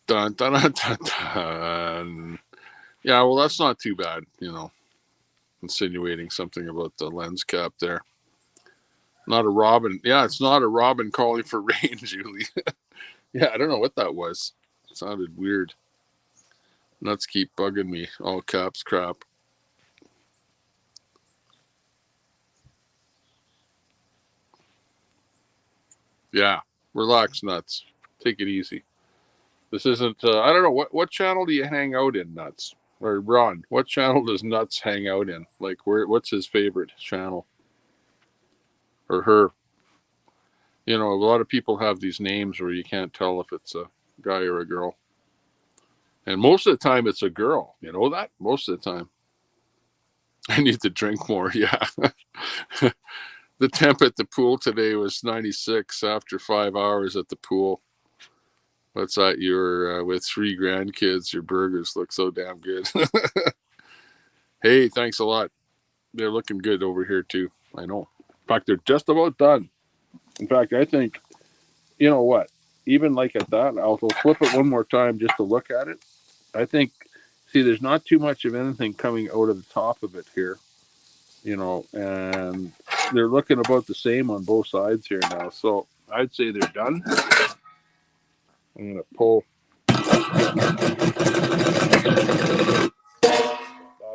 Dun, dun, dun, dun, dun. Yeah, well, that's not too bad, you know. Insinuating something about the lens cap there. Not a robin. Yeah, it's not a robin calling for rain, Julie. Yeah, I don't know what that was. It sounded weird. Nuts keep bugging me. All caps crap. Yeah, relax, Nuts. Take it easy. This isn't. I don't know what channel do you hang out in, Nuts? Or Ron, what channel does Nuts hang out in? Like, what's his favorite channel? Or her? You know, a lot of people have these names where you can't tell if it's a guy or a girl. And most of the time, it's a girl. You know that? Most of the time. I need to drink more. Yeah. The temp at the pool today was 96 after 5 hours at the pool. What's that? You're with 3 grandkids. Your burgers look so damn good. Hey, thanks a lot. They're looking good over here too. I know. In fact, they're just about done. In fact, I think, you know what? Even like at that, I'll flip it one more time just to look at it. I think, see, there's not too much of anything coming out of the top of it here, you know, and they're looking about the same on both sides here now. So I'd say they're done. I'm going to pull that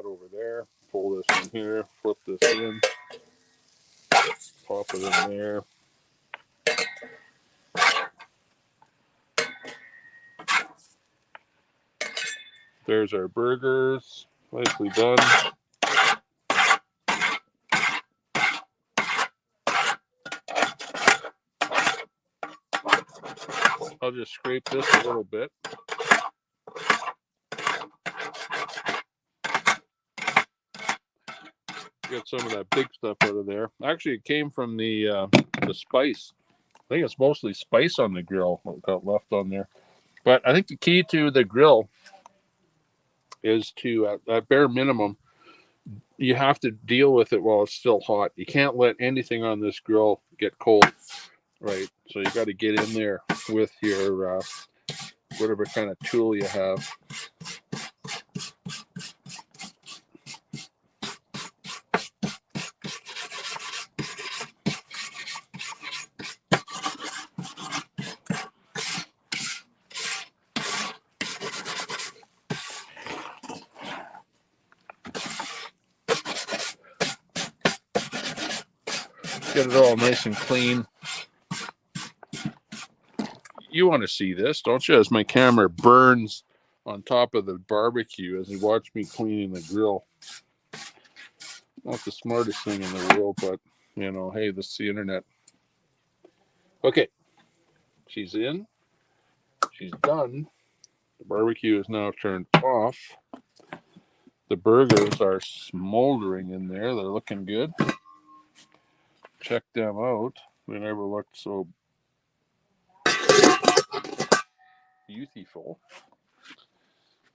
over there, pull this in here, flip this in, pop it in there. There's our burgers, nicely done. I'll just scrape this a little bit. Get some of that big stuff out of there. Actually, it came from the spice. I think it's mostly spice on the grill that got left on there. But I think the key to the grill is to, at bare minimum, you have to deal with it while it's still hot. You can't let anything on this grill get cold, right? So you got to get in there with your whatever kind of tool you have. Get it all nice and clean. You want to see this, don't you? As my camera burns on top of the barbecue as you watch me cleaning the grill. Not the smartest thing in the world, but, you know, hey, this is the internet. Okay. She's in. She's done. The barbecue is now turned off. The burgers are smoldering in there. They're looking good. Check them out. They never looked so beautiful.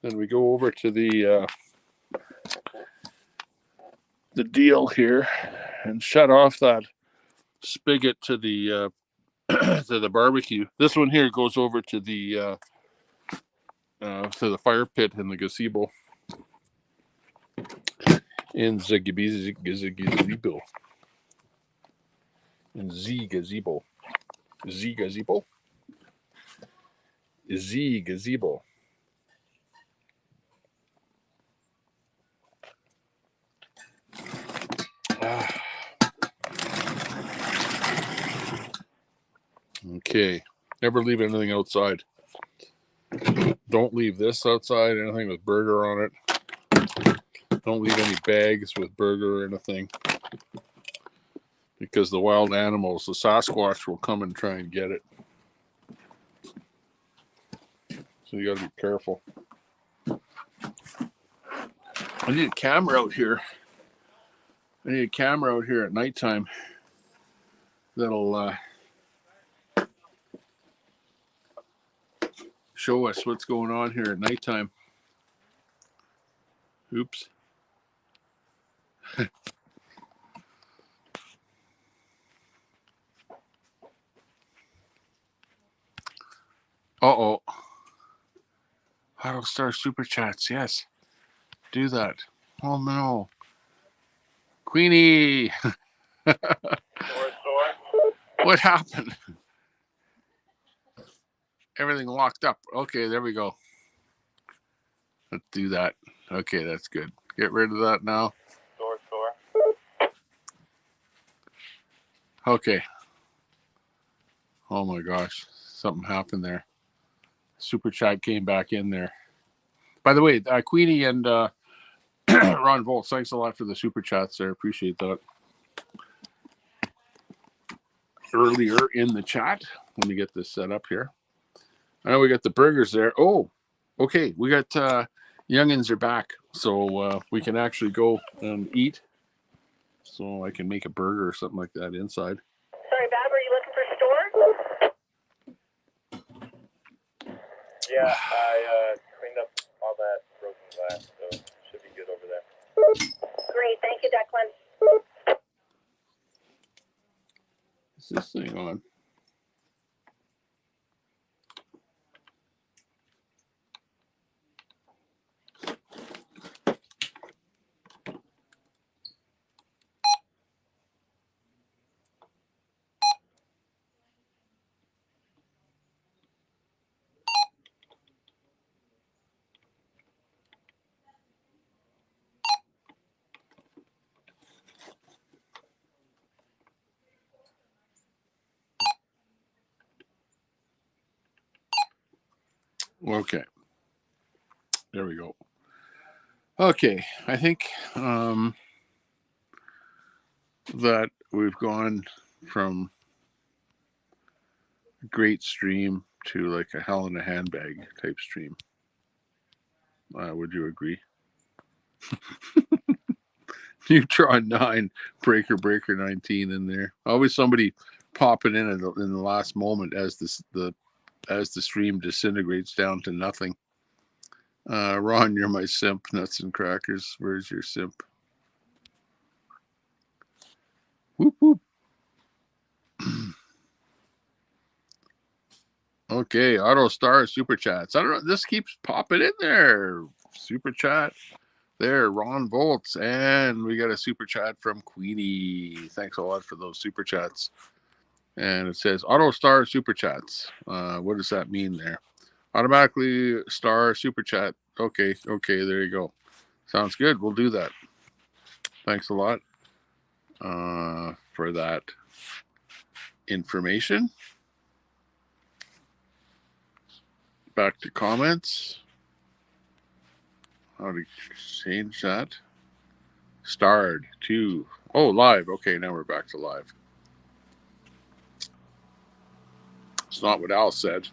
Then we go over to the deal here and shut off that spigot to the to the barbecue. This one here goes over to the fire pit in the gazebo in the gazebo. In Z gazebo. Z gazebo. Z gazebo. Okay. Never leave anything outside. Don't leave this outside, anything with burger on it. Don't leave any bags with burger or anything. Because the wild animals, the Sasquatch, will come and try and get it. So you got to be careful. I need a camera out here. I need a camera out here at nighttime that'll show us what's going on here at nighttime. Oops. Uh-oh. Auto Star Super Chats. Yes. Do that. Oh, no. Queenie. What happened? Everything locked up. Okay, there we go. Let's do that. Okay, that's good. Get rid of that now. Store. Okay. Oh my gosh. Something happened there. Super chat came back in there. By the way, Queenie and Ron Volt, thanks a lot for the super chats there. Appreciate that. Earlier in the chat. Let me get this set up here. I know we got the burgers there. Oh, okay. We got youngins are back. So we can actually go and eat. So I can make a burger or something like that inside. Sorry, Bab, are you looking for store? Yeah, I cleaned up all that broken glass, so it should be good over there. Great, thank you, Declan. Is this thing on? Okay. There we go. Okay. I think that we've gone from a great stream to like a hell in a handbag type stream. Would you agree? Neutron 9, Breaker 19 in there. Always somebody popping in the last moment as the stream disintegrates down to nothing. Ron, you're my simp. Nuts and crackers. Where's your simp? Whoop whoop. Okay, Auto Star Super Chats. I don't know. This keeps popping in there. Super Chat. There, Ron Volts. And we got a Super Chat from Queenie. Thanks a lot for those Super Chats. And it says Auto Star Super Chats. What does that mean there? Automatically star Super Chat. Okay, there you go. Sounds good. We'll do that. Thanks a lot for that information. Back to comments. How to change that? Starred to live. Okay, now we're back to live. It's not what Al said.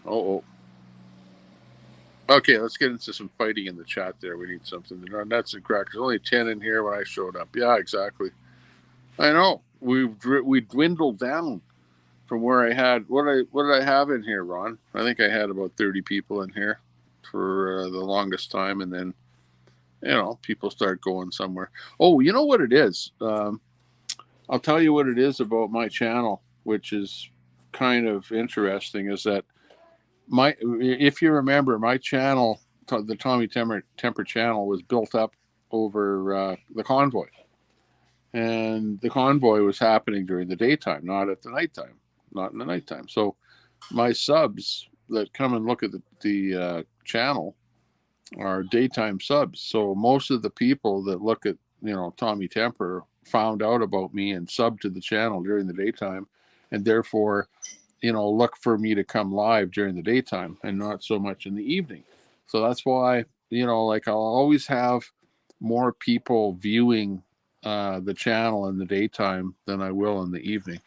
Okay, let's get into some fighting in the chat there. We need something. Nuts and crackers. Only 10 in here when I showed up. Yeah, exactly. I know. We dwindled down. from where I had what did I have in here, Ron? I think I had about 30 people in here for the longest time, and then people start going somewhere. Oh, you know what it is? I'll tell you what it is about my channel, which is kind of interesting, is that if you remember, my channel, the Tommy Temper channel, was built up over the convoy. And the convoy was happening during the daytime, not at the nighttime, not in the nighttime. So my subs that come and look at the channel are daytime subs. So most of the people that look at, Tommy Temper found out about me and subbed to the channel during the daytime, and therefore, look for me to come live during the daytime and not so much in the evening. So that's why, like I'll always have more people viewing the channel in the daytime than I will in the evening,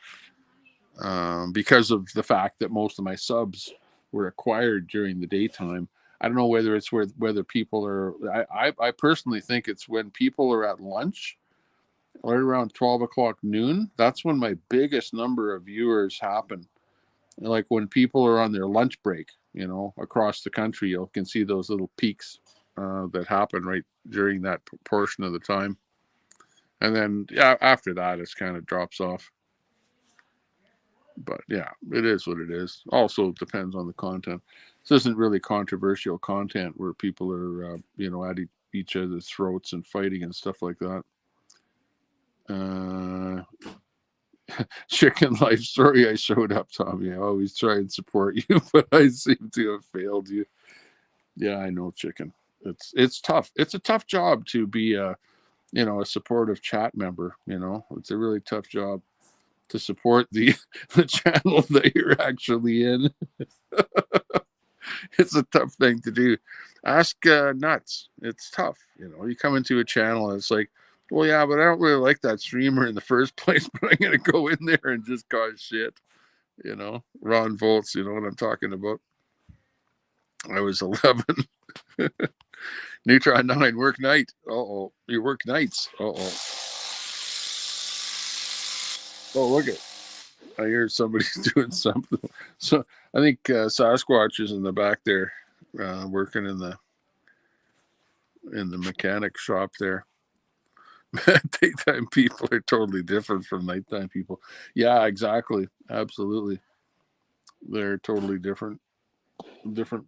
because of the fact that most of my subs were acquired during the daytime. I don't know whether it's whether people are. I personally think it's when people are at lunch, right around 12 o'clock noon. That's when my biggest number of viewers happen. Like when people are on their lunch break, across the country, you can see those little peaks that happen right during that portion of the time. And then after that, it kind of drops off. But yeah, it is what it is. Also, it depends on the content. This isn't really controversial content where people are, at each other's throats and fighting and stuff like that. Chicken life story. I showed up, Tommy. I always try and support you, but I seem to have failed you. Yeah, I know, chicken. It's tough. It's a tough job to be a supportive chat member. It's a really tough job to support the channel that you're actually in. It's a tough thing to do. Ask Nuts. It's tough. You come into a channel and it's like, well, yeah, but I don't really like that streamer in the first place, but I'm going to go in there and just cause shit. Ron Volts, you know what I'm talking about. I was 11. Neutron 9, work night. Uh-oh. You work nights. Uh-oh. Oh, look it. I hear somebody's doing something. So I think Sasquatch is in the back there, working in the mechanic shop there. Daytime people are totally different from nighttime people. Yeah, exactly. Absolutely. They're totally different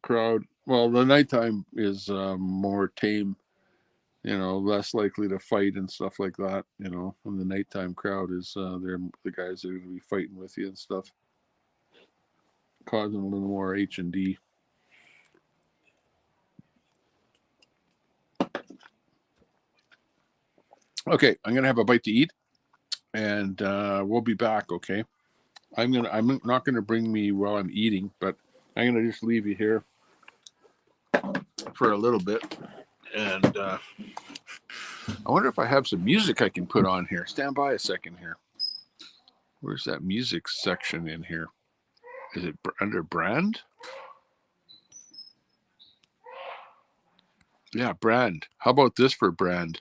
crowd. Well, the nighttime is more tame, less likely to fight and stuff like that. And the nighttime crowd is they're the guys that are going to be fighting with you and stuff, causing a little more H&D. Okay, I'm gonna have a bite to eat, and we'll be back. Okay, I'm not gonna bring me while I'm eating, but I'm gonna just leave you here for a little bit, and I wonder if I have some music I can put on here. Stand by a second here. Where's that music section in here? Is it under brand? Yeah, brand. How about this for brand?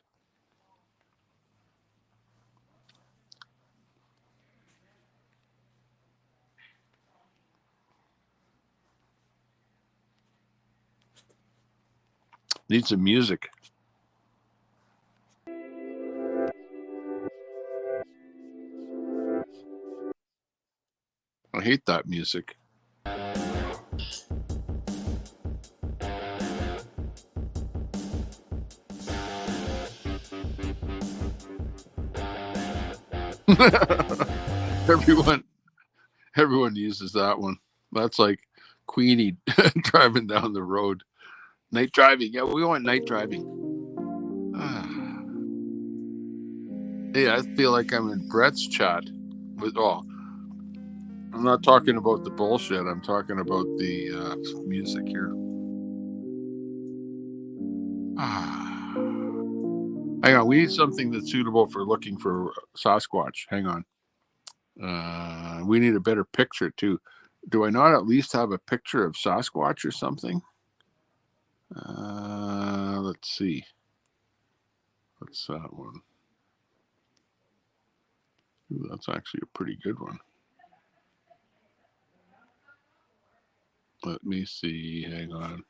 Need some music. I hate that music. Everyone uses that one. That's like Queenie driving down the road. Night driving. Yeah, we want night driving. Hey, I feel like I'm in Brett's chat. I'm not talking about the bullshit. I'm talking about the music here. Hang on. We need something that's suitable for looking for Sasquatch. Hang on. We need a better picture too. Do I not at least have a picture of Sasquatch or something? Let's see. What's that one? Ooh, that's actually a pretty good one. Let me see. Hang on.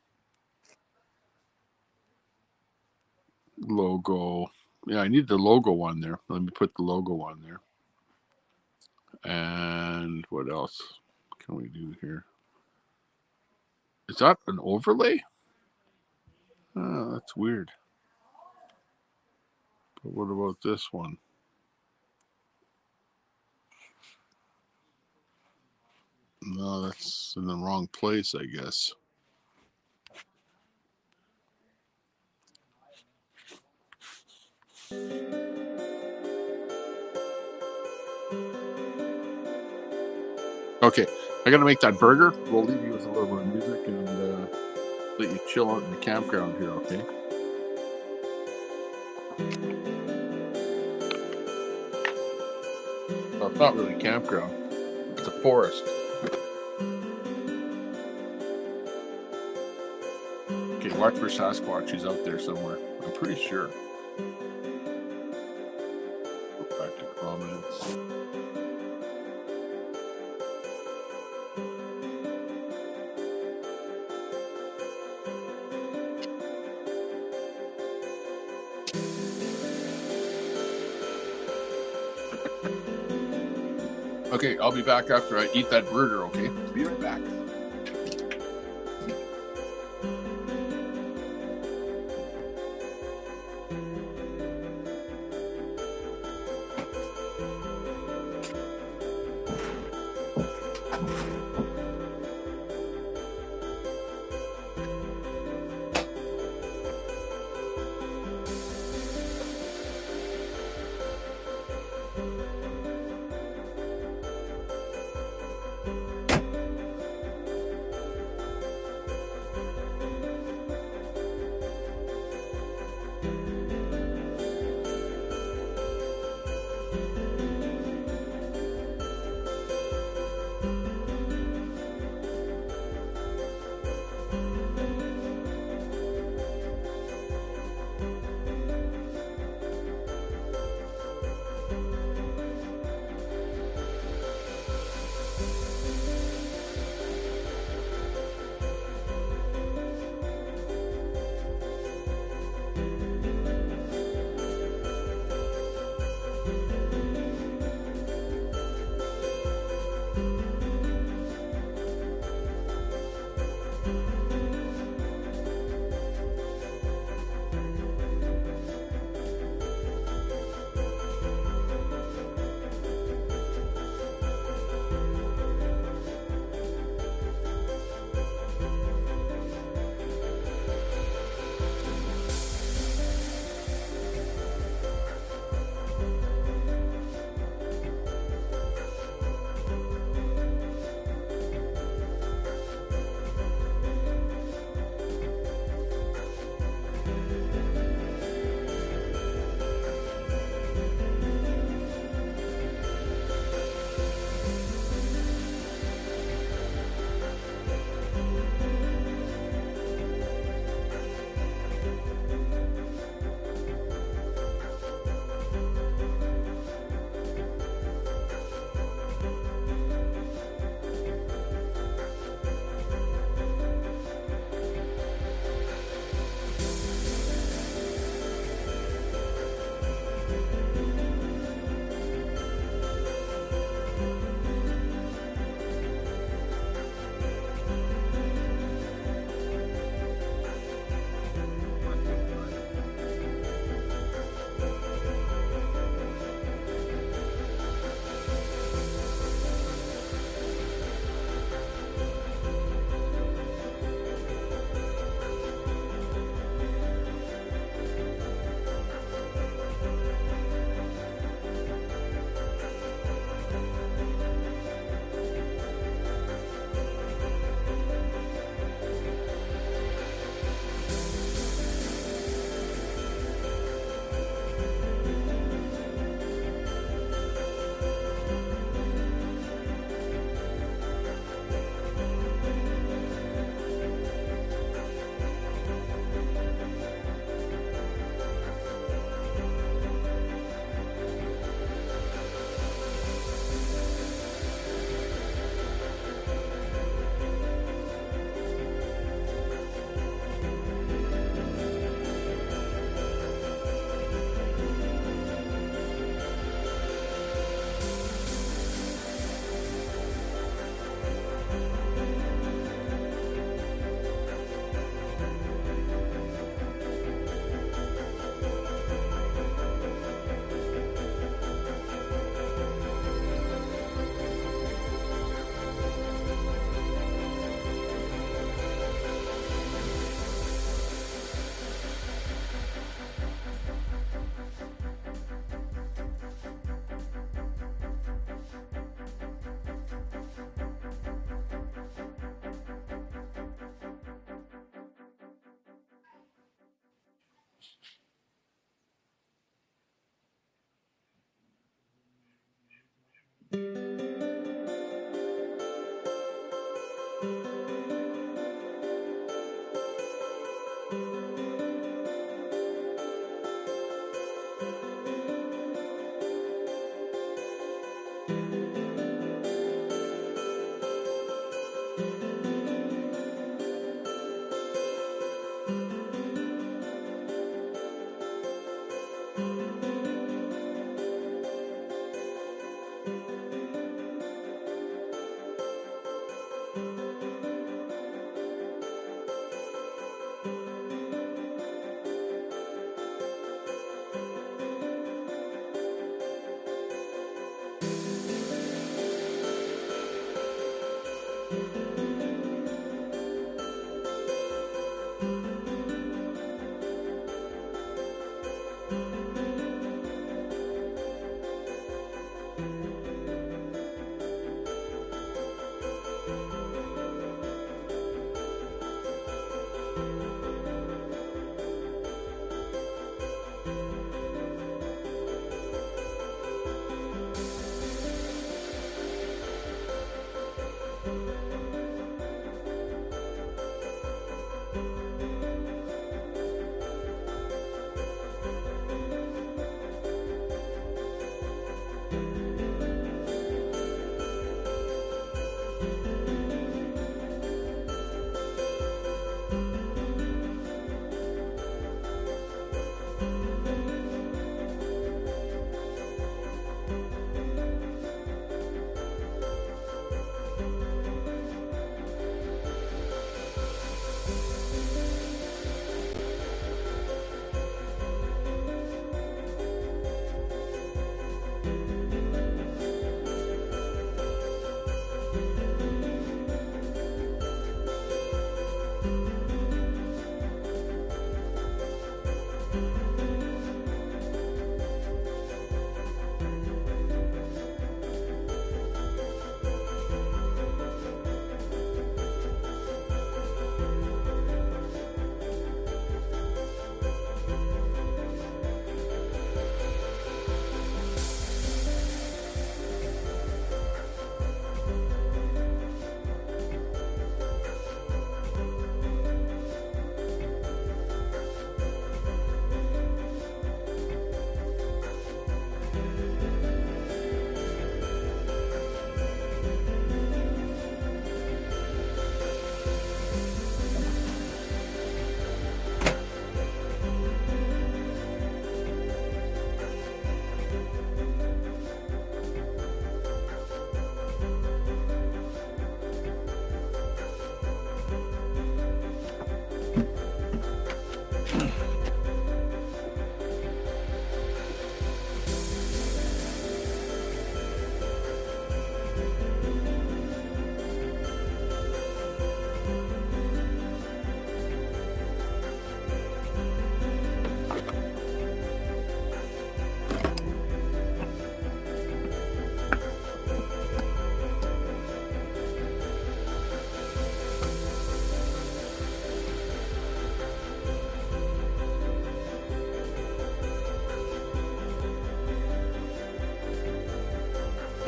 Logo. Yeah, I need the logo one there. Let me put the logo on there. And what else can we do here? Is that an overlay? Oh, that's weird. But what about this one? No, that's in the wrong place, I guess. Okay, I gotta make that burger. We'll leave you with a little bit of music and let you chill out in the campground here, okay? Well, it's not really a campground. It's a forest. Okay, watch for Sasquatch. He's out there somewhere. I'm pretty sure. Go back to comments. Okay, I'll be back after I eat that burger, okay? Be right back.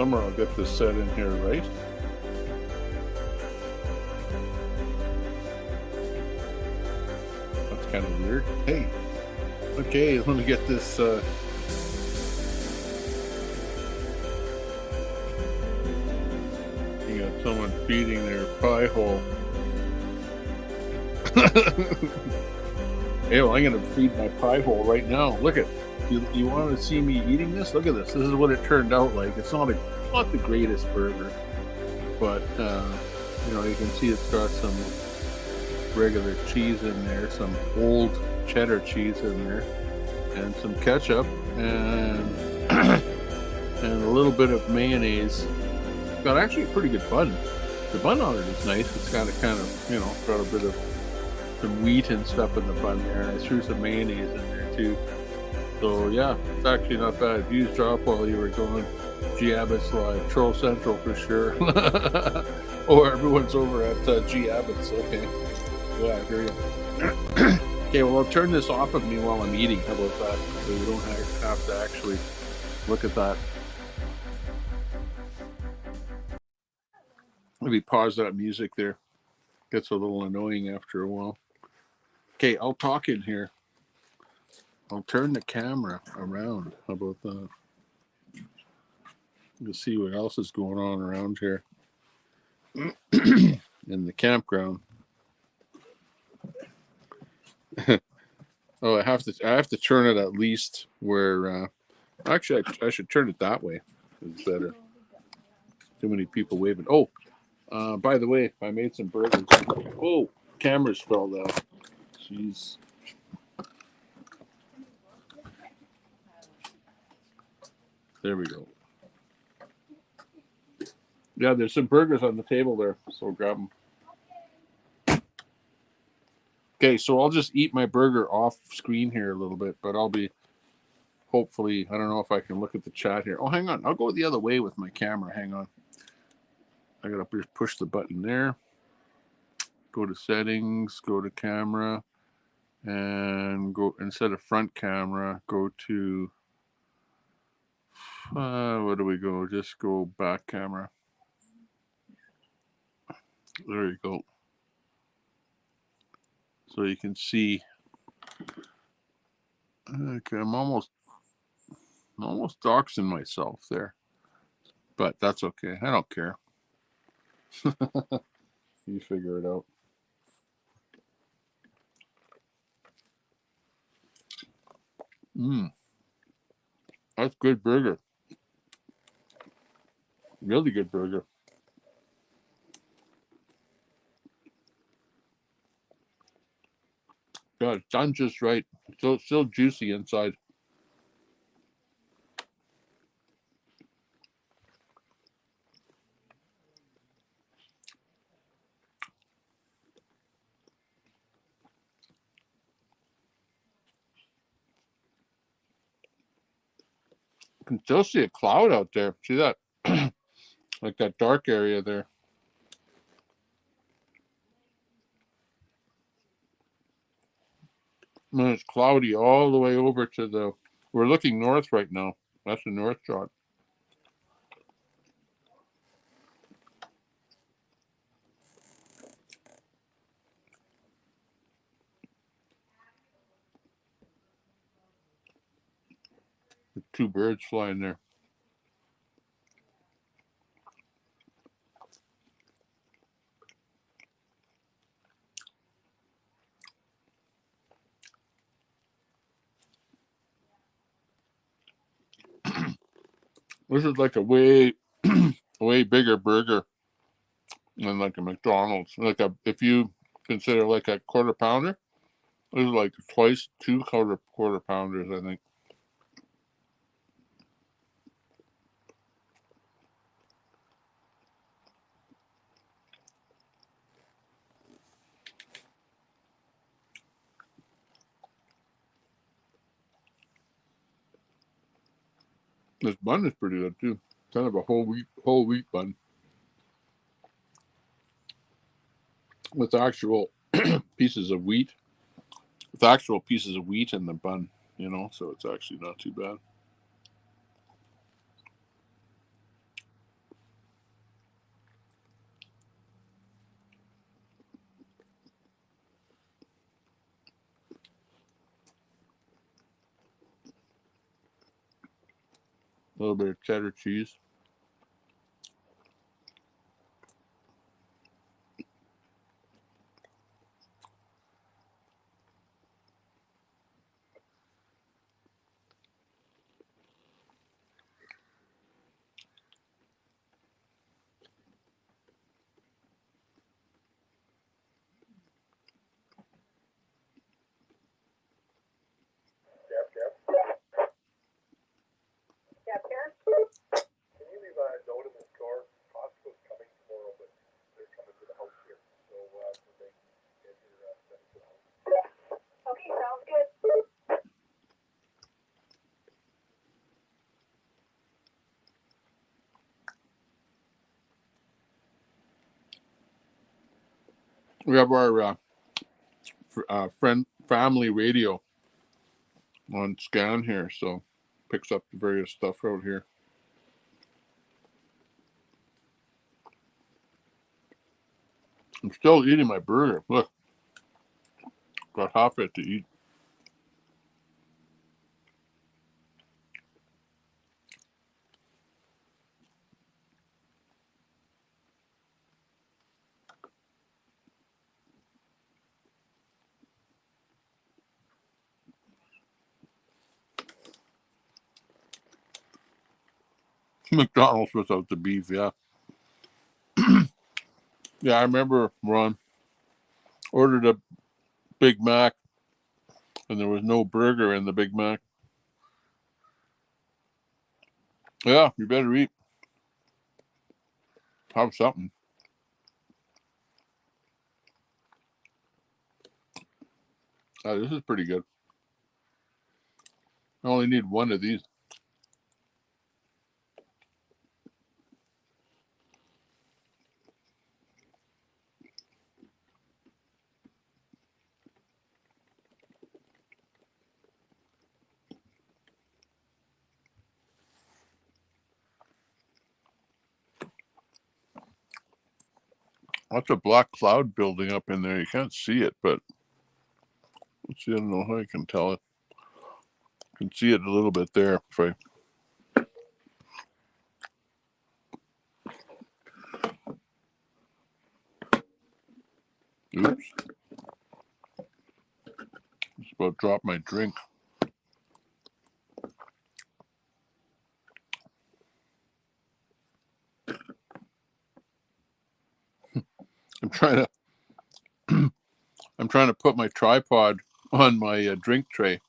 Somewhere I'll get this set in here, right? That's kind of weird. Hey, okay, let me get this. You got someone feeding their pie hole. Hey, well, I'm going to feed my pie hole right now. Look at you want to see me eating this? Look at this. This is what it turned out like. It's not the greatest burger, but you know, you can see it's got some regular cheese in there, some old cheddar cheese in there, and some ketchup, and and a little bit of mayonnaise. It's got actually a pretty good bun. The bun on it is nice. It's got a kind of, you know, got a bit of some wheat and stuff in the bun there, and I threw some mayonnaise in there too. So yeah, it's actually not bad. Huge drop while you were going. Giabba's Live, Troll Central for sure. Or everyone's over at Giabba's. Okay. Yeah, I hear you. Okay, well, I'll turn this off of me while I'm eating. How about that? So you don't have to actually look at that. Maybe pause that music there. Gets a little annoying after a while. Okay, I'll talk in here. I'll turn the camera around. How about that? You'll see what else is going on around here in the campground. Oh, I have to turn it at least where. Actually, I should turn it that way. It's better. Too many people waving. Oh, by the way, I made some burgers. Oh, cameras fell down. Jeez. There we go. Yeah, there's some burgers on the table there, so grab them. Okay, so I'll just eat my burger off screen here a little bit, but I'll be hopefully, I don't know if I can look at the chat here. Oh, hang on. I'll go the other way with my camera. Hang on. I got to push the button there. Go to settings, go to camera, and go instead of front camera, go to where do we go? Just go back camera. There you go. So you can see. Okay, I'm almost doxing myself there, but that's okay. I don't care. You figure it out. That's good burger. Really good burger. Yeah, it's done just right. Still juicy inside. You can still see a cloud out there. See that? Like that dark area there. And it's cloudy all the way over to the... We're looking north right now. That's the north shot. The two birds flying there. This is like a way bigger burger than like a McDonald's. If you consider like a quarter pounder, this is like twice 2 quarter pounders, I think. This bun is pretty good too. Kind of a whole wheat bun with actual pieces of wheat. With actual pieces of wheat in the bun, you know, so it's actually not too bad. A little bit of cheddar cheese. Can you leave a note in the store? Costco's coming tomorrow, but they're coming to the house here. So when they get here, send it to the house. Okay, sounds good. We have our family radio on scan here, so picks up the various stuff out here. I'm still eating my burger. Look, got half it to eat. McDonald's without the beef, yeah. Yeah, I remember, Ron, ordered a Big Mac and there was no burger in the Big Mac. Yeah, you better eat. Have something. This is pretty good. I only need one of these. Lots of black cloud building up in there. You can't see it, but let's see. I don't know how I can tell it. I can see it a little bit there. If I oops, just about dropped my drink. I'm trying to put my tripod on my drink tray.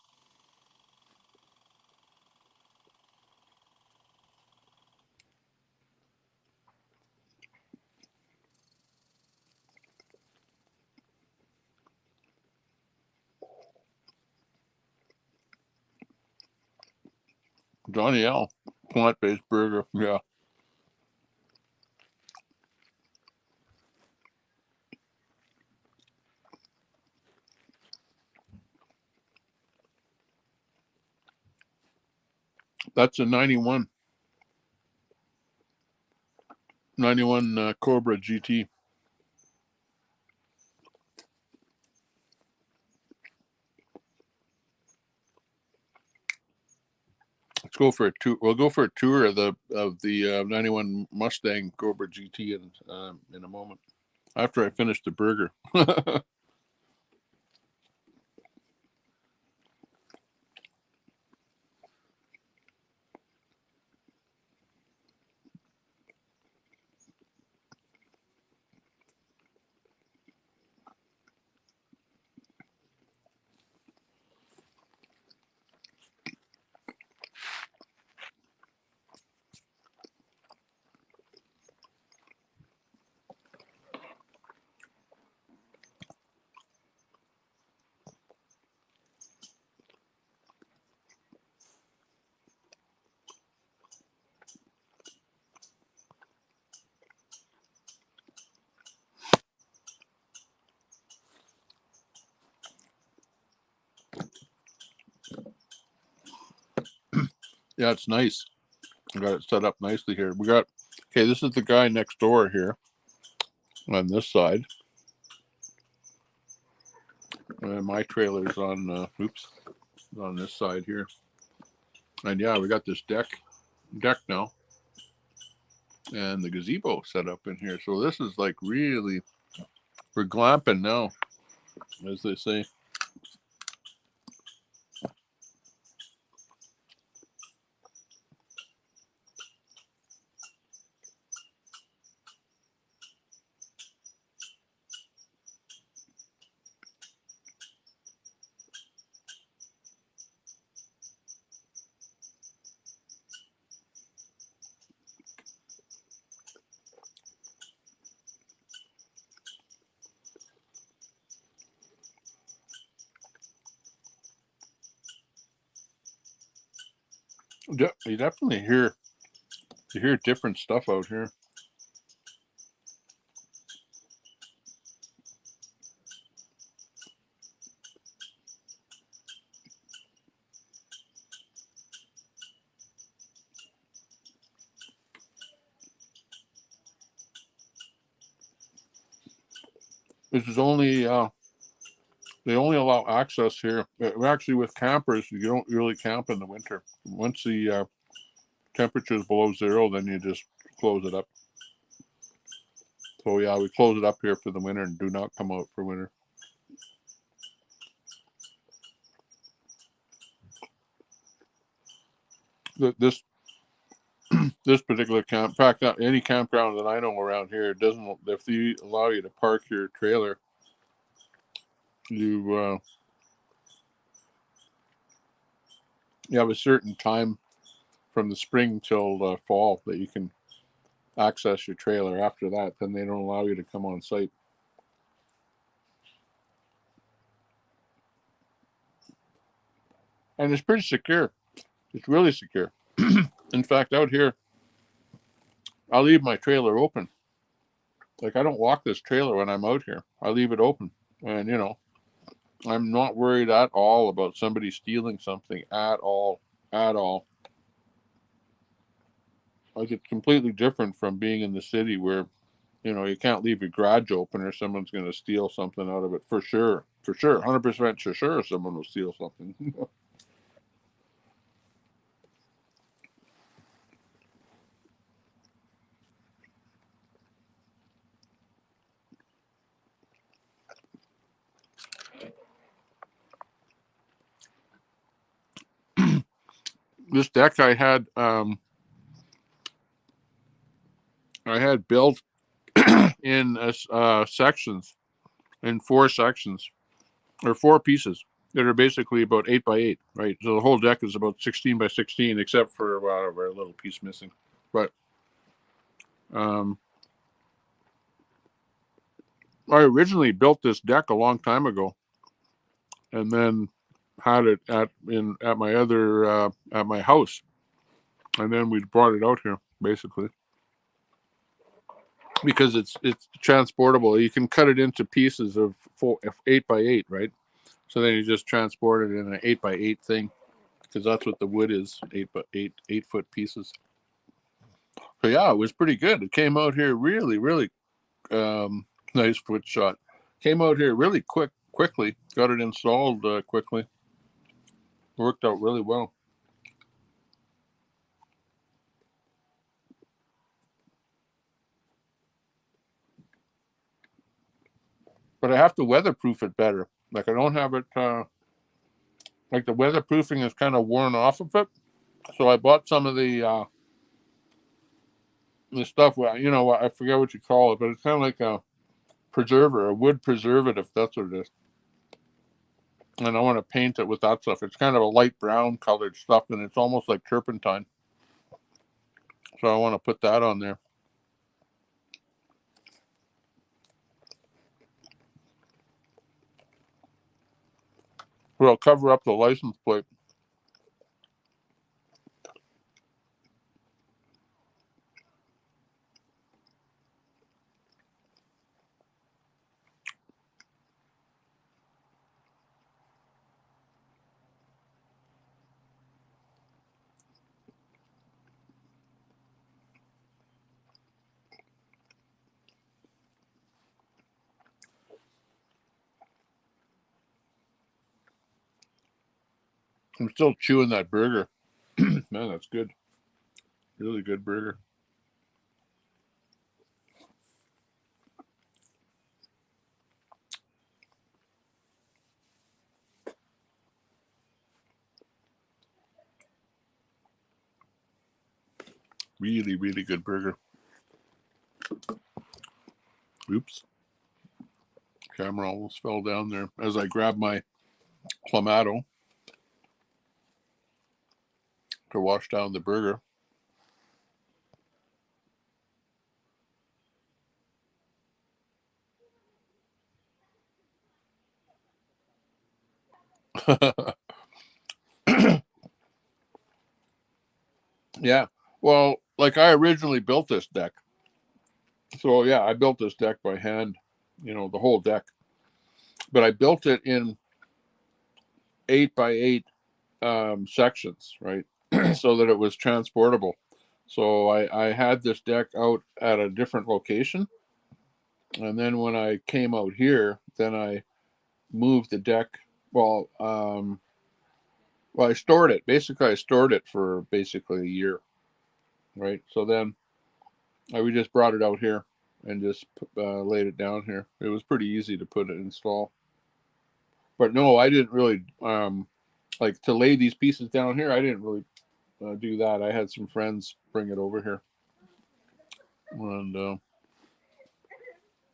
Johnny L, plant-based burger. Yeah. That's a 91 Cobra GT. Let's go for a tour. We'll go for a tour of the 91 Mustang Cobra GT in a moment after I finish the burger. Yeah, it's nice. I got it set up nicely here. Okay, this is the guy next door here on this side. And my trailer's on, on this side here. And yeah, we got this deck deck now. And the gazebo set up in here. So this is like really, we're glamping now, as they say. You definitely hear different stuff out here. This is only they only allow access here. Actually, with campers, you don't really camp in the winter. Once the temperature is below 0, then you just close it up. So yeah, we close it up here for the winter and do not come out for winter. This this particular camp, in fact, any campground that I know around here doesn't. If they allow you to park your trailer, you have a certain time from the spring till fall that you can access your trailer. After that, then they don't allow you to come on site. And it's pretty secure. It's really secure. In fact, out here, I'll leave my trailer open. Like, I don't lock this trailer when I'm out here. I leave it open. And, you know, I'm not worried at all about somebody stealing something at all. At all. Like, it's completely different from being in the city where, you know, you can't leave your garage open or someone's going to steal something out of it. For sure. For sure. 100% for sure someone will steal something. This deck I had built in sections, in 4 sections, or 4 pieces that are basically about 8 by 8, right? So the whole deck is about 16 by 16, except for a little piece missing. But I originally built this deck a long time ago, and then had it at my house, and then we brought it out here basically because it's transportable. You can cut it into pieces of 8 by 8, right? So then you just transport it in an 8 by 8 thing, because that's what the wood is, 8 foot pieces. So yeah, it was pretty good. It came out here really, really nice foot shot. Came out here really quickly. Got it installed quickly. Worked out really well. But I have to weatherproof it better. Like, I don't have it. Like, the weatherproofing is kind of worn off of it. So I bought some of the stuff. You know, I forget what you call it, but it's kind of like a preserver, a wood preservative. That's what it is. And I want to paint it with that stuff. It's kind of a light brown colored stuff, and it's almost like turpentine. So I want to put that on there. Well, cover up the license plate. I'm still chewing that burger. Man, that's good. Really good burger. Really, really good burger. Oops. Camera almost fell down there as I grabbed my Clamato to wash down the burger. Yeah. Well, like I originally built this deck. So yeah, I built this deck by hand, the whole deck. But I built it in 8x8 sections, right? So that it was transportable. So I had this deck out at a different location. And then when I came out here, then I moved the deck. Well, I stored it. Basically, I stored it for basically a year, right? So then we just brought it out here and just laid it down here. It was pretty easy to put it install. But no, I didn't really like to lay these pieces down here. I didn't really do that. I had some friends bring it over here, and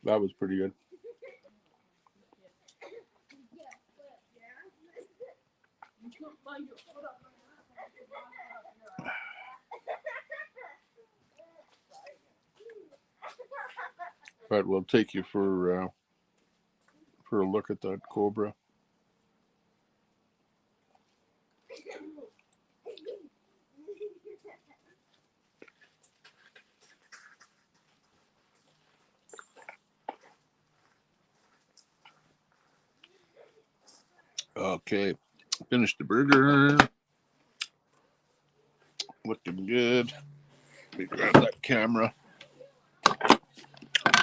that was pretty good. But we'll take you for a look at that Cobra. Okay, finished the burger. Looking good. Let me grab that camera.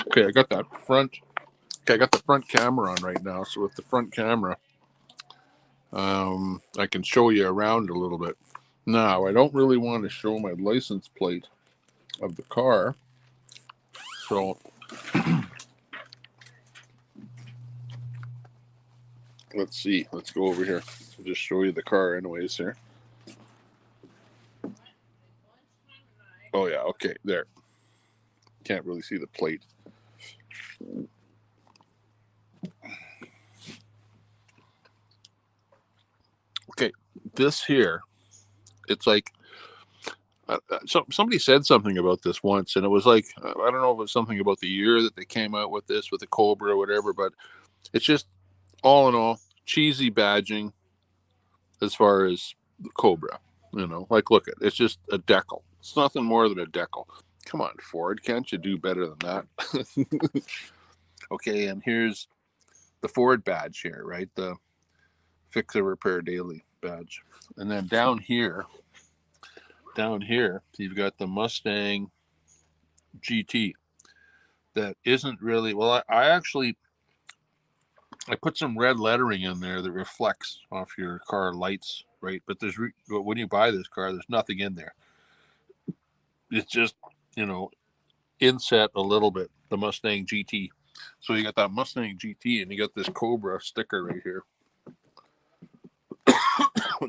Okay, I got that front. Okay, I got the front camera on right now. So with the front camera, I can show you around a little bit. Now, I don't really want to show my license plate of the car. So let's see. Let's go over here. I'll just show you the car anyways here. Oh yeah, okay, there. Can't really see the plate. Okay, this here, it's like somebody said something about this once, and it was like, I don't know if it was something about the year that they came out with this, with the Cobra or whatever, but it's just, all in all, cheesy badging as far as the Cobra. Like, look at it. It's just a decal. It's nothing more than a decal. Come on, Ford, can't you do better than that? Okay, and here's the Ford badge here, right? The Fix a Repair Daily badge. And then down here, you've got the Mustang GT. That isn't really, well, I put some red lettering in there that reflects off your car lights, right? But when you buy this car, there's nothing in there. It's just, inset a little bit, the Mustang GT. So you got that Mustang GT and you got this Cobra sticker right here.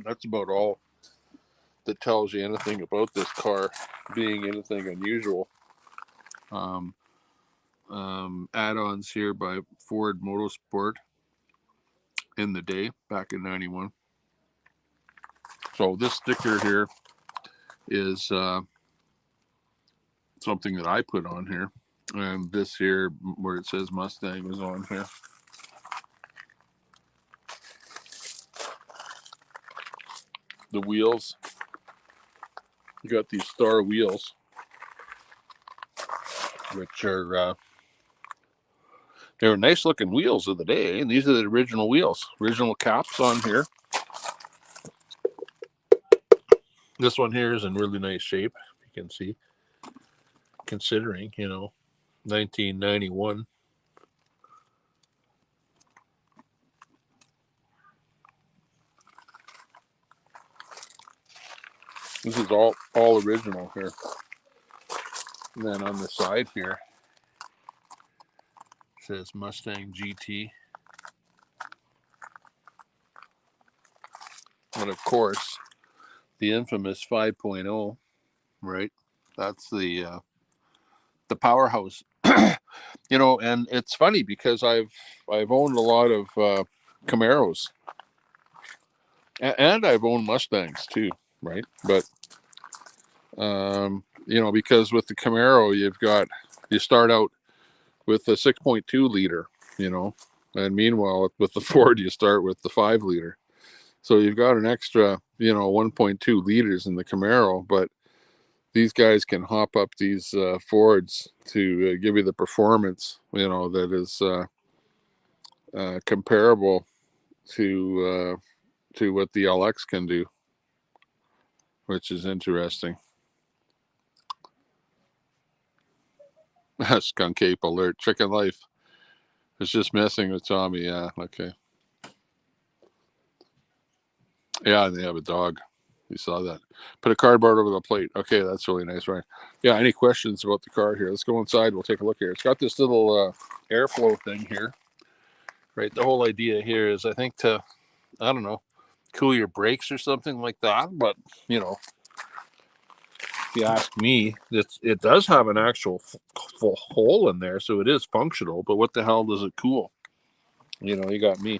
That's about all that tells you anything about this car being anything unusual. Add-ons here by Ford Motorsport in the day, back in 91. So this sticker here is something that I put on here. And this here, where it says Mustang, is on here. The wheels. You got these star wheels, which are they're nice looking wheels of the day, and these are the original wheels, original caps on here. This one here is in really nice shape, you can see, considering 1991. This is all all original here. And then on the side here, it says Mustang GT. And of course, the infamous 5.0, right? That's the powerhouse. You know, and it's funny because I've owned a lot of Camaros, and I've owned Mustangs too, right? But you know, because with the Camaro, you start out with a 6.2 liter, you know, and meanwhile with the Ford, you start with the 5 liter. So you've got an extra, you know, 1.2 liters in the Camaro, but these guys can hop up these Fords to give you the performance, you know, that is comparable to what the LX can do, which is interesting. Skunk ape alert! Chicken life. It's just messing with Tommy. Yeah, okay. Yeah, they have a dog. You saw that. Put a cardboard over the plate. Okay, that's really nice, right? Yeah, any questions about the car here? Let's go inside. We'll take a look here. It's got this little airflow thing here, right? The whole idea here is, I think, to, I don't know, cool your brakes or something like that. But, you know, if you ask me, it does have an actual full hole in there, so it is functional. But what the hell does it cool? You know, you got me.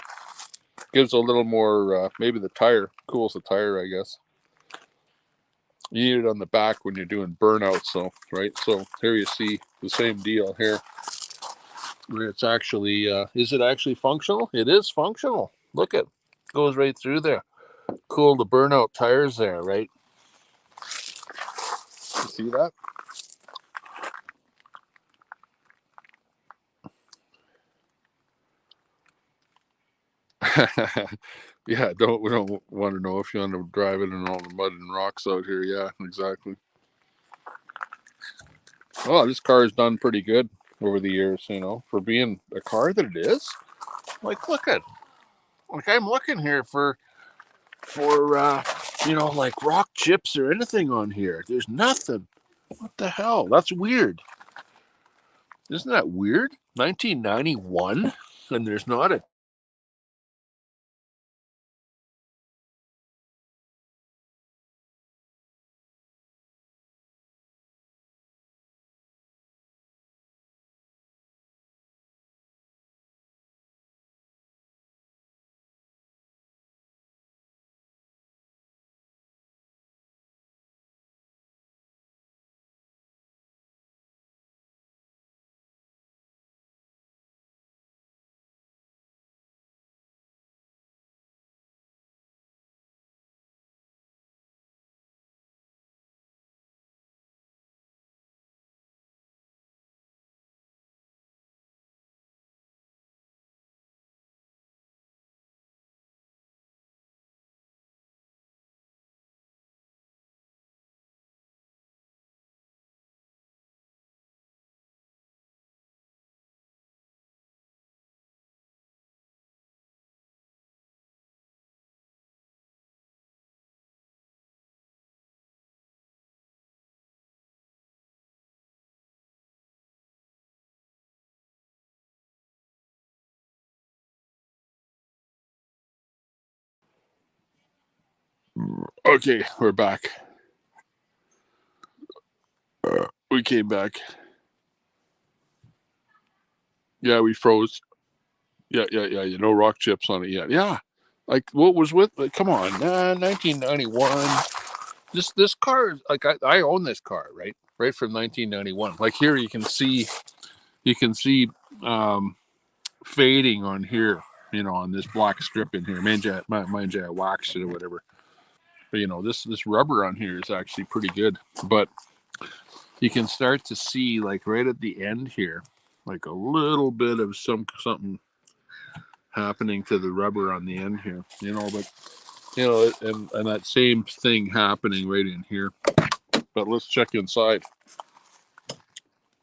Gives a little more, maybe the tire cools the tire, I guess. You need it on the back when you're doing burnouts, so right. So here you see the same deal here, where it's actually is it actually functional? It is functional. Look, it goes right through there. Cool the burnout tires there, right? You see that? Yeah, we don't want to know if you want to drive it in all the mud and rocks out here. Yeah, exactly. Oh, this car is done pretty good over the years, you know, for being a car that it is. Like, look at, like, I'm looking here for you know, like rock chips or anything on here. There's nothing. What the hell? That's weird. Isn't that weird? 1991, and there's not a. Okay, we're back. We came back. Yeah, we froze. Yeah. No rock chips on it yet. Yeah, like what was with? Like, come on, 1991. This car, like I own this car, right from 1991. Like here, you can see fading on here, you know, on this black strip in here. Mind you, I waxed it or whatever. But you know, this rubber on here is actually pretty good. But you can start to see, like right at the end here, like a little bit of something happening to the rubber on the end here, you know. But you know, and that same thing happening right in here. But let's check inside.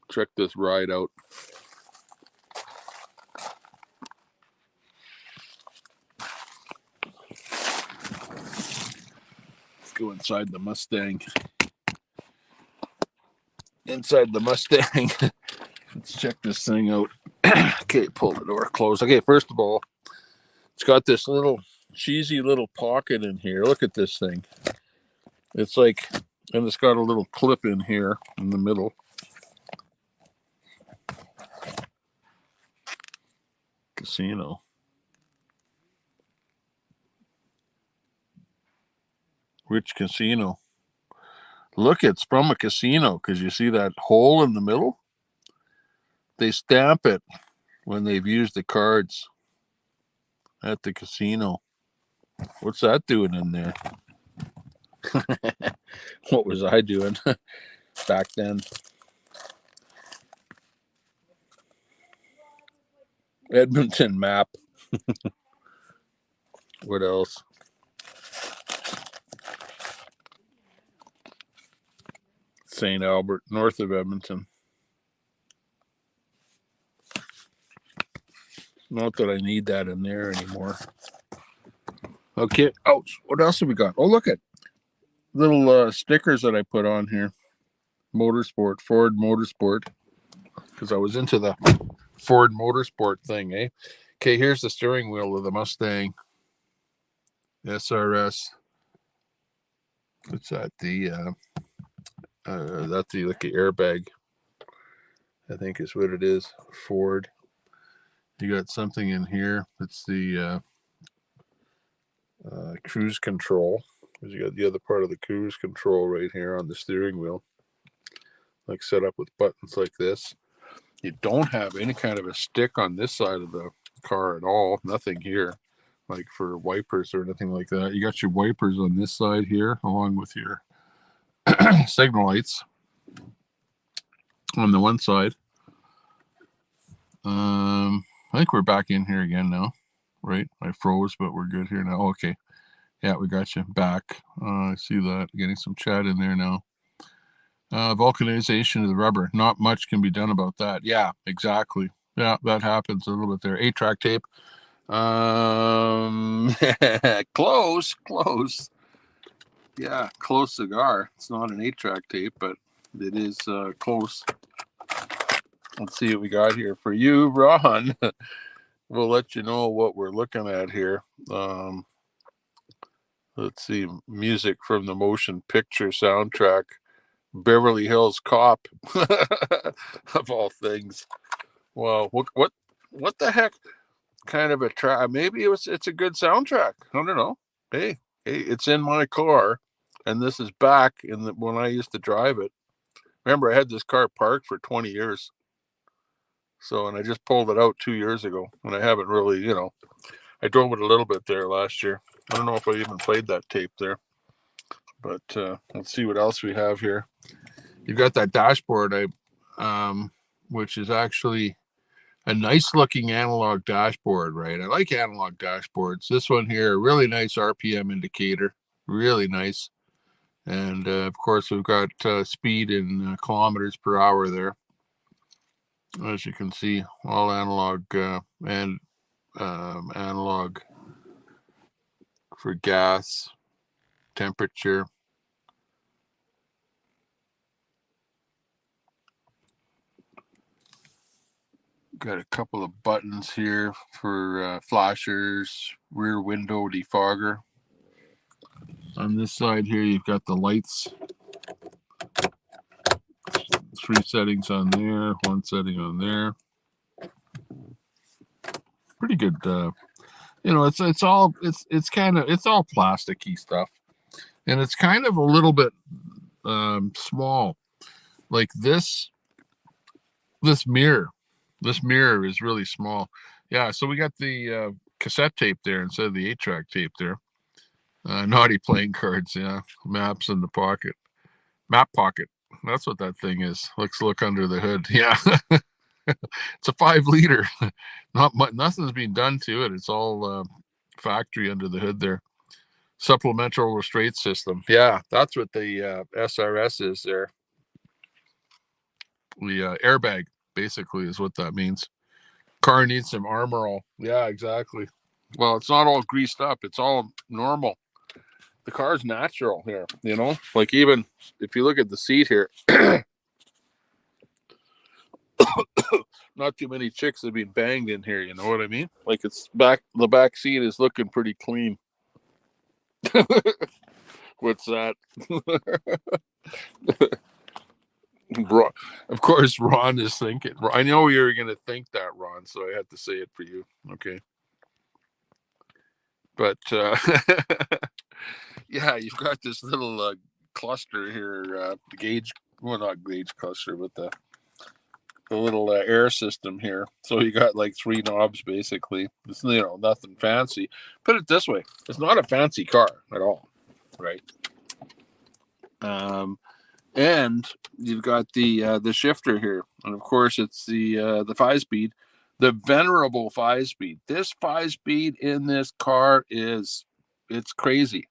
Check this ride out. Go inside the Mustang. inside the Mustang. Let's check this thing out. Okay, pull the door closed. Okay, first of all, it's got this little cheesy little pocket in here. Look at this thing. It's like, and it's got a little clip in here in the middle. Casino. Which casino? Look, it's from a casino because you see that hole in the middle? They stamp it when they've used the cards at the casino. What's that doing in there? What was I doing back then? Edmonton map. What else? St. Albert, north of Edmonton. Not that I need that in there anymore. Okay. Ouch. What else have we got? Oh, look at little stickers that I put on here. Motorsport, Ford Motorsport. Because I was into the Ford Motorsport thing, eh? Okay, here's the steering wheel of the Mustang SRS. What's that? That's the like the airbag, I think is what it is. Ford. You got something in here. It's the cruise control. You got the other part of the cruise control right here on the steering wheel, like set up with buttons like this. You don't have any kind of a stick on this side of the car at all. Nothing here, like for wipers or anything like that. You got your wipers on this side here, along with your signal lights on the one side. I think we're back in here again now, right? I froze, but we're good here now. Okay. Yeah, we got you back. I see that. Getting some chat in there now. Vulcanization of the rubber. Not much can be done about that. Yeah, exactly. Yeah, that happens a little bit there. 8-track tape. Close. Yeah, close cigar. It's not an 8-track tape, but it is close. Let's see what we got here for you, Ron. We'll let you know what we're looking at here. Let's see, music from the motion picture soundtrack, Beverly Hills Cop, of all things. Well, what the heck kind of a track? Maybe it's a good soundtrack. I don't know. Hey, it's in my car, and this is back when I used to drive it. Remember, I had this car parked for 20 years. So, and I just pulled it out 2 years ago, and I haven't really, I drove it a little bit there last year. I don't know if I even played that tape there, but let's see what else we have here. You've got that dashboard, which is actually a nice looking analog dashboard, right? I like analog dashboards. This one here, really nice RPM indicator, really nice. And of course, we've got speed in kilometers per hour there. As you can see, all analog and analog for gas, temperature. Got a couple of buttons here for flashers, rear window defogger. On this side here, you've got the lights. 3 settings on there, 1 setting on there. Pretty good. It's all plasticky stuff, and it's kind of a little bit small. Like this mirror. This mirror is really small. Yeah, so we got the cassette tape there instead of the 8-track tape there. Naughty playing cards, yeah. Maps in the pocket. Map pocket. That's what that thing is. Let's look under the hood. Yeah. It's a 5-liter. Not much, nothing's been done to it. It's all factory under the hood there. Supplemental restraint system. Yeah, that's what the SRS is there. The airbag basically is what that means. Car needs some armor all. Yeah, exactly. Well, it's not all greased up. It's all normal. The car's natural here, like even if you look at the seat here, not too many chicks have been banged in here. You know what I mean? Like the back seat is looking pretty clean. What's that? Of course, Ron is thinking. I know you were going to think that, Ron, so I had to say it for you. Okay. But yeah, you've got this little cluster here, gauge. Well, not gauge cluster, but the little air system here. So you got like 3 knobs basically. It's nothing fancy. Put it this way: it's not a fancy car at all, right? And you've got the shifter here, and of course it's the 5-speed, the venerable 5-speed. This 5-speed in this car it's crazy.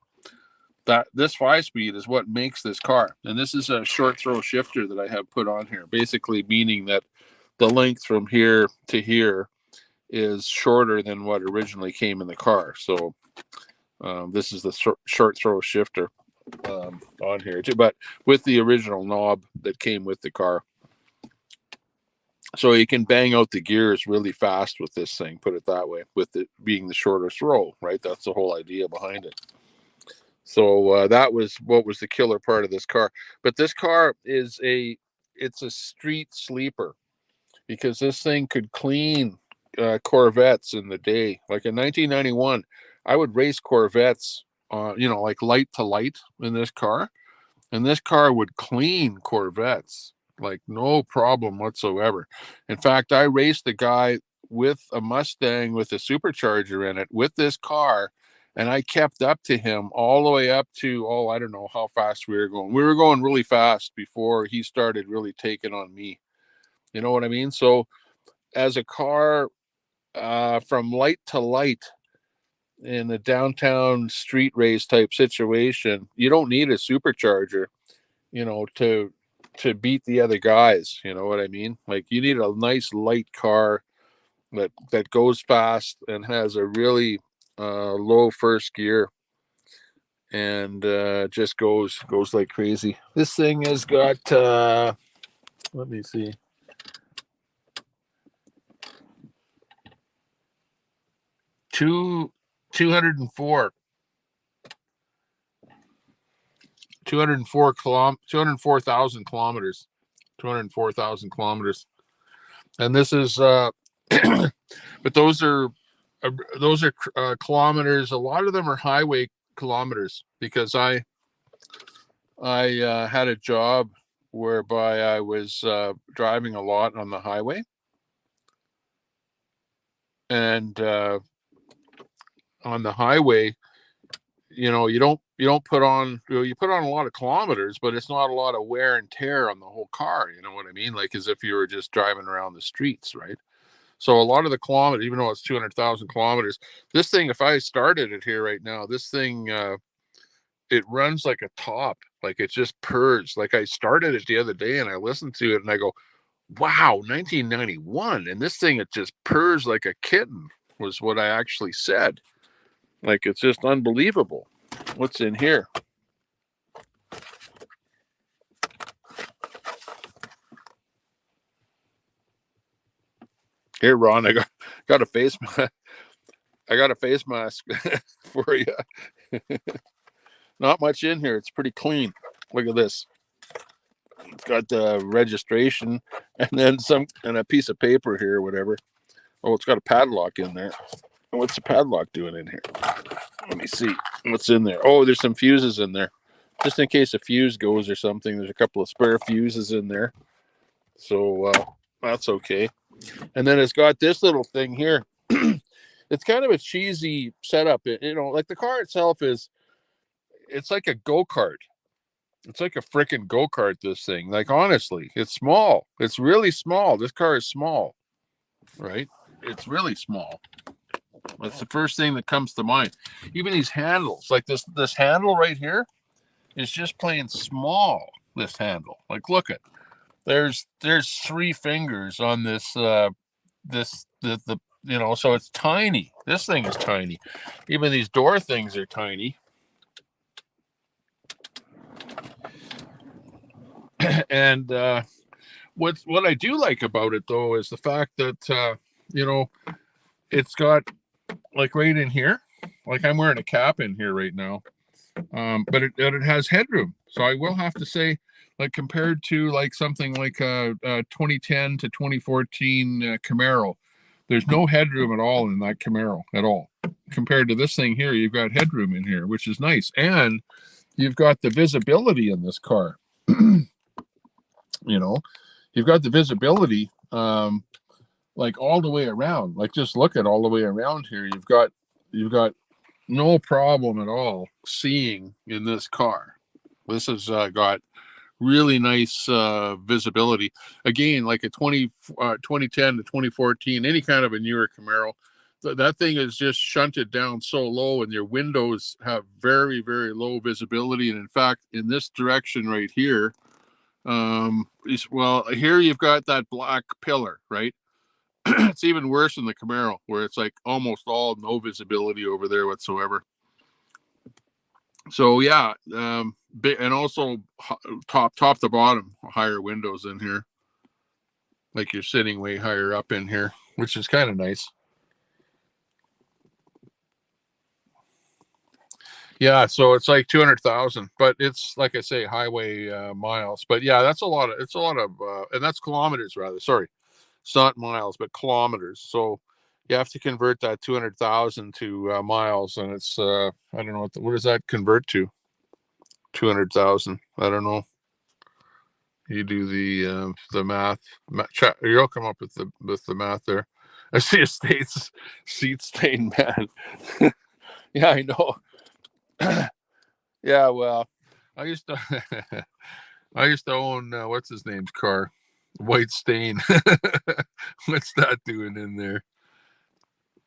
That this 5-speed is what makes this car, and this is a short throw shifter that I have put on here, basically meaning that the length from here to here is shorter than what originally came in the car. So this is the short throw shifter on here too, but with the original knob that came with the car. So you can bang out the gears really fast with this thing, put it that way, with it being the shorter throw, right? That's the whole idea behind it. So that was what was the killer part of this car. But this car it's a street sleeper, because this thing could clean Corvettes in the day. Like in 1991, I would race Corvettes, like light to light in this car, and this car would clean Corvettes like no problem whatsoever. In fact, I raced a guy with a Mustang with a supercharger in it with this car, and I kept up to him all the way up to, I don't know how fast we were going. We were going really fast before he started really taking on me. You know what I mean? So as a car, from light to light in a downtown street race type situation, you don't need a supercharger, to beat the other guys. You know what I mean? Like, you need a nice light car that goes fast and has a really low first gear, and just goes like crazy. This thing has got let me see, 204 204,000 kilometers. 204,000 kilometers. And this is but those are kilometers. A lot of them are highway kilometers, because I had a job whereby I was driving a lot on the highway, and on the highway, you don't put on, you put on a lot of kilometers, but it's not a lot of wear and tear on the whole car. You know what I mean? Like, as if you were just driving around the streets, right? So a lot of the kilometers, even though it's 200,000 kilometers, this thing, if I started it here right now, this thing, it runs like a top. Like, it just purrs. Like, I started it the other day and I listened to it and I go, wow, 1991. And this thing, it just purrs like a kitten, was what I actually said. Like, it's just unbelievable. What's in here? Here, Ron, I got a face mask. I got a face mask for you. Not much in here. It's pretty clean. Look at this. It's got the registration and then and a piece of paper here, or whatever. Oh, it's got a padlock in there. What's the padlock doing in here? Let me see what's in there. Oh, there's some fuses in there, just in case a fuse goes or something. There's a couple of spare fuses in there, so that's okay. And then it's got this little thing here. It's kind of a cheesy setup. Like, the car itself it's like a go-kart. It's like a freaking go-kart, this thing. Like, honestly, it's small. It's really small. This car is small, right? It's really small. That's the first thing that comes to mind. Even these handles, like this handle right here, is just plain small. This handle, like, look at, there's 3 fingers on this. So it's tiny. This thing is tiny. Even these door things are tiny. And What I do like about it though is the fact that you know, it's got like right in here, like I'm wearing a cap in here right now, but it has headroom. So I will have to say, like compared to like something like a 2010 to 2014 Camaro, there's no headroom at all in that Camaro at all. Compared to this thing here, you've got headroom in here, which is nice, and you've got the visibility in this car. You know, you've got the visibility like all the way around. Like just look at all the way around here. You've got no problem at all seeing in this car. This has got really nice visibility. Again, like a 2010 to 2014, any kind of a newer Camaro, that thing is just shunted down so low, and your windows have very, very low visibility. And in fact, in this direction right here, well, here you've got that black pillar, right? It's even worse in the Camaro, where it's like almost all no visibility over there whatsoever. So yeah, and also top to bottom, higher windows in here, like you're sitting way higher up in here, which is kind of nice. Yeah, so it's like 200,000, but it's like I say, highway miles. But yeah, that's a lot of. It's a lot of, and that's kilometers rather. Sorry, it's not miles, but kilometers. So you have to convert that 200,000 to miles, and it's I don't know what does that convert to. 200,000. I don't know. You do the math. You'll come up with the math there. I see a seat stain man. Yeah, I know. Yeah, well, I used to I used to own what's his name's car, White Stain. What's that doing in there?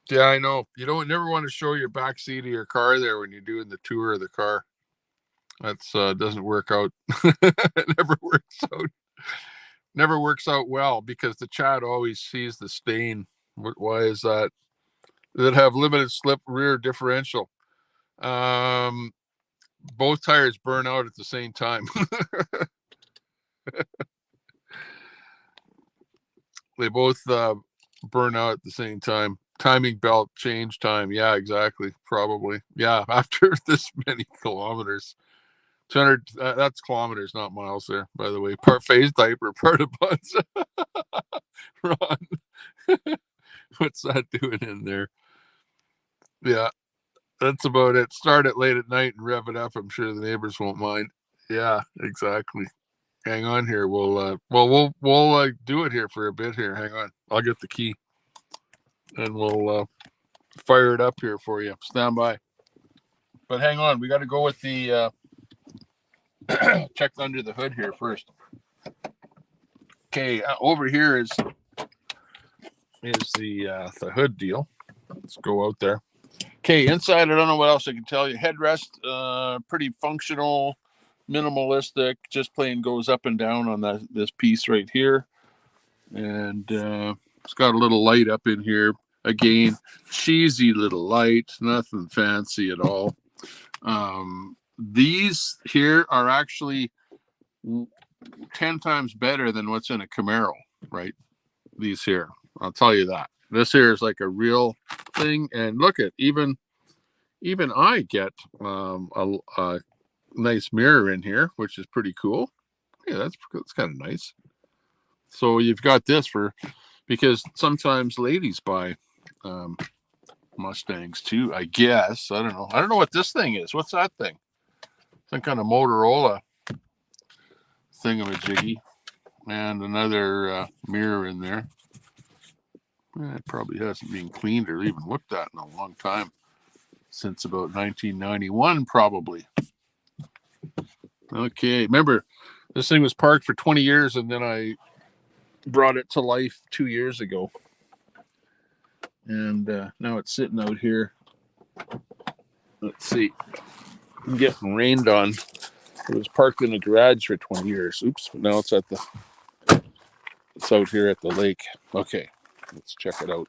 Yeah, I know. You don't never want to show your back seat of your car there when you're doing the tour of the car. That's doesn't work out. It never works out. Never works out well because the Chad always sees the stain. Why is that? That have limited slip rear differential. Both tires burn out at the same time. They both burn out at the same time. Timing belt change time. Yeah, exactly. Probably. Yeah, after this many kilometers. 200, that's kilometers, not miles there, by the way. Part phase diaper, part of buns. Ron, what's that doing in there? Yeah, that's about it. Start it late at night and rev it up. I'm sure the neighbors won't mind. Yeah, exactly. Hang on here. We'll do it here for a bit here. Hang on. I'll get the key and we'll fire it up here for you. Stand by. But hang on. We got to go with the check under the hood here first. Okay, over here is the hood deal. Let's go out there. Okay, inside, I don't know what else I can tell you. Headrest, pretty functional, minimalistic, just plain goes up and down on this piece right here. And it's got a little light up in here. Again, cheesy little light, nothing fancy at all. These here are actually 10 times better than what's in a Camaro, right? These here, I'll tell you that. This here is like a real thing. And look at, even I get a nice mirror in here, which is pretty cool. Yeah, that's kind of nice. So you've got this because sometimes ladies buy Mustangs too, I guess. I don't know what this thing is. What's that thing? Some kind of Motorola thingamajiggy. And another mirror in there. It probably hasn't been cleaned or even looked at in a long time. Since about 1991, probably. Okay, remember, this thing was parked for 20 years, and then I brought it to life 2 years ago. And now it's sitting out here. Let's see. I'm getting rained on. It was parked in the garage for 20 years. Oops, now it's out here at the lake. Okay, let's check it out.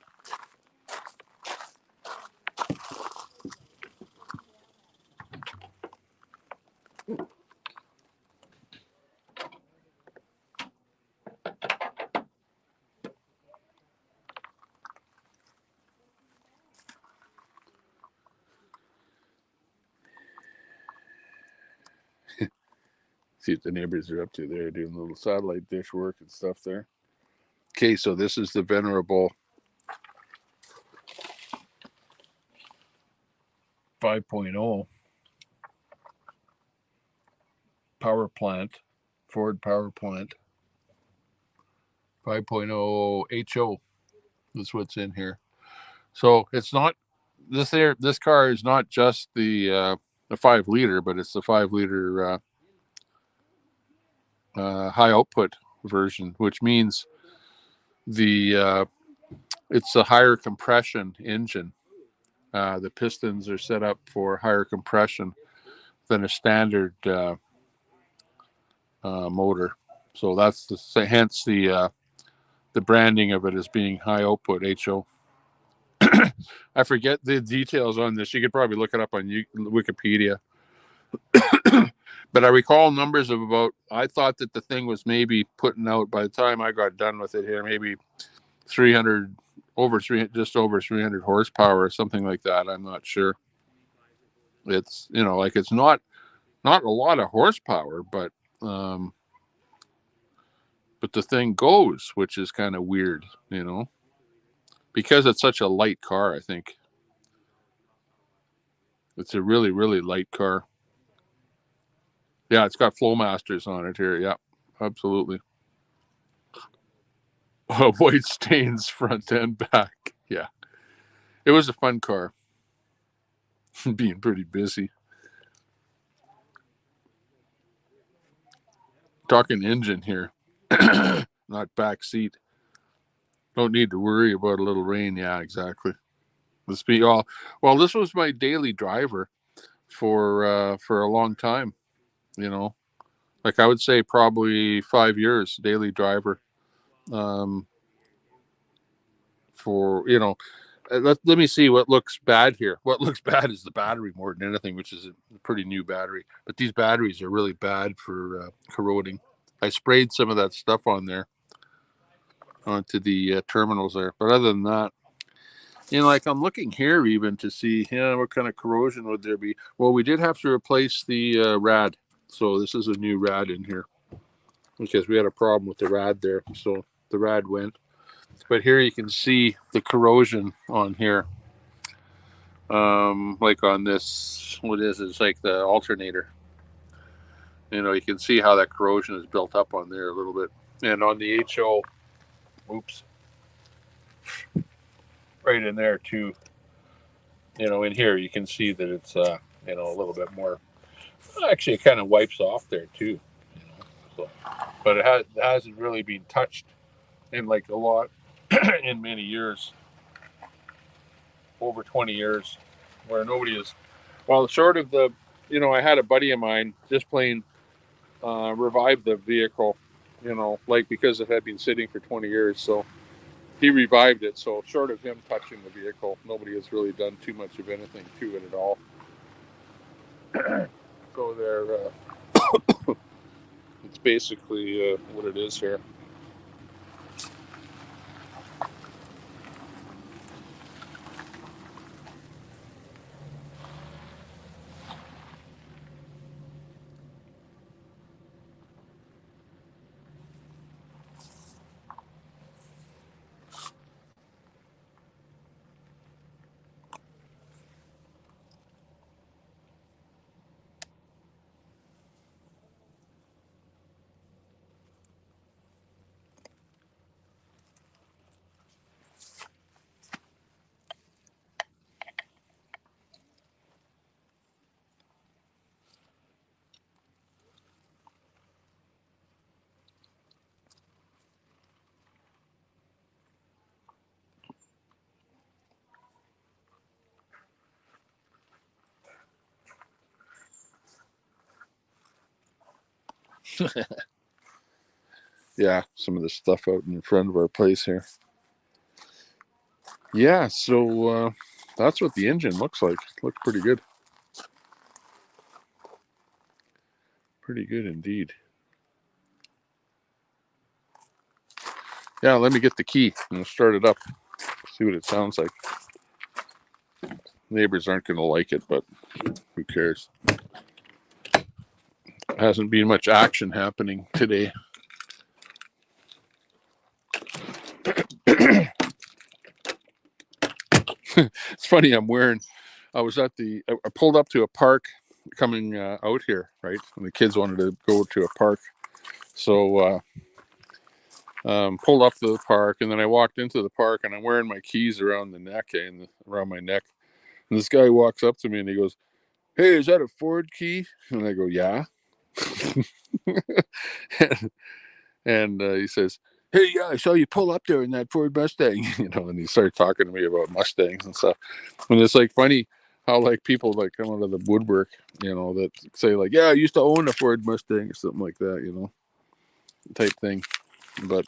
See what the neighbors are up to. They're doing a little satellite dish work and stuff there. Okay, so this is the venerable 5.0 power plant, Ford power plant. 5.0 HO is what's in here. So it's not this car is not just the 5 liter, but it's the 5 liter high output version, which means it's a higher compression engine. The pistons are set up for higher compression than a standard motor. So that's hence the branding of it as being high output HO. I forget the details on this. You could probably look it up on Wikipedia. But I recall numbers of I thought that the thing was maybe putting out, by the time I got done with it here, maybe 300, just over 300 horsepower or something like that. I'm not sure. It's, like it's not a lot of horsepower, but the thing goes, which is kind of weird, because it's such a light car. I think it's a really, really light car. Yeah, it's got Flowmasters on it here. Yeah, absolutely. White stains front and back. Yeah, it was a fun car. Being pretty busy. Talking engine here, not back seat. Don't need to worry about a little rain. Yeah, exactly. This was my daily driver for a long time. Like I would say probably 5 years daily driver. For let me see what looks bad here. What looks bad is the battery more than anything, which is a pretty new battery. But these batteries are really bad for corroding. I sprayed some of that stuff on there onto the terminals there. But other than that, like I'm looking here even to see what kind of corrosion would there be. Well, we did have to replace the rad. So this is a new rad in here because we had a problem with the rad there. So the rad went. But here you can see the corrosion on here. Like on this, it's like the alternator. You can see how that corrosion is built up on there a little bit. And on the HO, right in there too. In here you can see that it's a little bit more. Actually, it kind of wipes off there too. So, but it hasn't really been touched in like a lot in many years. Over 20 years, where nobody is. Well, short of the, I had a buddy of mine just plain revive the vehicle, because it had been sitting for 20 years. So he revived it. So short of him touching the vehicle, nobody has really done too much of anything to it at all. So there, it's basically what it is here. Yeah, some of the stuff out in front of our place here. Yeah, so that's what the engine looks like. Looks pretty good. Pretty good indeed. Yeah, let me get the key and we'll start it up. See what it sounds like. Neighbors aren't going to like it, but who cares? hasn't been much action happening today. It's funny. I pulled up to a park coming out here, right? And the kids wanted to go to a park. So pulled up to the park, and then I walked into the park, and I'm wearing my keys around the neck, around my neck. And this guy walks up to me, and he goes, "Hey, is that a Ford key?" And I go, "Yeah." and he says, "Hey, yeah, I saw you pull up there in that Ford Mustang." And he started talking to me about Mustangs and stuff. And it's like funny how like people like come out of the woodwork, that say like, "Yeah, I used to own a Ford Mustang," or something like that, type thing. But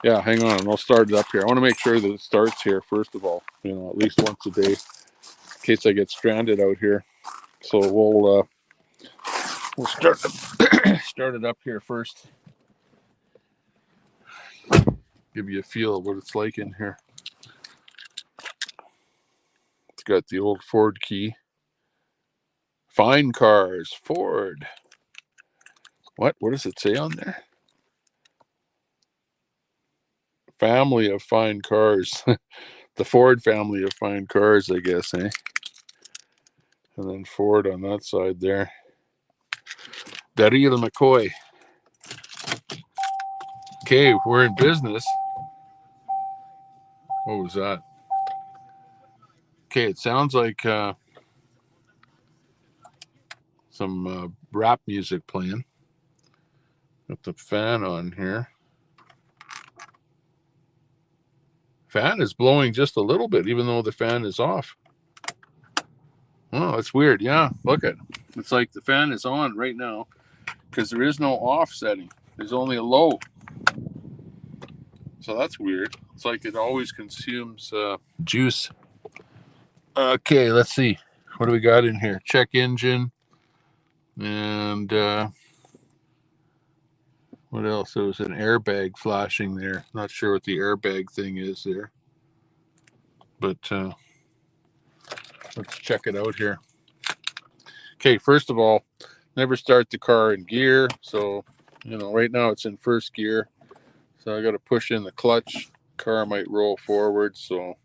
yeah, hang on, and I'll start it up here. I want to make sure that it starts here first of all, at least once a day, in case I get stranded out here. So we'll start start it up here first. Give you a feel of what it's like in here. It's got the old Ford key. Fine cars, Ford. What does it say on there? Family of fine cars. The Ford family of fine cars, I guess, eh? And then Ford on that side there. Daryl McCoy. Okay, we're in business. What was that? Okay, it sounds like some rap music playing. Got the fan on here. Fan is blowing just a little bit, even though the fan is off. Oh, that's weird. Yeah, look at it. It's like the fan is on right now because there is no off setting. There's only a low. So that's weird. It's like it always consumes juice. Okay, let's see. What do we got in here? Check engine. And what else? There was an airbag flashing there. Not sure what the airbag thing is there. But let's check it out here. Okay, first of all, never start the car in gear. So, right now it's in first gear. So I got to push in the clutch. Car might roll forward. So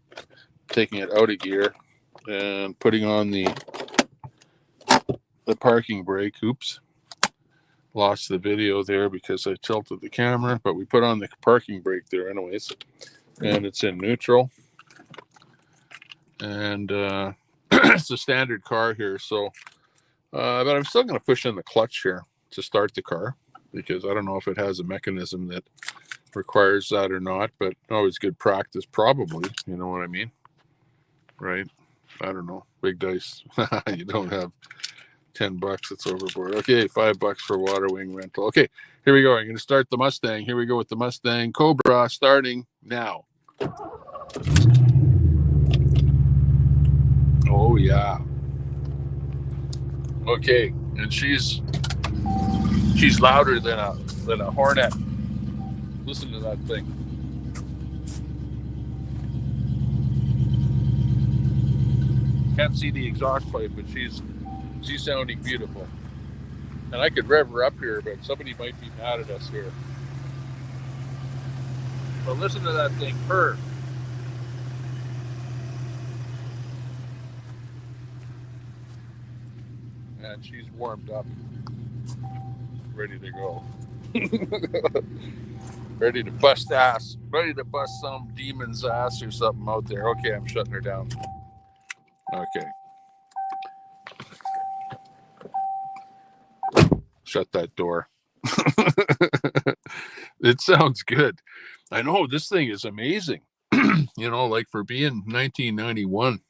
taking it out of gear and putting on the parking brake. Oops. Lost the video there because I tilted the camera, but we put on the parking brake there anyways. And it's in neutral. And it's a standard car here. So, but I'm still going to push in the clutch here to start the car because I don't know if it has a mechanism that requires that or not, but always good practice, probably. You know what I mean? Right? I don't know. Big dice. You don't have $10. It's overboard. Okay, $5 for water wing rental. Okay, here we go. I'm going to start the Mustang. Here we go with the Mustang Cobra starting now. Oh yeah. Okay, and she's louder than a hornet. Listen to that thing. Can't see the exhaust pipe, but she's sounding beautiful. And I could rev her up here, but somebody might be mad at us here. But listen to that thing purr. And she's warmed up. Ready to go. Ready to bust ass. Ready to bust some demon's ass or something out there. Okay, I'm shutting her down. Okay. Shut that door. It sounds good. I know this thing is amazing. Like for being 1991,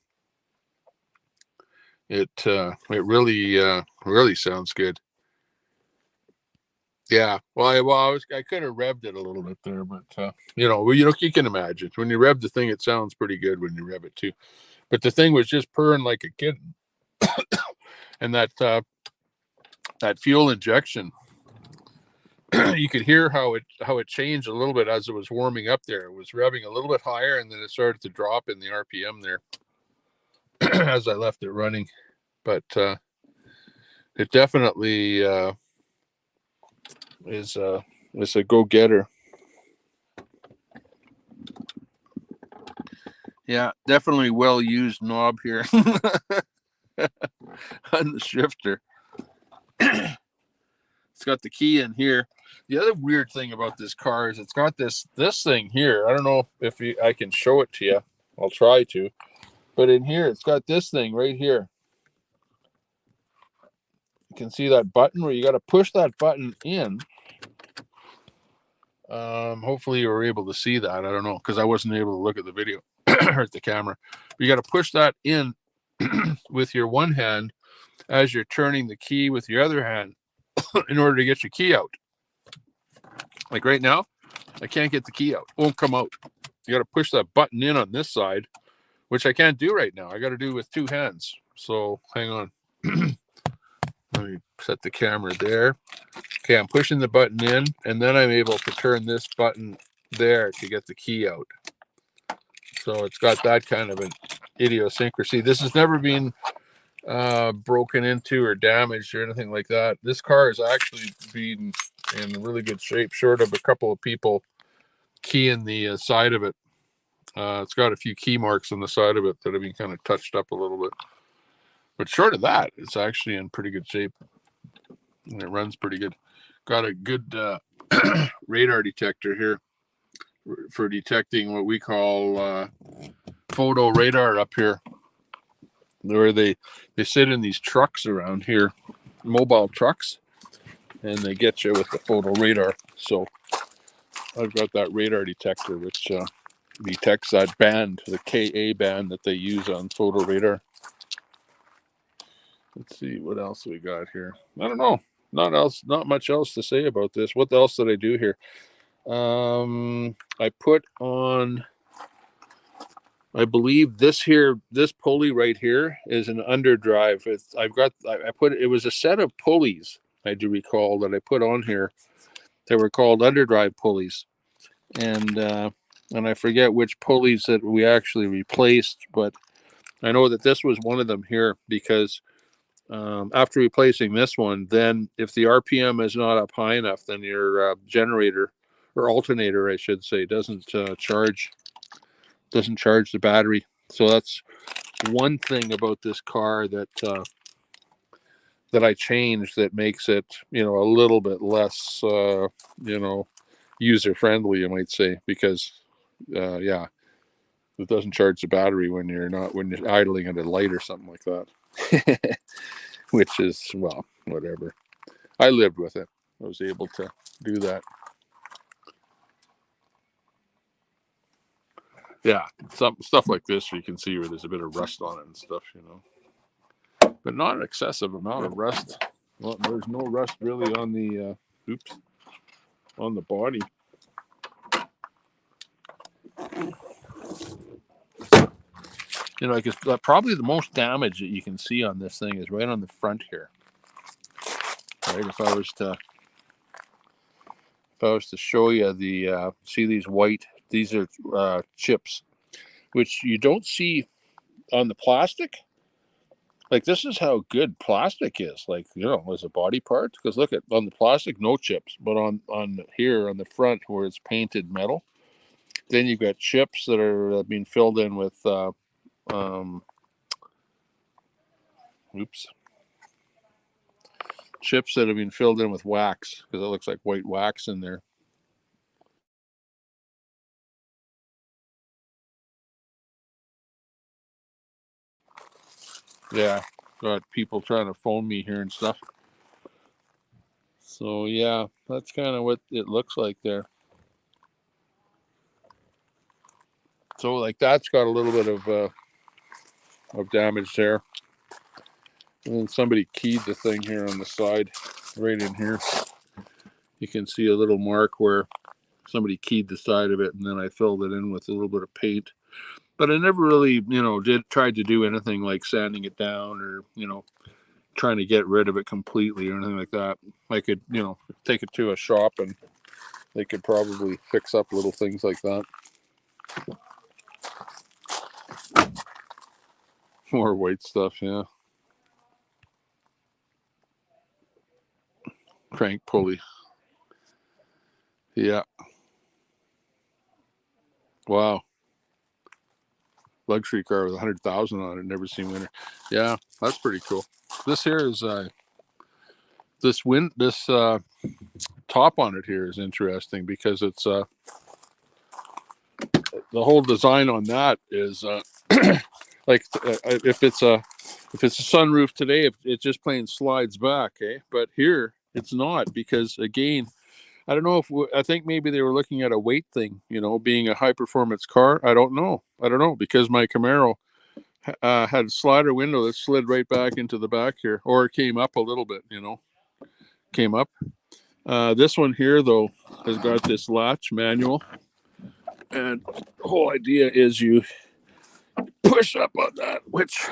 it really sounds good. Yeah. Well, I could have revved it a little bit there, but you can imagine when you rev the thing, it sounds pretty good when you rev it too. But the thing was just purring like a kitten, and that fuel injection, you could hear how it changed a little bit as it was warming up there. It was revving a little bit higher, and then it started to drop in the RPM there as I left it running. But it definitely is a go-getter. Yeah, definitely well used knob here on the shifter. It's got the key in here. The other weird thing about this car is it's got this thing here. I don't know if I can show it to you. I'll try to. But in here, it's got this thing right here. You can see that button where you got to push that button in. Hopefully you were able to see that. I don't know, because I wasn't able to look at the video or at the camera. But you got to push that in with your one hand as you're turning the key with your other hand in order to get your key out. Like right now, I can't get the key out. It won't come out. You got to push that button in on this side, which I can't do right now. I got to do with two hands. So hang on. Let me set the camera there. Okay, I'm pushing the button in, and then I'm able to turn this button there to get the key out. So it's got that kind of an idiosyncrasy. This has never been broken into or damaged or anything like that. This car has actually been in really good shape, short of a couple of people keying the side of it. It's got a few key marks on the side of it that have been kind of touched up a little bit. But short of that, it's actually in pretty good shape. And it runs pretty good. Got a good radar detector here for detecting what we call photo radar up here, where they sit in these trucks around here, mobile trucks, and they get you with the photo radar. So I've got that radar detector which detects that band, the Ka band that they use on photo radar. Let's see what else we got here. I don't know. Not much else to say about this. What else did I do here? I put on, I believe this pulley right here is an underdrive. It was a set of pulleys, I do recall, that I put on here. They were called underdrive pulleys. And I forget which pulleys that we actually replaced, but I know that this was one of them here, because after replacing this one, then if the RPM is not up high enough, then your generator, or alternator, I should say, doesn't charge the battery. So that's one thing about this car that I changed that makes it, a little bit less, user friendly, you might say, because it doesn't charge the battery when you're idling at a light or something like that. Which is, well, whatever. I lived with it. I was able to do that. Yeah, some stuff like this you can see where there's a bit of rust on it and stuff, but not an excessive amount of rust. Well, there's no rust really on the on the body. Because probably the most damage that you can see on this thing is right on the front here. Right, if I was to show you see these white, these are chips, which you don't see on the plastic. Like, this is how good plastic is, like, as a body part. Because look at on the plastic, no chips, but on here on the front where it's painted metal, then you've got chips that are being filled in with chips that have been filled in with wax, because it looks like white wax in there. Yeah, got people trying to phone me here and stuff. So yeah, that's kind of what it looks like there. So like that's got a little bit of damage there. And then somebody keyed the thing here on the side, right in here. You can see a little mark where somebody keyed the side of it, and then I filled it in with a little bit of paint. But I never really, tried to do anything like sanding it down or, trying to get rid of it completely or anything like that. I could, take it to a shop and they could probably fix up little things like that. More white stuff, yeah. crank pulley. Yeah. Wow. Luxury car with 100,000 on it. Never seen winter. Yeah, that's pretty cool. This here is this top on it here is interesting because it's the whole design on that is like if it's a sunroof today, it just plain slides back, eh? But here it's not, because again, I don't know if I think maybe they were looking at a weight thing, you know, being a high performance car. I don't know because my Camaro had a slider window that slid right back into the back here, or it came up a little bit, you know, came up. This one here though has got this latch manual, and the whole idea is you push up on that, which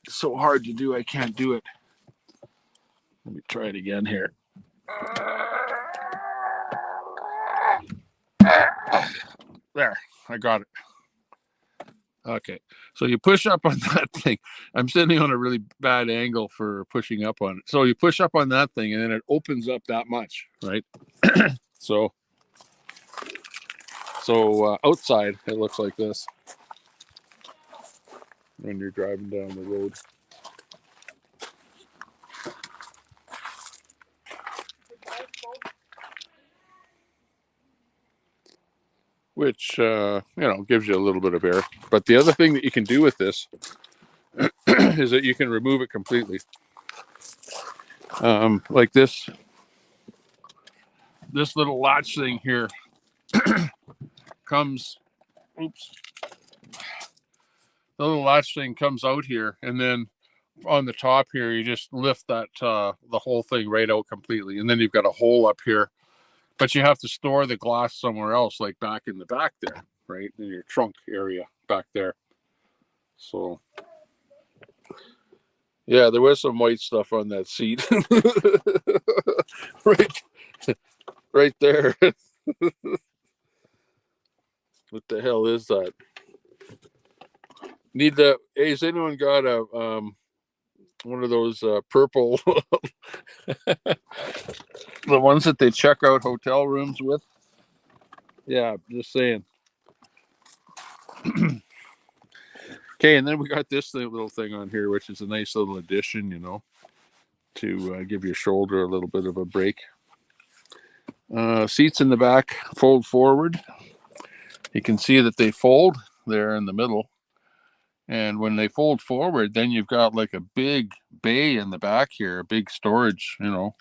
is so hard to do. I can't do it. Let me try it again here. There, I got it. Okay, so you push up on that thing. I'm sitting on a really bad angle for pushing up on it. So you push up on that thing, and then it opens up that much, right? so outside, it looks like this when you're driving down the road. Which, you know, gives you a little bit of air. But the other thing that you can do with this is that you can remove it completely. Like this little latch thing here comes, oops, the little latch thing comes out here, and then on the top here, you just lift that, the whole thing right out completely. And then you've got a hole up here, but you have to store the glass somewhere else, like back in the back there, right? In your trunk area back there. So, yeah, there was some white stuff on that seat. right there. What the hell is that? Need the, hey, has anyone got a, one of those purple, the ones that they check out hotel rooms with? Yeah, just saying. Okay, and then we got this little thing on here, which is a nice little addition, you know, to give your shoulder a little bit of a break. Seats in the back fold forward. You can see that they fold there in the middle. And when they fold forward, then you've got like a big bay in the back here, a big storage, you know.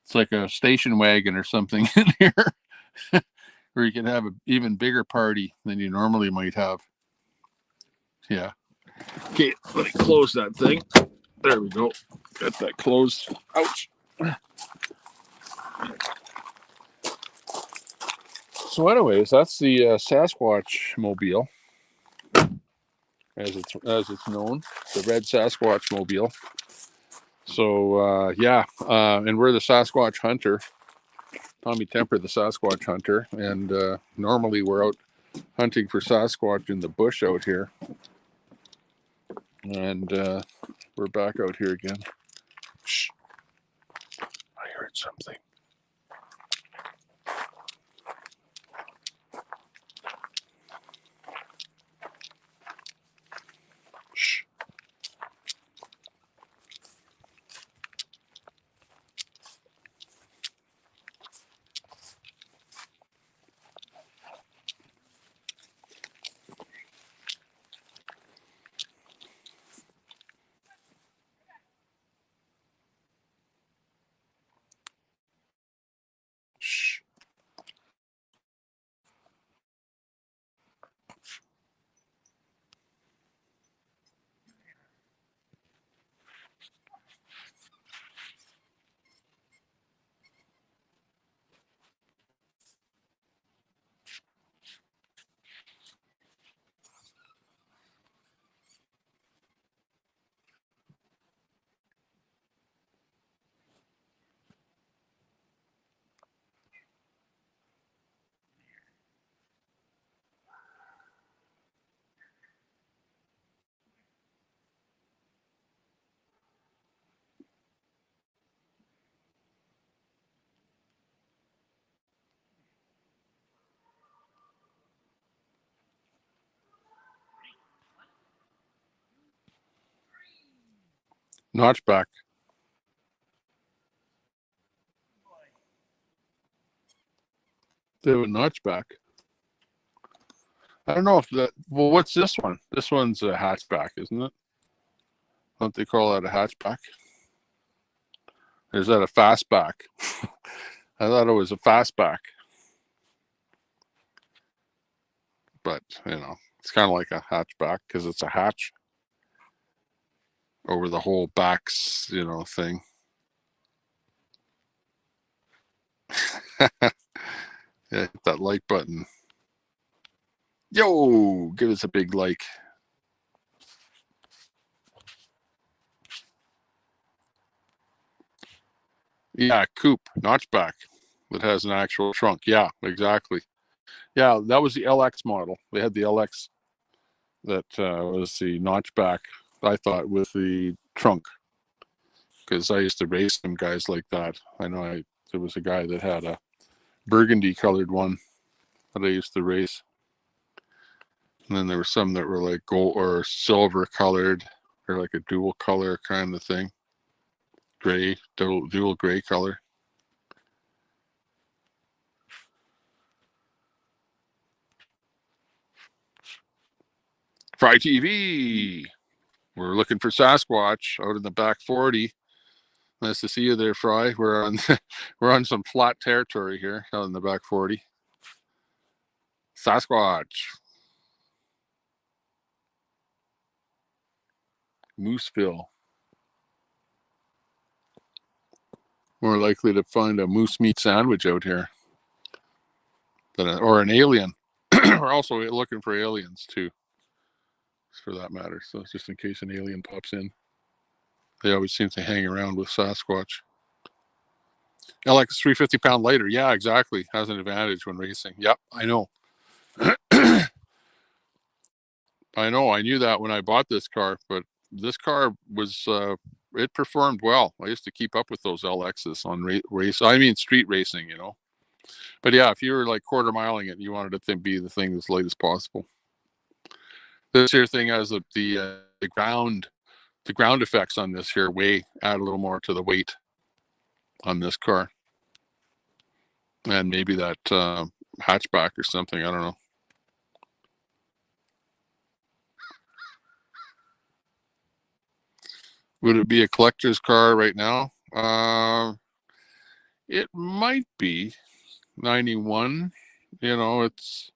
It's like a station wagon or something in here, where you can have an even bigger party than you normally might have. Yeah. Okay, let me close that thing. There we go. Got that closed. Ouch. So anyways, that's the Sasquatch mobile, as it's known, the red Sasquatch mobile. So yeah, and we're the Sasquatch hunter. Tommy Temper, the Sasquatch hunter, and normally we're out hunting for Sasquatch in the bush out here, and we're back out here again. Shh. I heard something. Shh. Notchback. They have a notchback. I don't know if that. Well, what's this one? This one's a hatchback, isn't it? Don't they call that a hatchback? Or is that a fastback? I thought it was a fastback. But, you know, it's kind of like a hatchback because it's a hatch over the whole backs, you know, thing. Yeah, hit that like button. Yo, give us a big like. Yeah, coupe, notchback that has an actual trunk. Yeah, exactly. Yeah, that was the LX model. They had the LX that was the notchback, I thought, with the trunk. Because I used to race some guys like that. I know there was a guy that had a burgundy colored one that I used to race. And then there were some that were like gold or silver colored or like a dual color kind of thing. Gray, dual gray color. Fry TV. We're looking for Sasquatch out in the back 40. Nice to see you there, Fry. We're on some flat territory here out in the back 40. Sasquatch. Mooseville. More likely to find a moose meat sandwich out here or an alien. We're also looking for aliens too, for that matter. So just in case an alien pops in, they always seem to hang around with Sasquatch. LX 350 pound lighter. Yeah, exactly. Has an advantage when racing. Yep, I know. I know. I knew that when I bought this car, but this car was it performed well. I used to keep up with those LXs on race. I mean, street racing, you know. But yeah, if you were like quarter miling it, you wanted it to be the thing as light as possible. This here thing has the ground effects on this here add a little more to the weight on this car, and maybe that hatchback or something. I don't know. Would it be a collector's car right now? It might be 91. You know, it's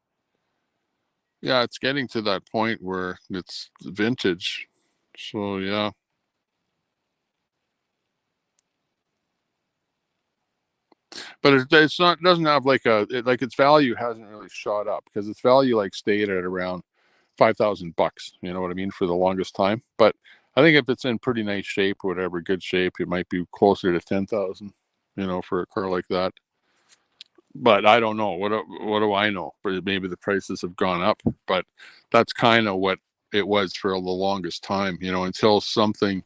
getting to that point where it's vintage. So yeah. But it's not, doesn't have like its value hasn't really shot up because its value like stayed at around $5,000. You know what I mean, for the longest time. But I think if it's in pretty nice shape, whatever, good shape, it might be closer to 10,000. You know, for a car like that. But I don't know. What do I know? Maybe the prices have gone up, but that's kind of what it was for the longest time. You know, until something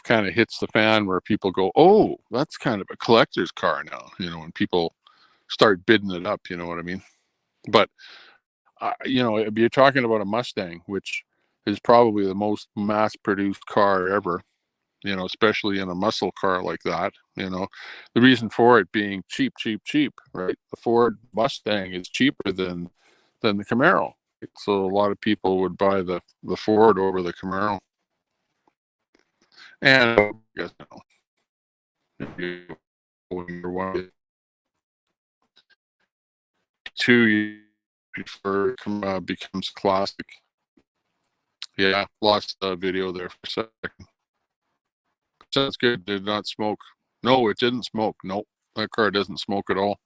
kind of hits the fan where people go, "Oh, that's kind of a collector's car now." You know, and people start bidding it up. You know what I mean? But you know, you're talking about a Mustang, which is probably the most mass-produced car ever. You know, especially in a muscle car like that. You know, the reason for it being cheap, right? The Ford Mustang is cheaper than the Camaro. So a lot of people would buy the Ford over the Camaro. And I guess, you know, when you're one, two, you prefer becomes classic. Yeah, lost the video there for a second. Sounds good. Did not smoke. No, it didn't smoke. Nope, that car doesn't smoke at all.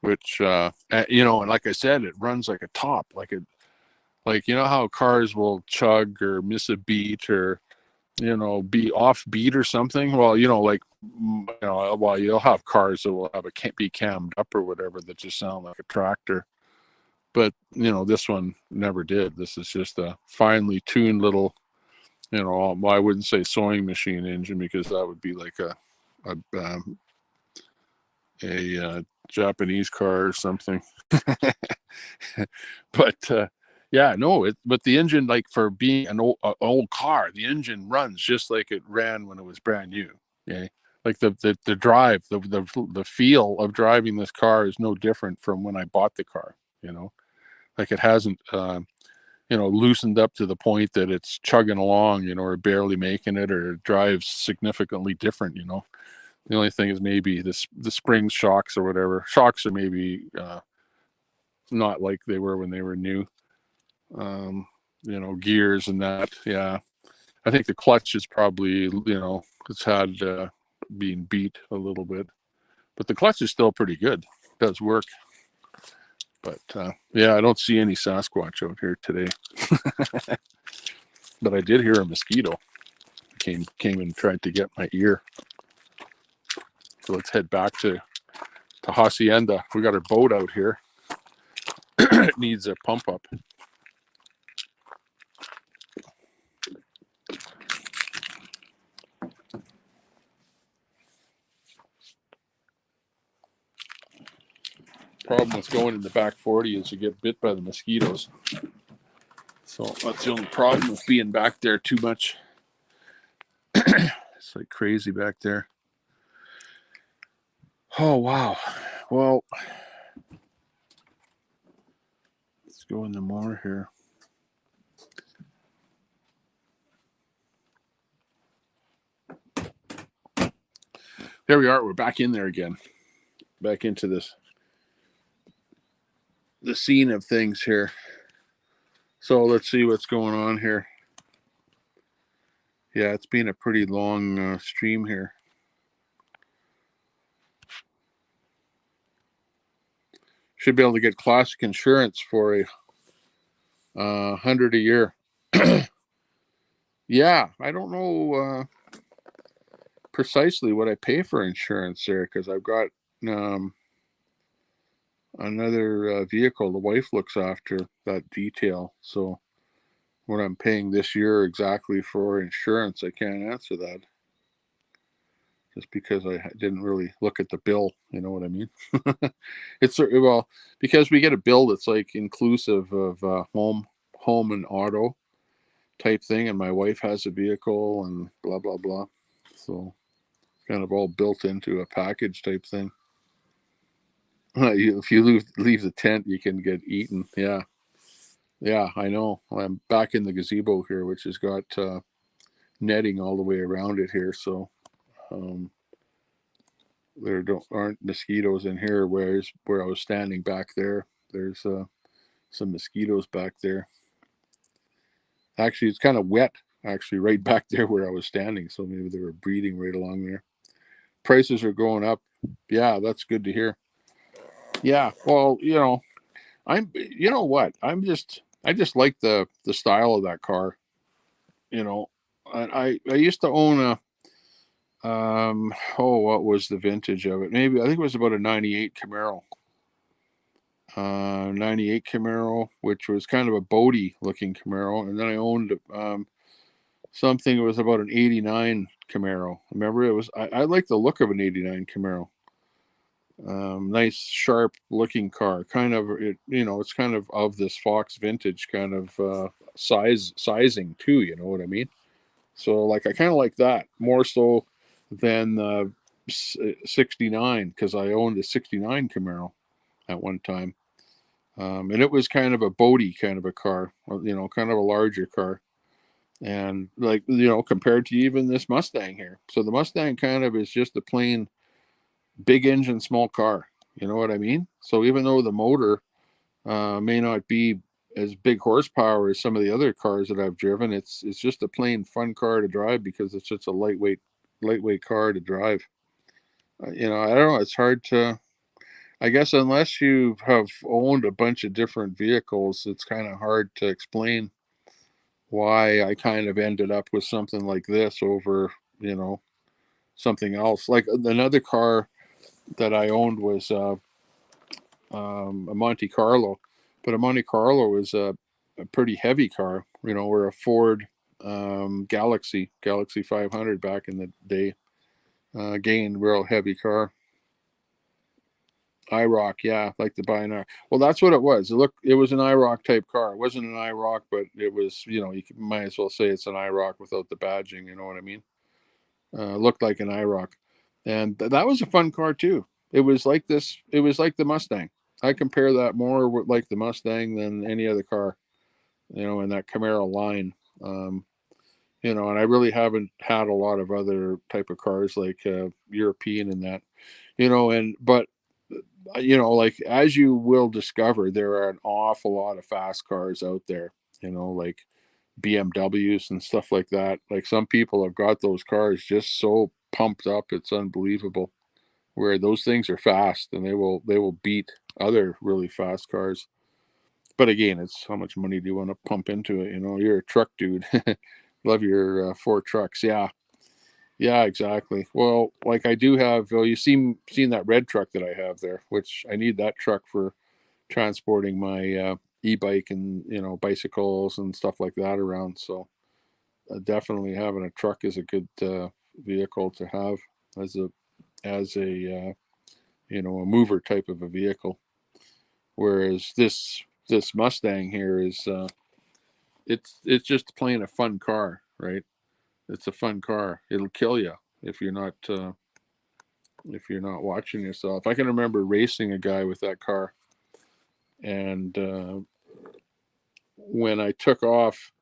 Which you know, and like I said, it runs like a top. Like you know how cars will chug or miss a beat or you know be off beat or something. Well, you know, like you know, well, you'll have cars that will have be cammed up or whatever that just sound like a tractor. But you know, this one never did. This is just a finely tuned little, you know, well, I wouldn't say sewing machine engine because that would be like a Japanese car or something. But Yeah, no, but the engine, like for being an old car, the engine runs just like it ran when it was brand new. Okay, like the drive, the feel of driving this car is no different from when I bought the car. You know, like it hasn't, loosened up to the point that it's chugging along, or barely making it, or it drives significantly different. The only thing is maybe the spring shocks or whatever. Shocks are maybe not like they were when they were new. Gears and that. Yeah, I think the clutch is probably, it's had being beat a little bit, but the clutch is still pretty good. It does work. But yeah, I don't see any Sasquatch out here today. But I did hear a mosquito came and tried to get my ear. So let's head back to Hacienda. We got our boat out here. It needs a pump up. Problem with going in the back 40 is you get bit by the mosquitoes. So that's the only problem with being back there too much. It's like crazy back there. Oh, wow. Well, let's go into more here. There we are. We're back in there again. Back into the scene of things here. So let's see what's going on here. Yeah, it's been a pretty long stream here. Should be able to get classic insurance for a $100 a year. Yeah, I don't know precisely what I pay for insurance there, because I've got another vehicle. The wife looks after that detail. So what I'm paying this year exactly for insurance, I can't answer that. Just because I didn't really look at the bill, you know what I mean? It's because we get a bill that's like inclusive of home and auto type thing, and my wife has a vehicle and blah blah blah. So kind of all built into a package type thing. If you leave the tent, you can get eaten. Yeah, I know. I'm back in the gazebo here, which has got netting all the way around it here, so there aren't mosquitoes in here. Whereas where I was standing back there, there's some mosquitoes back there. Actually, it's kind of wet, actually, right back there where I was standing, so maybe they were breeding right along there. Prices are going up. Yeah, that's good to hear. Yeah, well, you know what? I just like the style of that car. I used to own a what was the vintage of it? Maybe I think it was about a 98 Camaro. 98 Camaro, which was kind of a boaty looking Camaro, and then I owned something that was about an 89 Camaro. Remember, I like the look of an 89 Camaro. Nice sharp looking car, it's kind of this Fox vintage kind of sizing too, you know what I mean? So like I kind of like that more so than 69, because I owned a 69 Camaro at one time. And it was kind of a boaty kind of a car, kind of a larger car. And like, compared to even this Mustang here. So the Mustang kind of is just a plain big engine, small car. You know what I mean? So even though the motor may not be as big horsepower as some of the other cars that I've driven, it's just a plain fun car to drive because it's just a lightweight car to drive. I don't know. It's hard to, I guess, unless you have owned a bunch of different vehicles, it's kind of hard to explain why I kind of ended up with something like this over, something else. Like another car that I owned was a Monte Carlo, but a Monte Carlo is a pretty heavy car, or a Ford Galaxy 500 back in the day. Again, real heavy car. IROC, yeah, like the Bionar. Well, that's what it was. It was an IROC type car. It wasn't an IROC, but it was, you might as well say it's an IROC without the badging. You know what I mean? Looked like an IROC, and that was a fun car too. It was like this. It was like the Mustang. I compare that more with like the Mustang than any other car, in that Camaro line. And I really haven't had a lot of other type of cars like European and that, but like as you will discover, there are an awful lot of fast cars out there, like BMWs and stuff like that. Like some people have got those cars just so pumped up, it's unbelievable. Where those things are fast and they will beat other really fast cars. But again, it's how much money do you want to pump into it? You're a truck dude. Love your Ford trucks. Yeah, exactly. Well, like I do have, you seen that red truck that I have there, which I need that truck for transporting my e-bike and bicycles and stuff like that around. So definitely having a truck is a good vehicle to have as a a mover type of a vehicle. Whereas this Mustang here is it's just plain a fun car, right? It's a fun car. It'll kill you if you're not watching yourself. I can remember racing a guy with that car, and when I took off,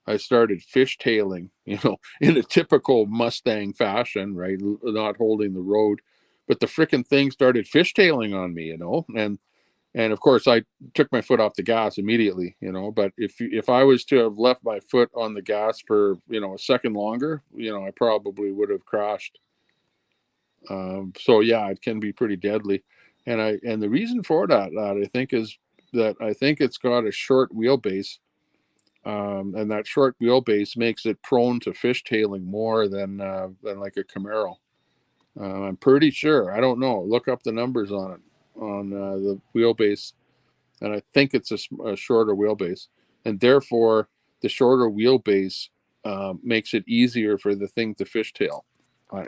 I started fishtailing, in a typical Mustang fashion, right? Not holding the road, but the frickin' thing started fishtailing on me, and of course I took my foot off the gas immediately, but if I was to have left my foot on the gas for, a second longer, I probably would have crashed. So yeah, it can be pretty deadly. And the reason for that I think is that I think it's got a short wheelbase. And that short wheelbase makes it prone to fishtailing more than like a Camaro. I'm pretty sure. I don't know. Look up the numbers on it on the wheelbase, and I think it's a shorter wheelbase, and therefore the shorter wheelbase makes it easier for the thing to fishtail.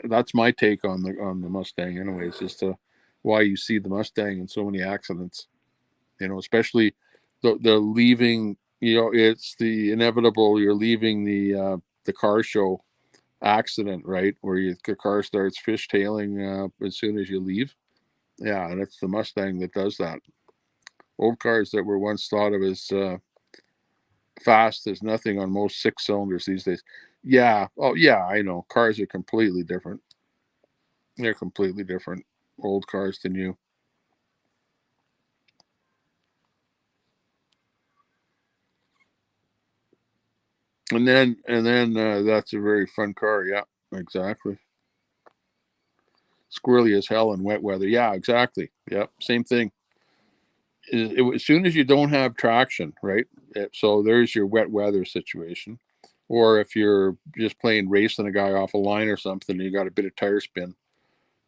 That's my take on the Mustang, anyways, as to why you see the Mustang in so many accidents. Especially the leaving. It's the inevitable. You're leaving the car show accident, right, where the car starts fishtailing as soon as you leave. Yeah, and it's the Mustang that does that. Old cars that were once thought of as fast as nothing on most six cylinders these days. Yeah. Oh, yeah, I know. Cars are completely different. They're completely different. Old cars than you. And then that's a very fun car. Yeah, exactly. Squirrely as hell in wet weather. Yeah, exactly. Yep, same thing. As soon as you don't have traction, right? So there's your wet weather situation. Or if you're just playing racing a guy off a line or something, you got a bit of tire spin.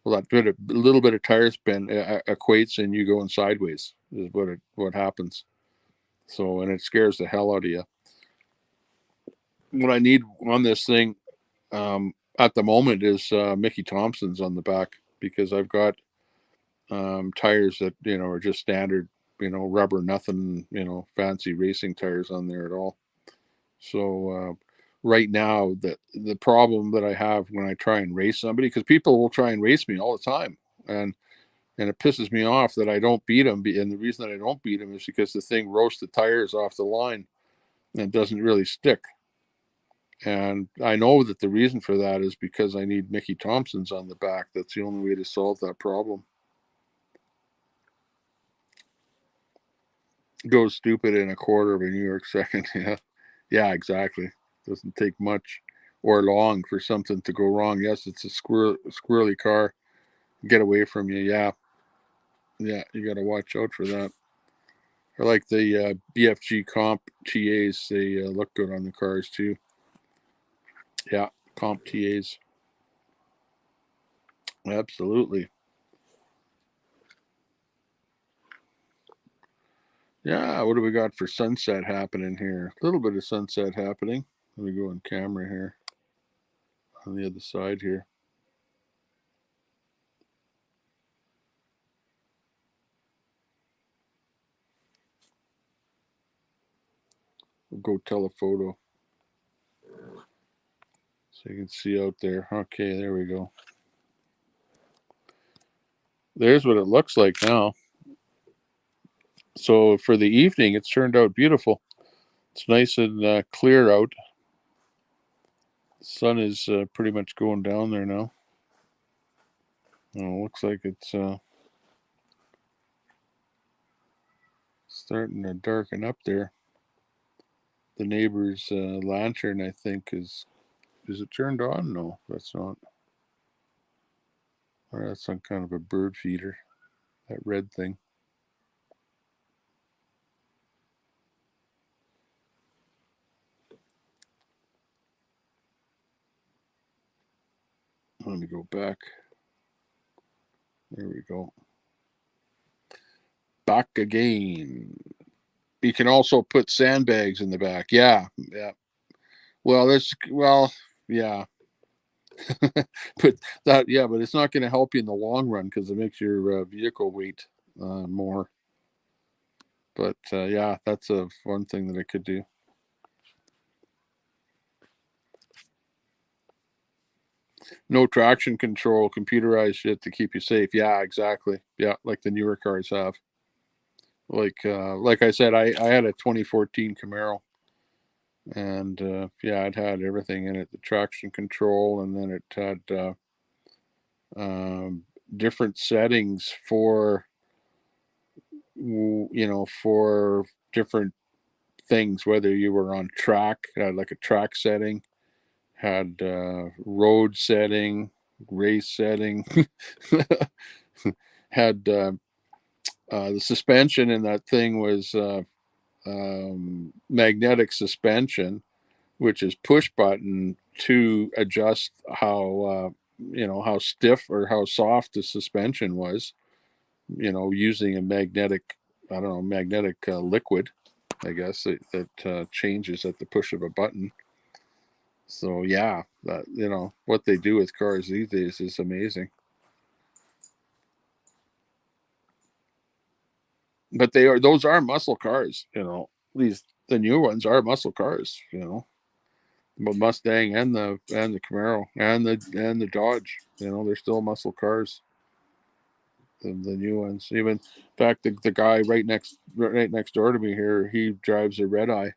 Well, a little bit of tire spin equates in you going sideways is what happens. So, and it scares the hell out of you. What I need on this thing at the moment is Mickey Thompson's on the back, because I've got tires that are just standard, rubber, nothing, fancy racing tires on there at all. So right now, the problem that I have when I try and race somebody, because people will try and race me all the time, and it pisses me off that I don't beat them. And the reason that I don't beat them is because the thing roasts the tires off the line and it doesn't really stick. And I know that the reason for that is because I need Mickey Thompson's on the back. That's the only way to solve that problem. Goes stupid in a quarter of a New York second. Yeah, yeah, exactly. Doesn't take much or long for something to go wrong. Yes, it's a squirrely car. Get away from you. Yeah, yeah, you got to watch out for that. I like the BFG comp TAs. They look good on the cars too. Yeah, comp TAs. Absolutely. Yeah, what do we got for sunset happening here? A little bit of sunset happening. Let me go on camera here on the other side here. We'll go telephoto so you can see out there. Okay, there we go. There's what it looks like now. So for the evening, it's turned out beautiful. It's nice and clear out. The sun is pretty much going down there now. Looks like it's starting to darken up there. The neighbor's lantern, I think, is it turned on? No, that's not. Or that's some kind of a bird feeder, that red thing. Let me go back. There we go. Back again. You can also put sandbags in the back. Yeah. Well, yeah. But it's not going to help you in the long run because it makes your vehicle weight more. But yeah, that's a one thing that I could do. No traction control, computerized shit to keep you safe. Yeah, exactly. Yeah, like the newer cars have. Like I said, I had a 2014 Camaro, and it had everything in it: the traction control, and then it had different settings for for different things, whether you were on track, like a track setting, had road setting, race setting, had the suspension in that thing was magnetic suspension, which is push button to adjust how how stiff or how soft the suspension was, using a magnetic liquid, I guess, that changes at the push of a button. So yeah, that what they do with cars these days is amazing. But those are muscle cars, the new ones are muscle cars, the Mustang and the Camaro and the Dodge, they're still muscle cars. The new ones, even in fact, the guy right next door to me here, he drives a red eye.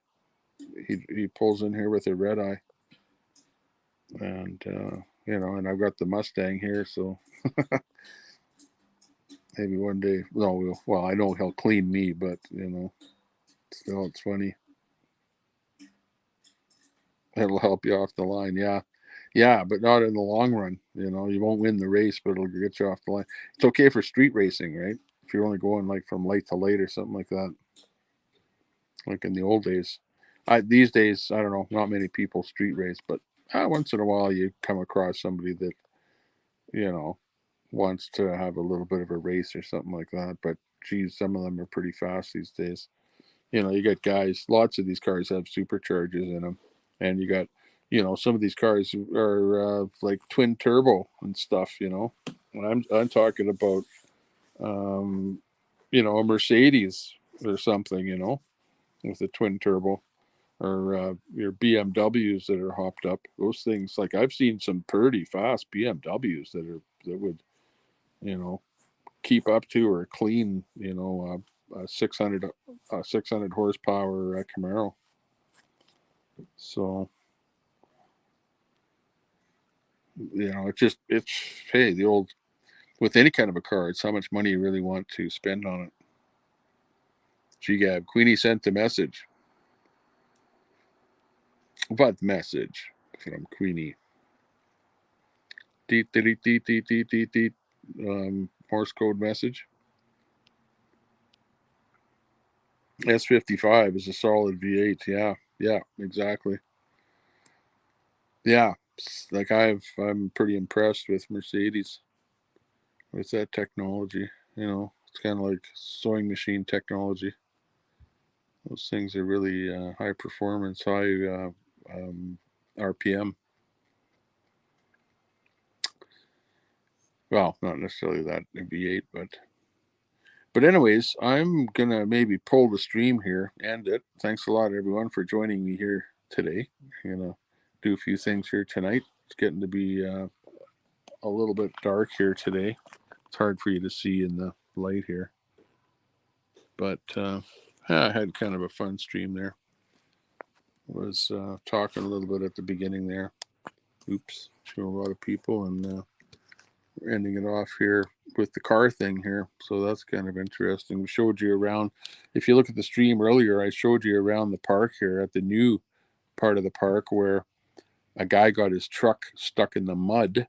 He pulls in here with a red eye, and and I've got the Mustang here, so maybe one day. No, well, I know he'll clean me, but still, it's funny. It'll help you off the line, yeah, but not in the long run. You won't win the race, but it'll get you off the line. It's okay for street racing, right? If you're only going like from light to light or something like that, like in the old days. These days, I don't know, not many people street race, but once in a while you come across somebody that wants to have a little bit of a race or something like that. But geez, some of them are pretty fast these days. You got guys, lots of these cars have superchargers in them, and you got some of these cars are like twin turbo and stuff. And I'm talking about a Mercedes or something, with a twin turbo, or your BMWs that are hopped up. Those things, like I've seen some pretty fast BMWs that would keep up to or clean 600 horsepower Camaro. So it's hey, the old, with any kind of a car, it's how much money you really want to spend on it. GGAB, Queenie sent a message. What message from Queenie? Deet, deet, deet, deet, deet, deet, deet. Morse code message. S55 is a solid V8. Yeah, exactly. Yeah, like I'm pretty impressed with Mercedes with that technology. It's kind of like sewing machine technology. Those things are really high performance, high RPM. Well, not necessarily that V8, but But anyways, I'm gonna maybe pull the stream here, end it. Thanks a lot, everyone, for joining me here today. I'm gonna do a few things here tonight. It's getting to be a little bit dark here today. It's hard for you to see in the light here, but I had kind of a fun stream there. Was talking a little bit at the beginning there. Oops, show a lot of people, and we're ending it off here with the car thing here. So that's kind of interesting. We showed you around. If you look at the stream earlier, I showed you around the park here at the new part of the park where a guy got his truck stuck in the mud.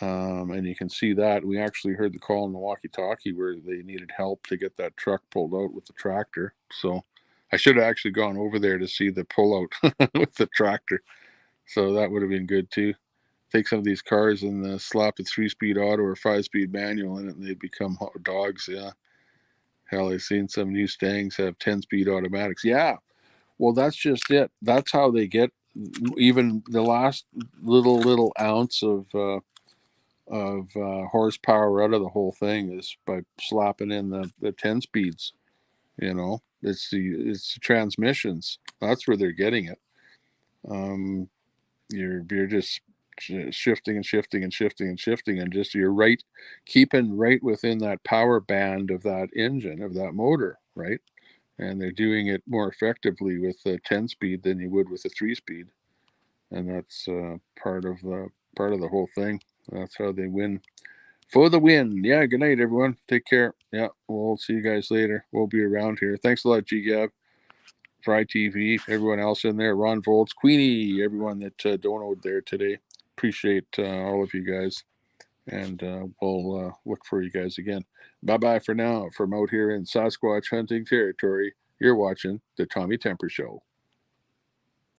And you can see that. We actually heard the call in the walkie-talkie where they needed help to get that truck pulled out with the tractor. So I should have actually gone over there to see the pullout with the tractor. So that would have been good too. Take some of these cars and slap a 3-speed auto or 5-speed manual in it, and they become hot dogs. Yeah. Hell, I've seen some Mustangs have 10-speed automatics. Yeah. Well, that's just it. That's how they get even the last little ounce of horsepower out of the whole thing is by slapping in the 10 speeds. You know, it's the transmissions. That's where they're getting it. You're just shifting and shifting and shifting and shifting, and just you're right, keeping right within that power band of that engine, of that motor, right? And they're doing it more effectively with the 10 speed than you would with a 3-speed, and that's part of the whole thing. That's how they win. For the win. Yeah, good night, everyone. Take care. Yeah, we'll see you guys later. We'll be around here. Thanks a lot, G-Gab, Fry TV, everyone else in there, Ron Volts, Queenie, everyone that donated there today. Appreciate all of you guys. And we'll look for you guys again. Bye-bye for now. From out here in Sasquatch hunting territory, you're watching The Tommy Temper Show.